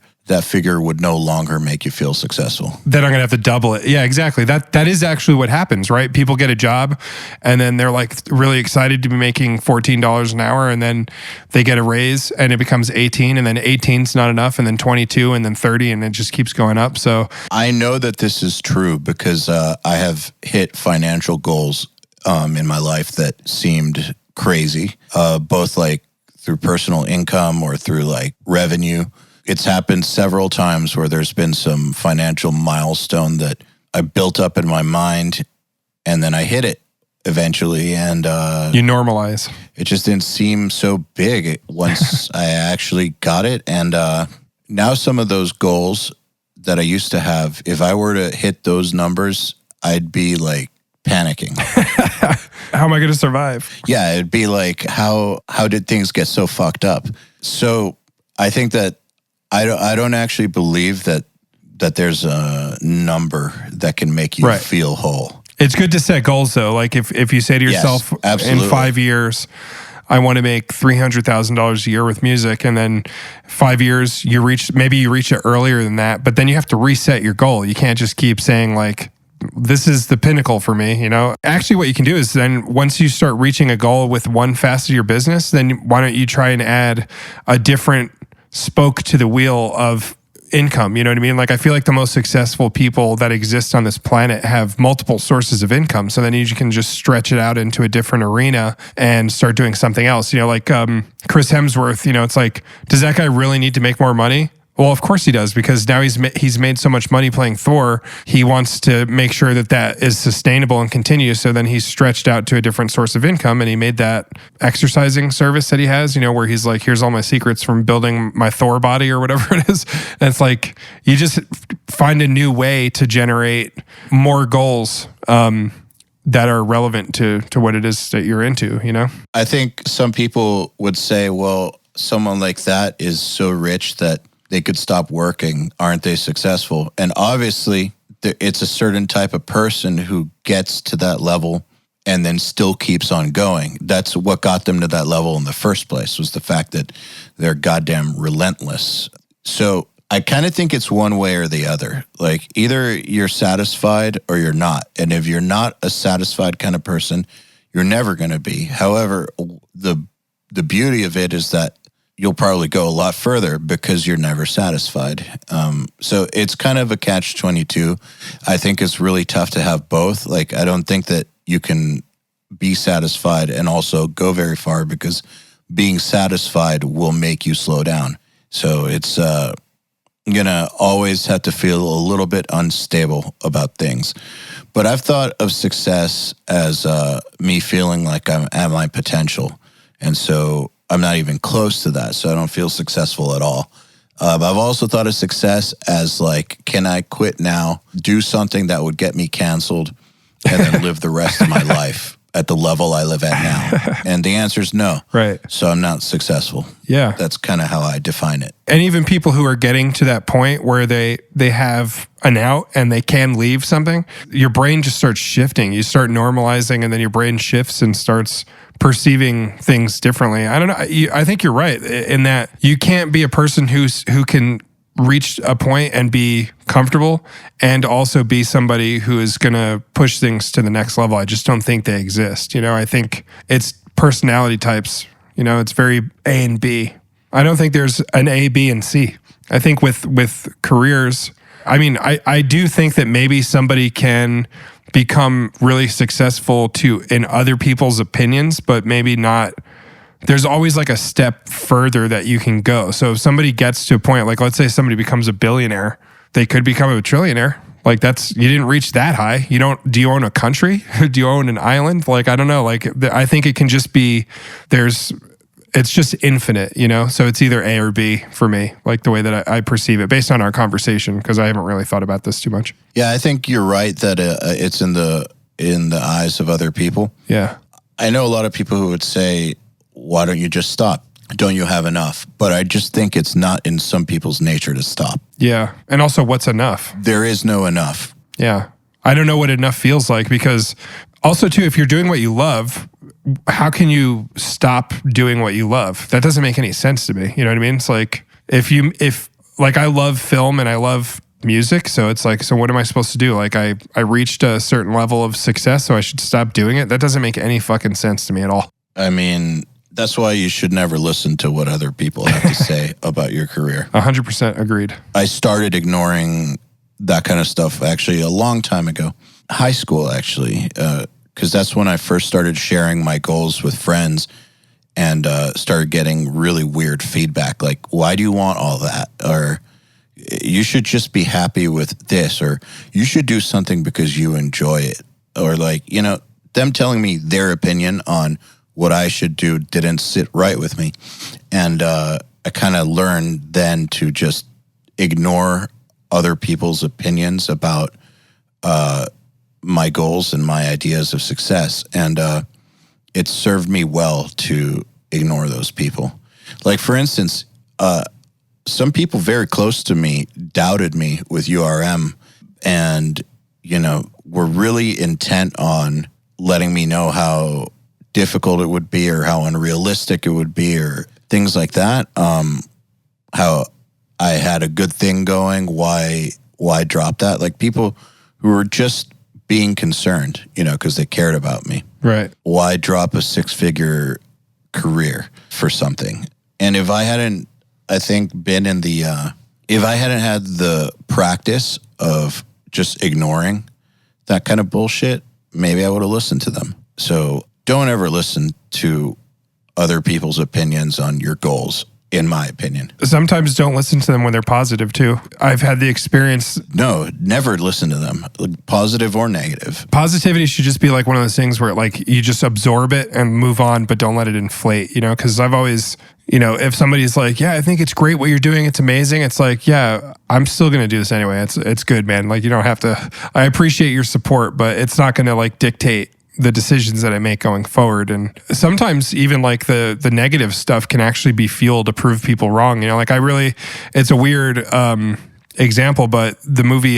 would no longer make you feel successful. Then I'm going to have to double it. Yeah, exactly. That is actually what happens, right? People get a job and then they're like really excited to be making $14 an hour, and then they get a raise and it becomes 18, and then 18's not enough, and then 22, and then 30, and it just keeps going up. So I know that this is true because I have hit financial goals in my life that seemed crazy, both like through personal income or through like revenue. It's happened several times where there's been some financial milestone that I built up in my mind, and then I hit it eventually. And you normalize. It just didn't seem so big once I actually got it. And now some of those goals that I used to have, if I were to hit those numbers, I'd be like panicking. How am I going to survive? Yeah, it'd be like, how did things get so fucked up? So I think that I don't actually believe that there's a number that can make you feel whole. It's good to set goals though. Like if you say to yourself, yes, in 5 years, I want to make $300,000 a year with music, and then 5 years maybe you reach it earlier than that, but then you have to reset your goal. You can't just keep saying like, this is the pinnacle for me, Actually, what you can do is then once you start reaching a goal with one facet of your business, then why don't you try and add a different spoke to the wheel of income? You know what I mean? Like, I feel like the most successful people that exist on this planet have multiple sources of income. So then you can just stretch it out into a different arena and start doing something else. Like Chris Hemsworth, it's like, does that guy really need to make more money? Well, of course he does, because now he's made so much money playing Thor. He wants to make sure that is sustainable and continues. So then he's stretched out to a different source of income, and he made that exercising service that he has, where he's like, here's all my secrets from building my Thor body or whatever it is. And it's like, you just find a new way to generate more goals that are relevant to what it is that you're into, I think some people would say, well, someone like that is so rich that they could stop working. Aren't they successful? And obviously, it's a certain type of person who gets to that level and then still keeps on going. That's what got them to that level in the first place, was the fact that they're goddamn relentless. So I kind of think it's one way or the other. Like, either you're satisfied or you're not. And if you're not a satisfied kind of person, you're never going to be. However, the beauty of it is that you'll probably go a lot further because you're never satisfied. So it's kind of a catch-22. I think it's really tough to have both. Like, I don't think that you can be satisfied and also go very far, because being satisfied will make you slow down. So it's going to always have to feel a little bit unstable about things. But I've thought of success as me feeling like I'm at my potential. And so I'm not even close to that, so I don't feel successful at all. I've also thought of success as like, can I quit now, do something that would get me canceled, and then live the rest of my life at the level I live at now? And the answer is no. Right. So I'm not successful. Yeah. That's kind of how I define it. And even people who are getting to that point where they have an out and they can leave something, your brain just starts shifting. You start normalizing, and then your brain shifts and starts perceiving things differently. I don't know. I think you're right in that you can't be a person who can reach a point and be comfortable and also be somebody who is going to push things to the next level. I just don't think they exist. I think it's personality types. It's very A and B. I don't think there's an A, B, and C. I think with careers, I do think that maybe somebody can become really successful in other people's opinions, but maybe not. There's always like a step further that you can go. So if somebody gets to a point, like let's say somebody becomes a billionaire, they could become a trillionaire. Like, you didn't reach that high. Do you own a country? Do you own an island? Like, I don't know. Like, I think it can just be, it's just infinite, So it's either A or B for me, like the way that I perceive it based on our conversation, because I haven't really thought about this too much. Yeah, I think you're right that it's in the eyes of other people. Yeah. I know a lot of people who would say, why don't you just stop? Don't you have enough? But I just think it's not in some people's nature to stop. Yeah. And also, what's enough? There is no enough. Yeah. I don't know what enough feels like, because also too, if you're doing what you love, how can you stop doing what you love? That doesn't make any sense to me. You know what I mean? It's like, if I love film and I love music, so it's like, so what am I supposed to do? Like, I reached a certain level of success, so I should stop doing it? That doesn't make any fucking sense to me at all. That's why you should never listen to what other people have to say about your career. 100% agreed. I started ignoring that kind of stuff actually a long time ago. High school, actually, because that's when I first started sharing my goals with friends and started getting really weird feedback. Like, why do you want all that? Or you should just be happy with this, or you should do something because you enjoy it. Or like, them telling me their opinion on what I should do didn't sit right with me. And I kind of learned then to just ignore other people's opinions about my goals and my ideas of success. And it served me well to ignore those people. Like, for instance, some people very close to me doubted me with URM and, were really intent on letting me know how difficult it would be or how unrealistic it would be or things like that. How I had a good thing going, why drop that? Like, people who were just being concerned, because they cared about me. Right. Why drop a 6-figure career for something? And if I hadn't, I think, been in the, if I hadn't had the practice of just ignoring that kind of bullshit, maybe I would have listened to them. So don't ever listen to other people's opinions on your goals, in my opinion. Sometimes don't listen to them when they're positive too. I've had the experience. No, never listen to them, positive or negative. Positivity should just be like one of those things where like you just absorb it and move on, but don't let it inflate, because I've always, if somebody's like, yeah, I think it's great what you're doing, it's amazing. It's like, yeah, I'm still going to do this anyway. It's good, man. Like you don't have to, I appreciate your support, but it's not going to like dictate the decisions that I make going forward. And sometimes even like the negative stuff can actually be fuel to prove people wrong. It's a weird example, but the movie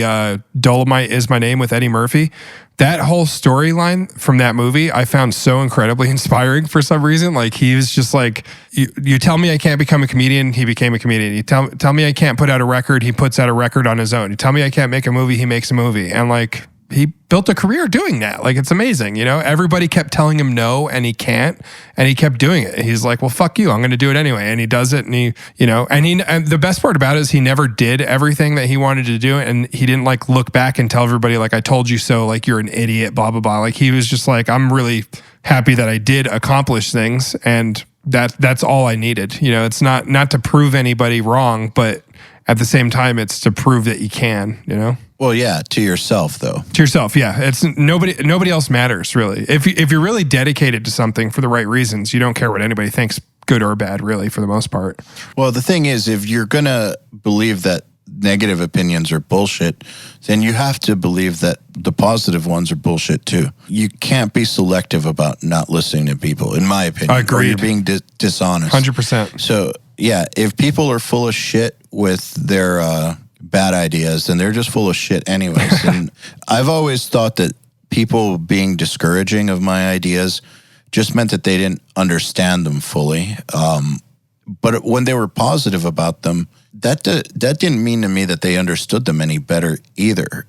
Dolomite Is My Name with Eddie Murphy, that whole storyline from that movie I found so incredibly inspiring for some reason. Like he was just like, you tell me I can't become a comedian, he became a comedian. You tell me I can't put out a record, he puts out a record on his own. You tell me I can't make a movie, he makes a movie. And like, he built a career doing that. Like, it's amazing. Everybody kept telling him no, and he can't, and he kept doing it. He's like, well, fuck you. I'm going to do it anyway. And he does it. And and the best part about it is he never did everything that he wanted to do. And he didn't like look back and tell everybody like, I told you so, like, you're an idiot, blah, blah, blah. Like he was just like, I'm really happy that I did accomplish things. And that's all I needed. It's not to prove anybody wrong, but at the same time, it's to prove that you can, Well, yeah, to yourself, though. To yourself, yeah. It's nobody else matters, really. If you're really dedicated to something for the right reasons, you don't care what anybody thinks, good or bad, really, for the most part. Well, the thing is, if you're going to believe that negative opinions are bullshit, then you have to believe that the positive ones are bullshit, too. You can't be selective about not listening to people, in my opinion. Agreed. Or you're being dishonest. 100%. So, yeah, if people are full of shit with their bad ideas, then they're just full of shit anyways. And I've always thought that people being discouraging of my ideas just meant that they didn't understand them fully. But when they were positive about them, that didn't mean to me that they understood them any better either,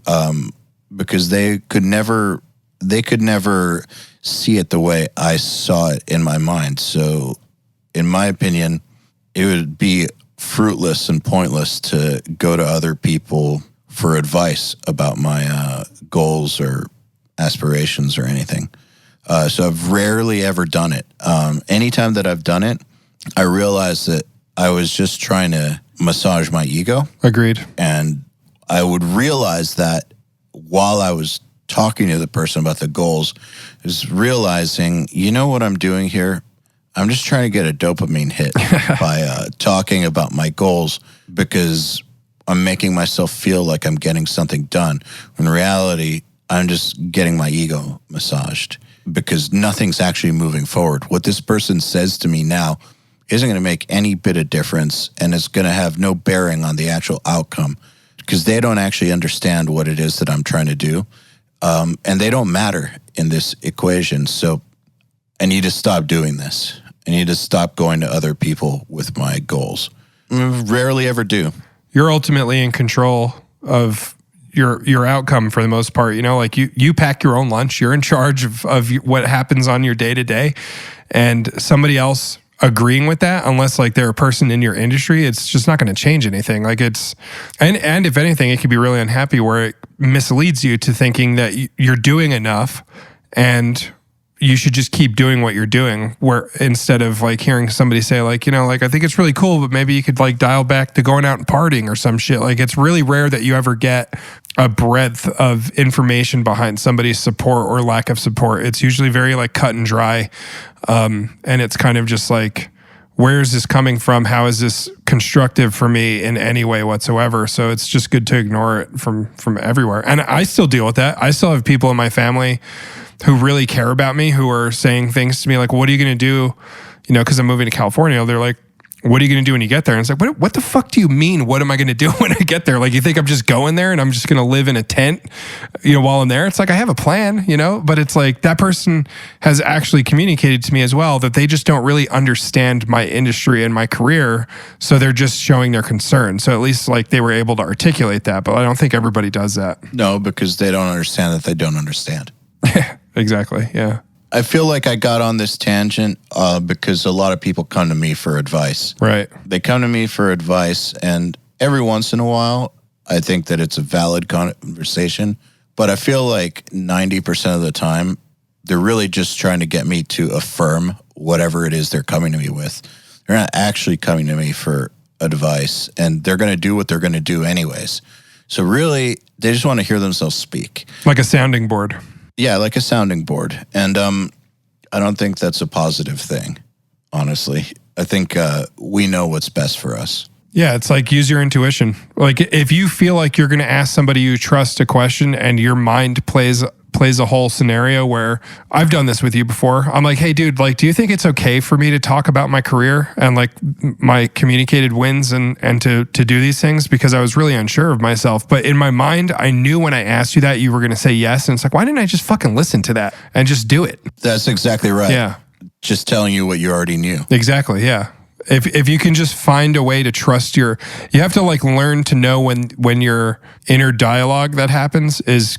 because they could never see it the way I saw it in my mind. So, in my opinion, it would be fruitless and pointless to go to other people for advice about my goals or aspirations or anything. So I've rarely ever done it. Anytime that I've done it, I realized that I was just trying to massage my ego. Agreed. And I would realize that while I was talking to the person about the goals, is realizing, what I'm doing here? I'm just trying to get a dopamine hit by talking about my goals, because I'm making myself feel like I'm getting something done. In reality, I'm just getting my ego massaged, because nothing's actually moving forward. What this person says to me now isn't going to make any bit of difference, and it's going to have no bearing on the actual outcome, because they don't actually understand what it is that I'm trying to do. And they don't matter in this equation. So I need to stop doing this. I need to stop going to other people with my goals. I rarely ever do. You're ultimately in control of your outcome for the most part. Like you pack your own lunch. You're in charge of what happens on your day to day, and somebody else agreeing with that, unless like they're a person in your industry, it's just not going to change anything. Like and if anything, it could be really unhappy, where it misleads you to thinking that you're doing enough and you should just keep doing what you're doing, where instead of like hearing somebody say like, I think it's really cool, but maybe you could like dial back to going out and partying or some shit. Like, it's really rare that you ever get a breadth of information behind somebody's support or lack of support. It's usually very like cut and dry. And it's kind of just like, where is this coming from? How is this constructive for me in any way whatsoever? So it's just good to ignore it from everywhere. And I still deal with that. I still have people in my family who really care about me, who are saying things to me like, what are you going to do? Because I'm moving to California. They're like, what are you going to do when you get there? And it's like, what the fuck do you mean? What am I going to do when I get there? Like, you think I'm just going there and I'm just going to live in a tent, while I'm there? It's like, I have a plan, but it's like that person has actually communicated to me as well that they just don't really understand my industry and my career. So they're just showing their concern. So at least like they were able to articulate that, but I don't think everybody does that. No, because they don't understand that they don't understand. Exactly. Yeah. I feel like I got on this tangent because a lot of people come to me for advice. Right. They come to me for advice, and every once in a while, I think that it's a valid conversation. But I feel like 90% of the time, they're really just trying to get me to affirm whatever it is they're coming to me with. They're not actually coming to me for advice, and they're going to do what they're going to do anyways. So really, they just want to hear themselves speak. Like a sounding board. Yeah, like a sounding board. And I don't think that's a positive thing, honestly. I think we know what's best for us. Yeah, it's like use your intuition. Like if you feel like you're going to ask somebody you trust a question and your mind plays a whole scenario where I've done this with you before. I'm like, hey, dude, like, do you think it's okay for me to talk about my career and like my communicated wins and to do these things? Because I was really unsure of myself. But in my mind, I knew when I asked you that you were going to say yes. And it's like, why didn't I just fucking listen to that and just do it? That's exactly right. Yeah. Just telling you what you already knew. Exactly. Yeah. If you can just find a way to trust you have to like learn to know when your inner dialogue that happens is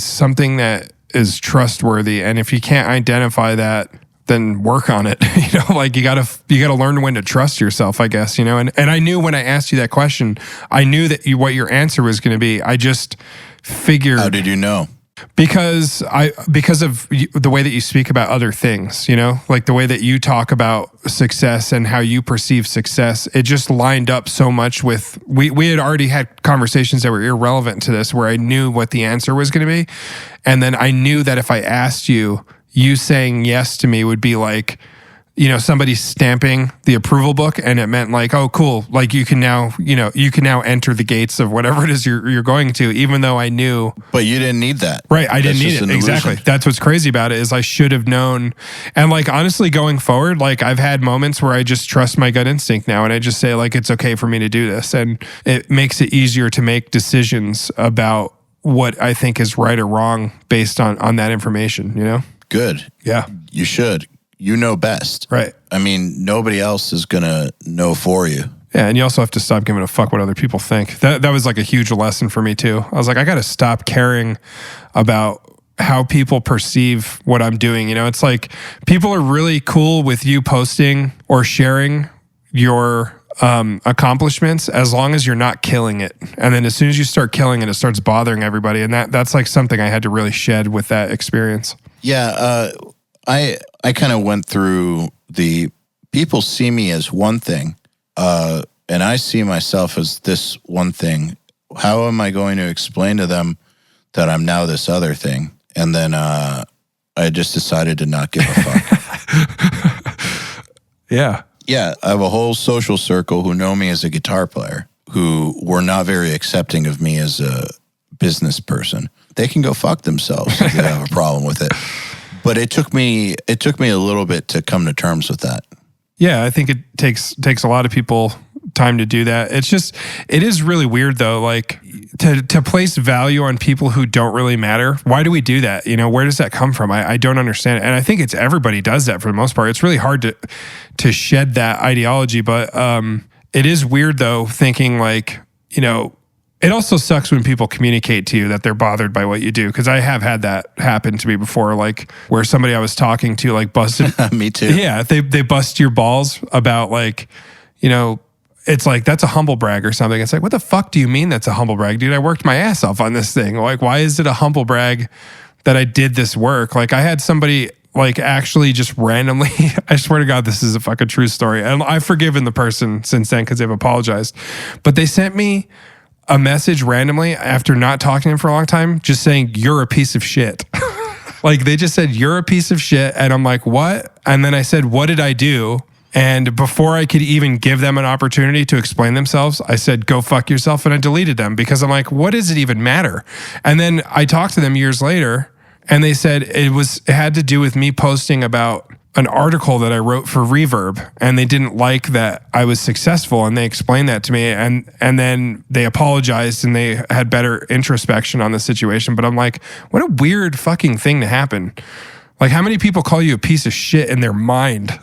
something that is trustworthy. And if you can't identify that, then work on it. Like you gotta learn when to trust yourself, I guess, and I knew when I asked you that question, I knew that what your answer was going to be. I just figured. How did you know? Because of the way that you speak about other things, like the way that you talk about success and how you perceive success, it just lined up so much with, we had already had conversations that were irrelevant to this where I knew what the answer was going to be. And then I knew that if I asked you saying yes to me would be like, somebody stamping the approval book, and it meant like, oh, cool. Like you can now enter the gates of whatever it is you're going to, even though I knew. But you didn't need that. Right. I didn't need it. Exactly. That's what's crazy about it is I should have known. And like, honestly, going forward, like I've had moments where I just trust my gut instinct now. And I just say like, it's okay for me to do this. And it makes it easier to make decisions about what I think is right or wrong based on that information, Good. Yeah. You should. You know best. Right. I mean, nobody else is going to know for you. Yeah, and you also have to stop giving a fuck what other people think. That was like a huge lesson for me too. I was like, I got to stop caring about how people perceive what I'm doing. It's like people are really cool with you posting or sharing your accomplishments as long as you're not killing it. And then as soon as you start killing it, it starts bothering everybody. And that's like something I had to really shed with that experience. Yeah, I kind of went through the people see me as one thing, and I see myself as this one thing. How am I going to explain to them that I'm now this other thing? And then I just decided to not give a fuck. Yeah. Yeah, I have a whole social circle who know me as a guitar player, who were not very accepting of me as a business person. They can go fuck themselves if they have a problem with it. But it took me a little bit to come to terms with that. Yeah, I think it takes a lot of people time to do that. It is really weird though, like to place value on people who don't really matter. Why do we do that? Where does that come from? I don't understand it. And I think it's everybody does that for the most part. It's really hard to shed that ideology, but it is weird though, thinking like, it also sucks when people communicate to you that they're bothered by what you do. Cause I have had that happen to me before, like where somebody I was talking to like busted. Me too. Yeah. They bust your balls about like, it's like, that's a humble brag or something. It's like, what the fuck do you mean that's a humble brag? Dude, I worked my ass off on this thing. Like, why is it a humble brag that I did this work? Like I had somebody like actually just randomly, I swear to God, this is a fucking true story. And I've forgiven the person since then because they've apologized. But they sent me a message randomly after not talking to him for a long time, just saying, you're a piece of shit. Like they just said, you're a piece of shit. And I'm like, what? And then I said, what did I do? And before I could even give them an opportunity to explain themselves, I said, go fuck yourself. And I deleted them because I'm like, what does it even matter? And then I talked to them years later and they said it had to do with me posting about an article that I wrote for Reverb, and they didn't like that I was successful, and they explained that to me, and then they apologized and they had better introspection on the situation. But I'm like, what a weird fucking thing to happen. Like, how many people call you a piece of shit in their mind,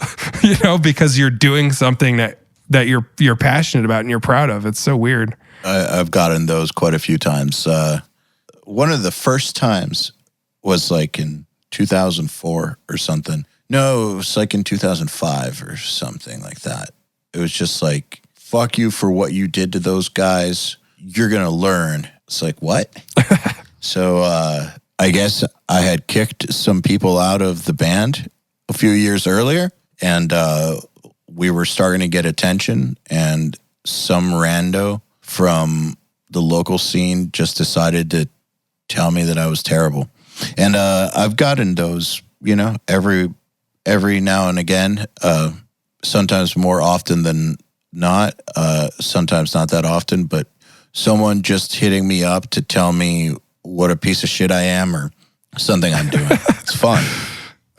because you're doing something that you're passionate about and you're proud of? It's so weird. I've gotten those quite a few times. One of the first times was like in 2004 or something. No, it was like in 2005 or something like that. It was just like, fuck you for what you did to those guys. You're going to learn. It's like, what? So I guess I had kicked some people out of the band a few years earlier, and we were starting to get attention, and some rando from the local scene just decided to tell me that I was terrible. And I've gotten those, every now and again, sometimes more often than not, sometimes not that often, but someone just hitting me up to tell me what a piece of shit I am or something I'm doing. It's fun.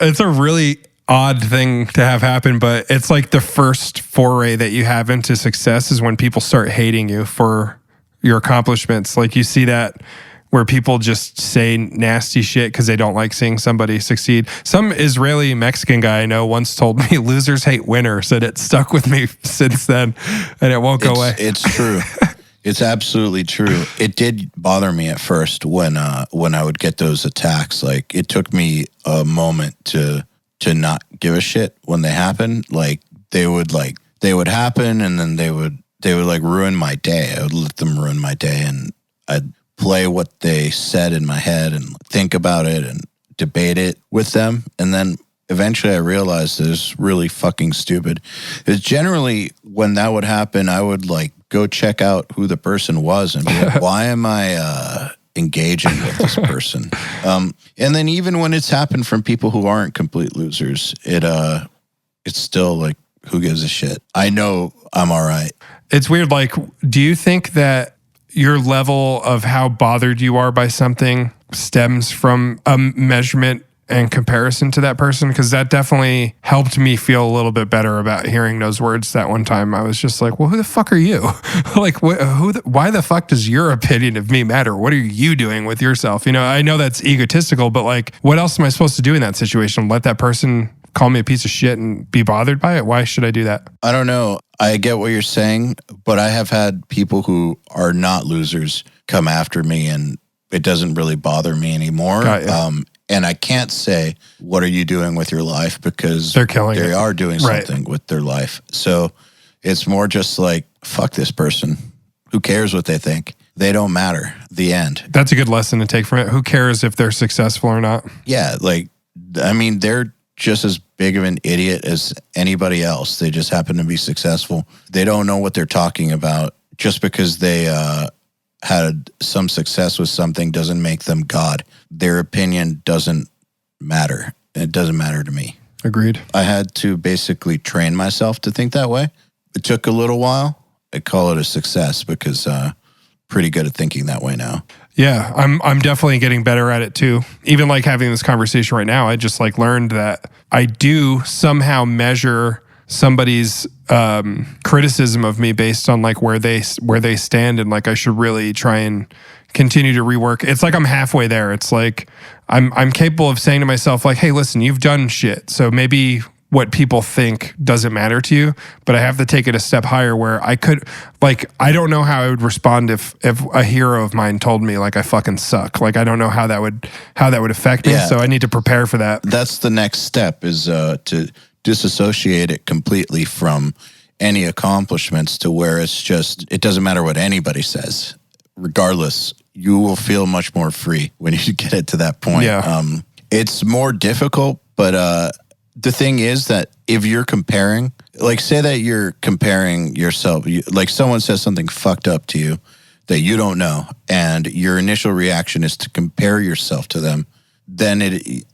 It's a really odd thing to have happen, but it's like the first foray that you have into success is when people start hating you for your accomplishments. Like, you see that where people just say nasty shit because they don't like seeing somebody succeed. Some Israeli Mexican guy I know once told me losers hate winners, and it stuck with me since then, and it won't go away. It's true. It's absolutely true. It did bother me at first when I would get those attacks. Like, it took me a moment to not give a shit when they happen. Like, they would happen, and then they would like ruin my day. I would let them ruin my day, and I'd play what they said in my head and think about it and debate it with them. And then eventually I realized it was really fucking stupid. Because generally when that would happen, I would like go check out who the person was and be like, why am I engaging with this person? And then even when it's happened from people who aren't complete losers, it's still like, who gives a shit? I know I'm all right. It's weird. Like, do you think that your level of how bothered you are by something stems from a measurement and comparison to that person? Because that definitely helped me feel a little bit better about hearing those words that one time. I was just like, well, who the fuck are you? Like, why the fuck does your opinion of me matter? What are you doing with yourself? I know that's egotistical, but like, what else am I supposed to do in that situation? Let that person call me a piece of shit and be bothered by it? Why should I do that? I don't know. I get what you're saying, but I have had people who are not losers come after me, and it doesn't really bother me anymore. And I can't say, what are you doing with your life? Because they are doing something with their life. So it's more just like, fuck this person. Who cares what they think? They don't matter. The end. That's a good lesson to take from it. Who cares if they're successful or not? Yeah. Like, I mean, they're just as big of an idiot as anybody else. They just happen to be successful. They don't know what they're talking about. Just because they had some success with something doesn't make them God. Their opinion doesn't matter. It doesn't matter to me. Agreed. I had to basically train myself to think that way. It took a little while. I call it a success because pretty good at thinking that way now. Yeah, I'm definitely getting better at it too. Even like having this conversation right now, I just like learned that I do somehow measure somebody's criticism of me based on like where they stand, and like I should really try and continue to rework. It's like I'm halfway there. It's like I'm capable of saying to myself like, hey, listen, you've done shit, so maybe what people think doesn't matter to you, but I have to take it a step higher where I could, like, I don't know how I would respond if a hero of mine told me like I fucking suck. Like, I don't know how that would affect me. So I need to prepare for that. That's the next step, is to disassociate it completely from any accomplishments, to where it's just, it doesn't matter what anybody says. Regardless, you will feel much more free when you get it to that point. Yeah. It's more difficult, but the thing is that if you're comparing, like say that you're comparing yourself, like someone says something fucked up to you that you don't know, and your initial reaction is to compare yourself to them, then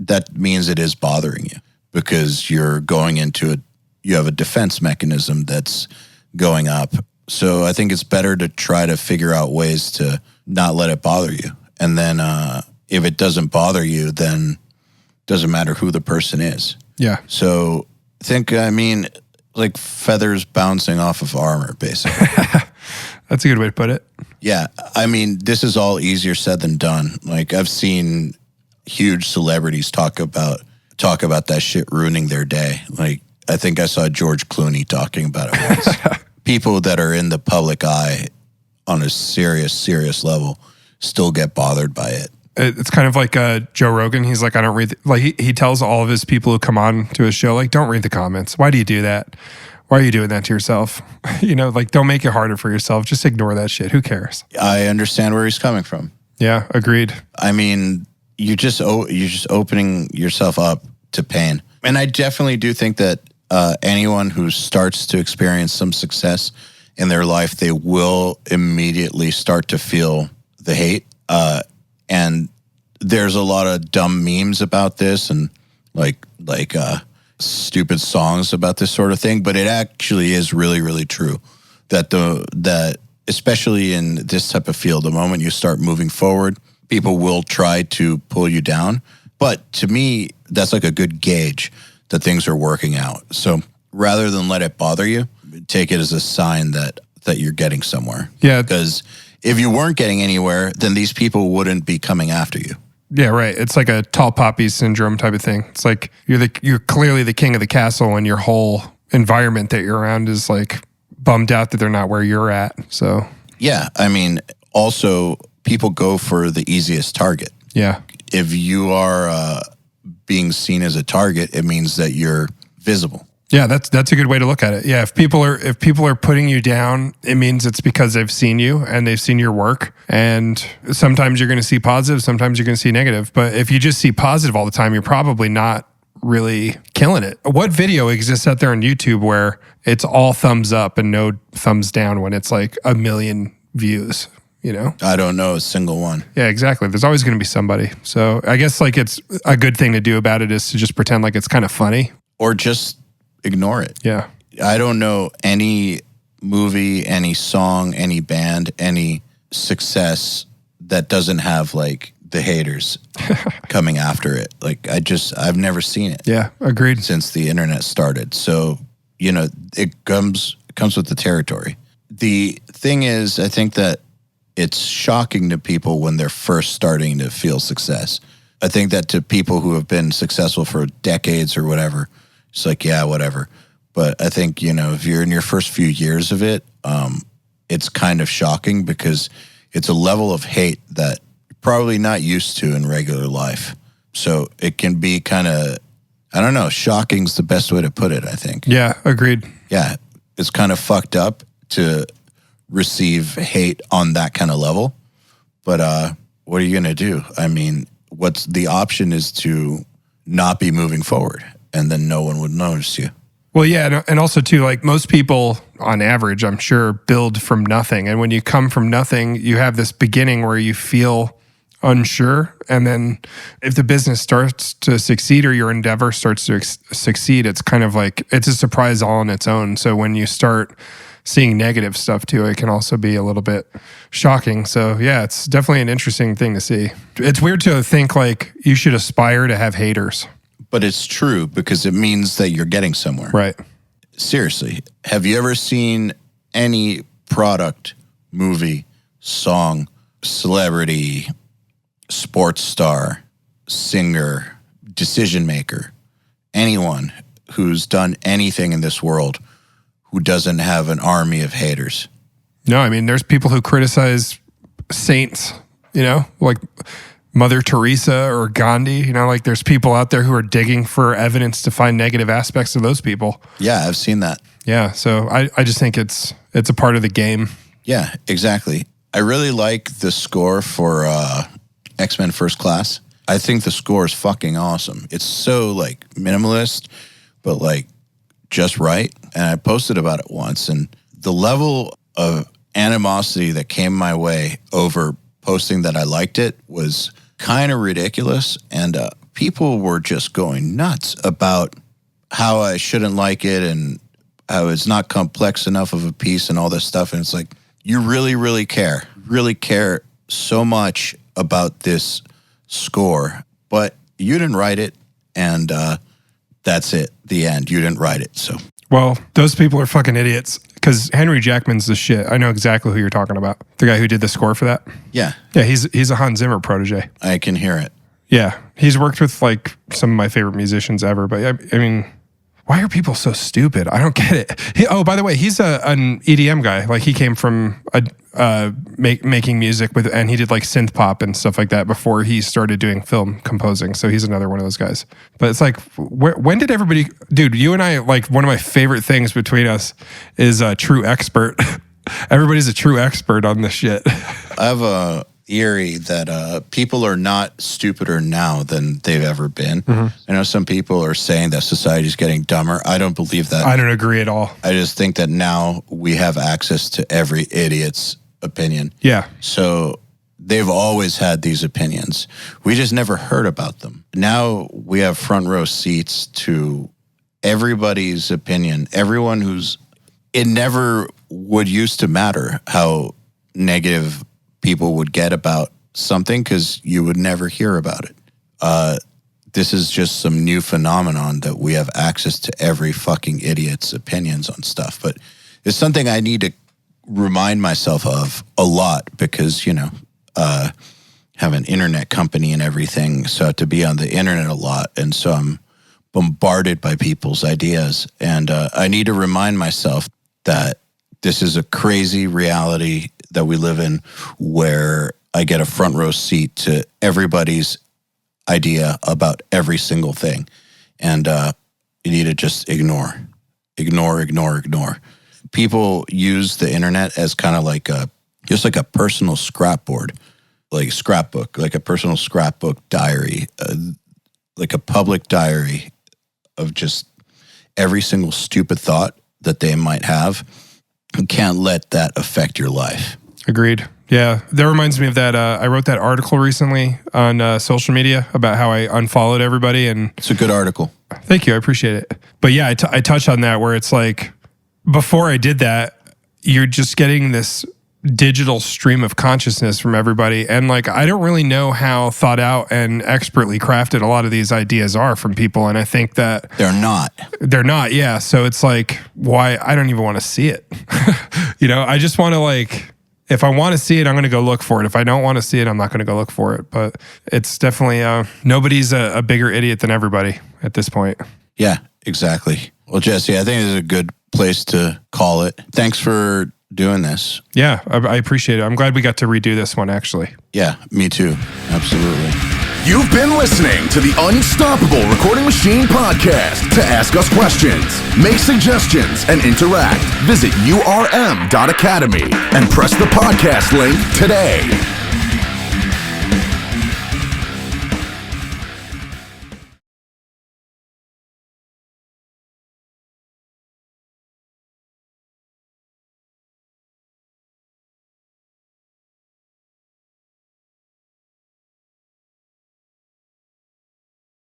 that means it is bothering you, because you're going into you have a defense mechanism that's going up. So I think it's better to try to figure out ways to not let it bother you. And then if it doesn't bother you, then it doesn't matter who the person is. Yeah. So I mean, like feathers bouncing off of armor, basically. That's a good way to put it. Yeah. I mean, this is all easier said than done. Like I've seen huge celebrities talk about that shit ruining their day. Like I think I saw George Clooney talking about it once. People that are in the public eye on a serious level still get bothered by it. It's kind of like Joe Rogan. He's like, I don't read, he tells all of his people who come on to his show, like, don't read the comments. Why do you do that? Why are you doing that to yourself? Like, don't make it harder for yourself. Just ignore that shit. Who cares? I understand where he's coming from. Yeah, agreed. I mean, you're just opening yourself up to pain. And I definitely do think that anyone who starts to experience some success in their life, they will immediately start to feel the hate. And there's a lot of dumb memes about this and like stupid songs about this sort of thing. But it actually is really, really true that especially in this type of field, the moment you start moving forward, people will try to pull you down. But to me, that's like a good gauge that things are working out. So rather than let it bother you, take it as a sign that you're getting somewhere. Yeah. Because if you weren't getting anywhere, then these people wouldn't be coming after you. Yeah, right. It's like a tall poppy syndrome type of thing. It's like you're clearly the king of the castle and your whole environment that you're around is like bummed out that they're not where you're at. So yeah, I mean, also people go for the easiest target. Yeah. If you are being seen as a target, it means that you're visible. Yeah, that's a good way to look at it. Yeah, if people are putting you down, it means it's because they've seen you and they've seen your work. And sometimes you're going to see positive, sometimes you're going to see negative. But if you just see positive all the time, you're probably not really killing it. What video exists out there on YouTube where it's all thumbs up and no thumbs down when it's like 1 million views? I don't know a single one. Yeah, exactly. There's always going to be somebody. So I guess like it's a good thing to do about it is to just pretend like it's kind of funny. Or just ignore it. Yeah. I don't know any movie, any song, any band, any success that doesn't have like the haters coming after it. Like I've never seen it. Yeah, agreed. Since the internet started. So, it comes with the territory. The thing is, I think that it's shocking to people when they're first starting to feel success. I think that to people who have been successful for decades or whatever, it's like, yeah, whatever. But I think, if you're in your first few years of it, it's kind of shocking because it's a level of hate that you're probably not used to in regular life. So it can be kind of, I don't know, shocking's the best way to put it, I think. Yeah, agreed. Yeah, it's kind of fucked up to receive hate on that kind of level. But what are you going to do? I mean, what's the option is to not be moving forward. And then no one would notice you. Well, yeah, and also too, like most people on average, I'm sure, build from nothing. And when you come from nothing, you have this beginning where you feel unsure. And then if the business starts to succeed or your endeavor starts to succeed, it's kind of like, it's a surprise all on its own. So when you start seeing negative stuff too, it can also be a little bit shocking. So yeah, it's definitely an interesting thing to see. It's weird to think like you should aspire to have haters. But it's true because it means that you're getting somewhere. Right. Seriously, have you ever seen any product, movie, song, celebrity, sports star, singer, decision maker, anyone who's done anything in this world who doesn't have an army of haters? No, I mean, there's people who criticize saints, like Mother Teresa or Gandhi, like there's people out there who are digging for evidence to find negative aspects of those people. Yeah, I've seen that. Yeah, so I just think it's a part of the game. Yeah, exactly. I really like the score for X-Men First Class. I think the score is fucking awesome. It's so like minimalist, but like just right. And I posted about it once, and the level of animosity that came my way over posting that I liked it was kind of ridiculous, and people were just going nuts about how I shouldn't like it and how it's not complex enough of a piece and all this stuff. And it's like, you really care so much about this score, but you didn't write it, and That's it. The end. You didn't write it. So Well, those people are fucking idiots because Henry Jackman's the shit. I know exactly who you're talking about. The guy who did the score for that. yeah, Yeah, he's a Hans Zimmer protege. I can hear it. Yeah, he's worked with like some of my favorite musicians ever. But I mean, why are people so stupid? I don't get it. By the way, he's an EDM guy. Like he came from making music with, and he did like synth pop and stuff like that before he started doing film composing. So he's another one of those guys. But it's like, when did everybody, dude? You and I, like one of my favorite things between us is a true expert. Everybody's a true expert on this shit. I have a theory that people are not stupider now than they've ever been. I know some people are saying that society's getting dumber. I don't believe that. I don't agree at all. I just think that now we have access to every idiot's opinion. Yeah. So they've always had these opinions. We just never heard about them. Now we have front row seats to everybody's opinion. It never would used to matter how negative people would get about something because you would never hear about it. This is just some new phenomenon that we have access to every fucking idiot's opinions on stuff. But it's something I need to remind myself of a lot because, have an internet company and everything. So I have to be on the internet a lot. And so I'm bombarded by people's ideas. And I need to remind myself that this is a crazy reality that we live in where I get a front row seat to everybody's idea about every single thing. And you need to just ignore. People use the internet as kind of like just like a personal scrapboard, like scrapbook, like a personal scrapbook diary, like a public diary of just every single stupid thought that they might have. You can't let that affect your life. Agreed. Yeah. That reminds me of that. I wrote that article recently on social media about how I unfollowed everybody. And It's a good article. thank you. I appreciate it. But yeah, I touch on that where it's like, before I did that, you're just getting this digital stream of consciousness from everybody. And like, I don't really know how thought out and expertly crafted a lot of these ideas are from people. And I think that They're not. Yeah. So it's like, why? I don't even want to see it. I just want to like, if I want to see it, I'm going to go look for it. If I don't want to see it, I'm not going to go look for it. But it's definitely, nobody's a bigger idiot than everybody at this point. Yeah, exactly. Well, Jesse, I think this is a good place to call it. Thanks for doing this. Yeah, I appreciate it. I'm glad we got to redo this one, actually. Yeah, me too. Absolutely. You've been listening to the Unstoppable Recording Machine podcast. To ask us questions, make suggestions, and interact, visit urm.academy and press the podcast link today.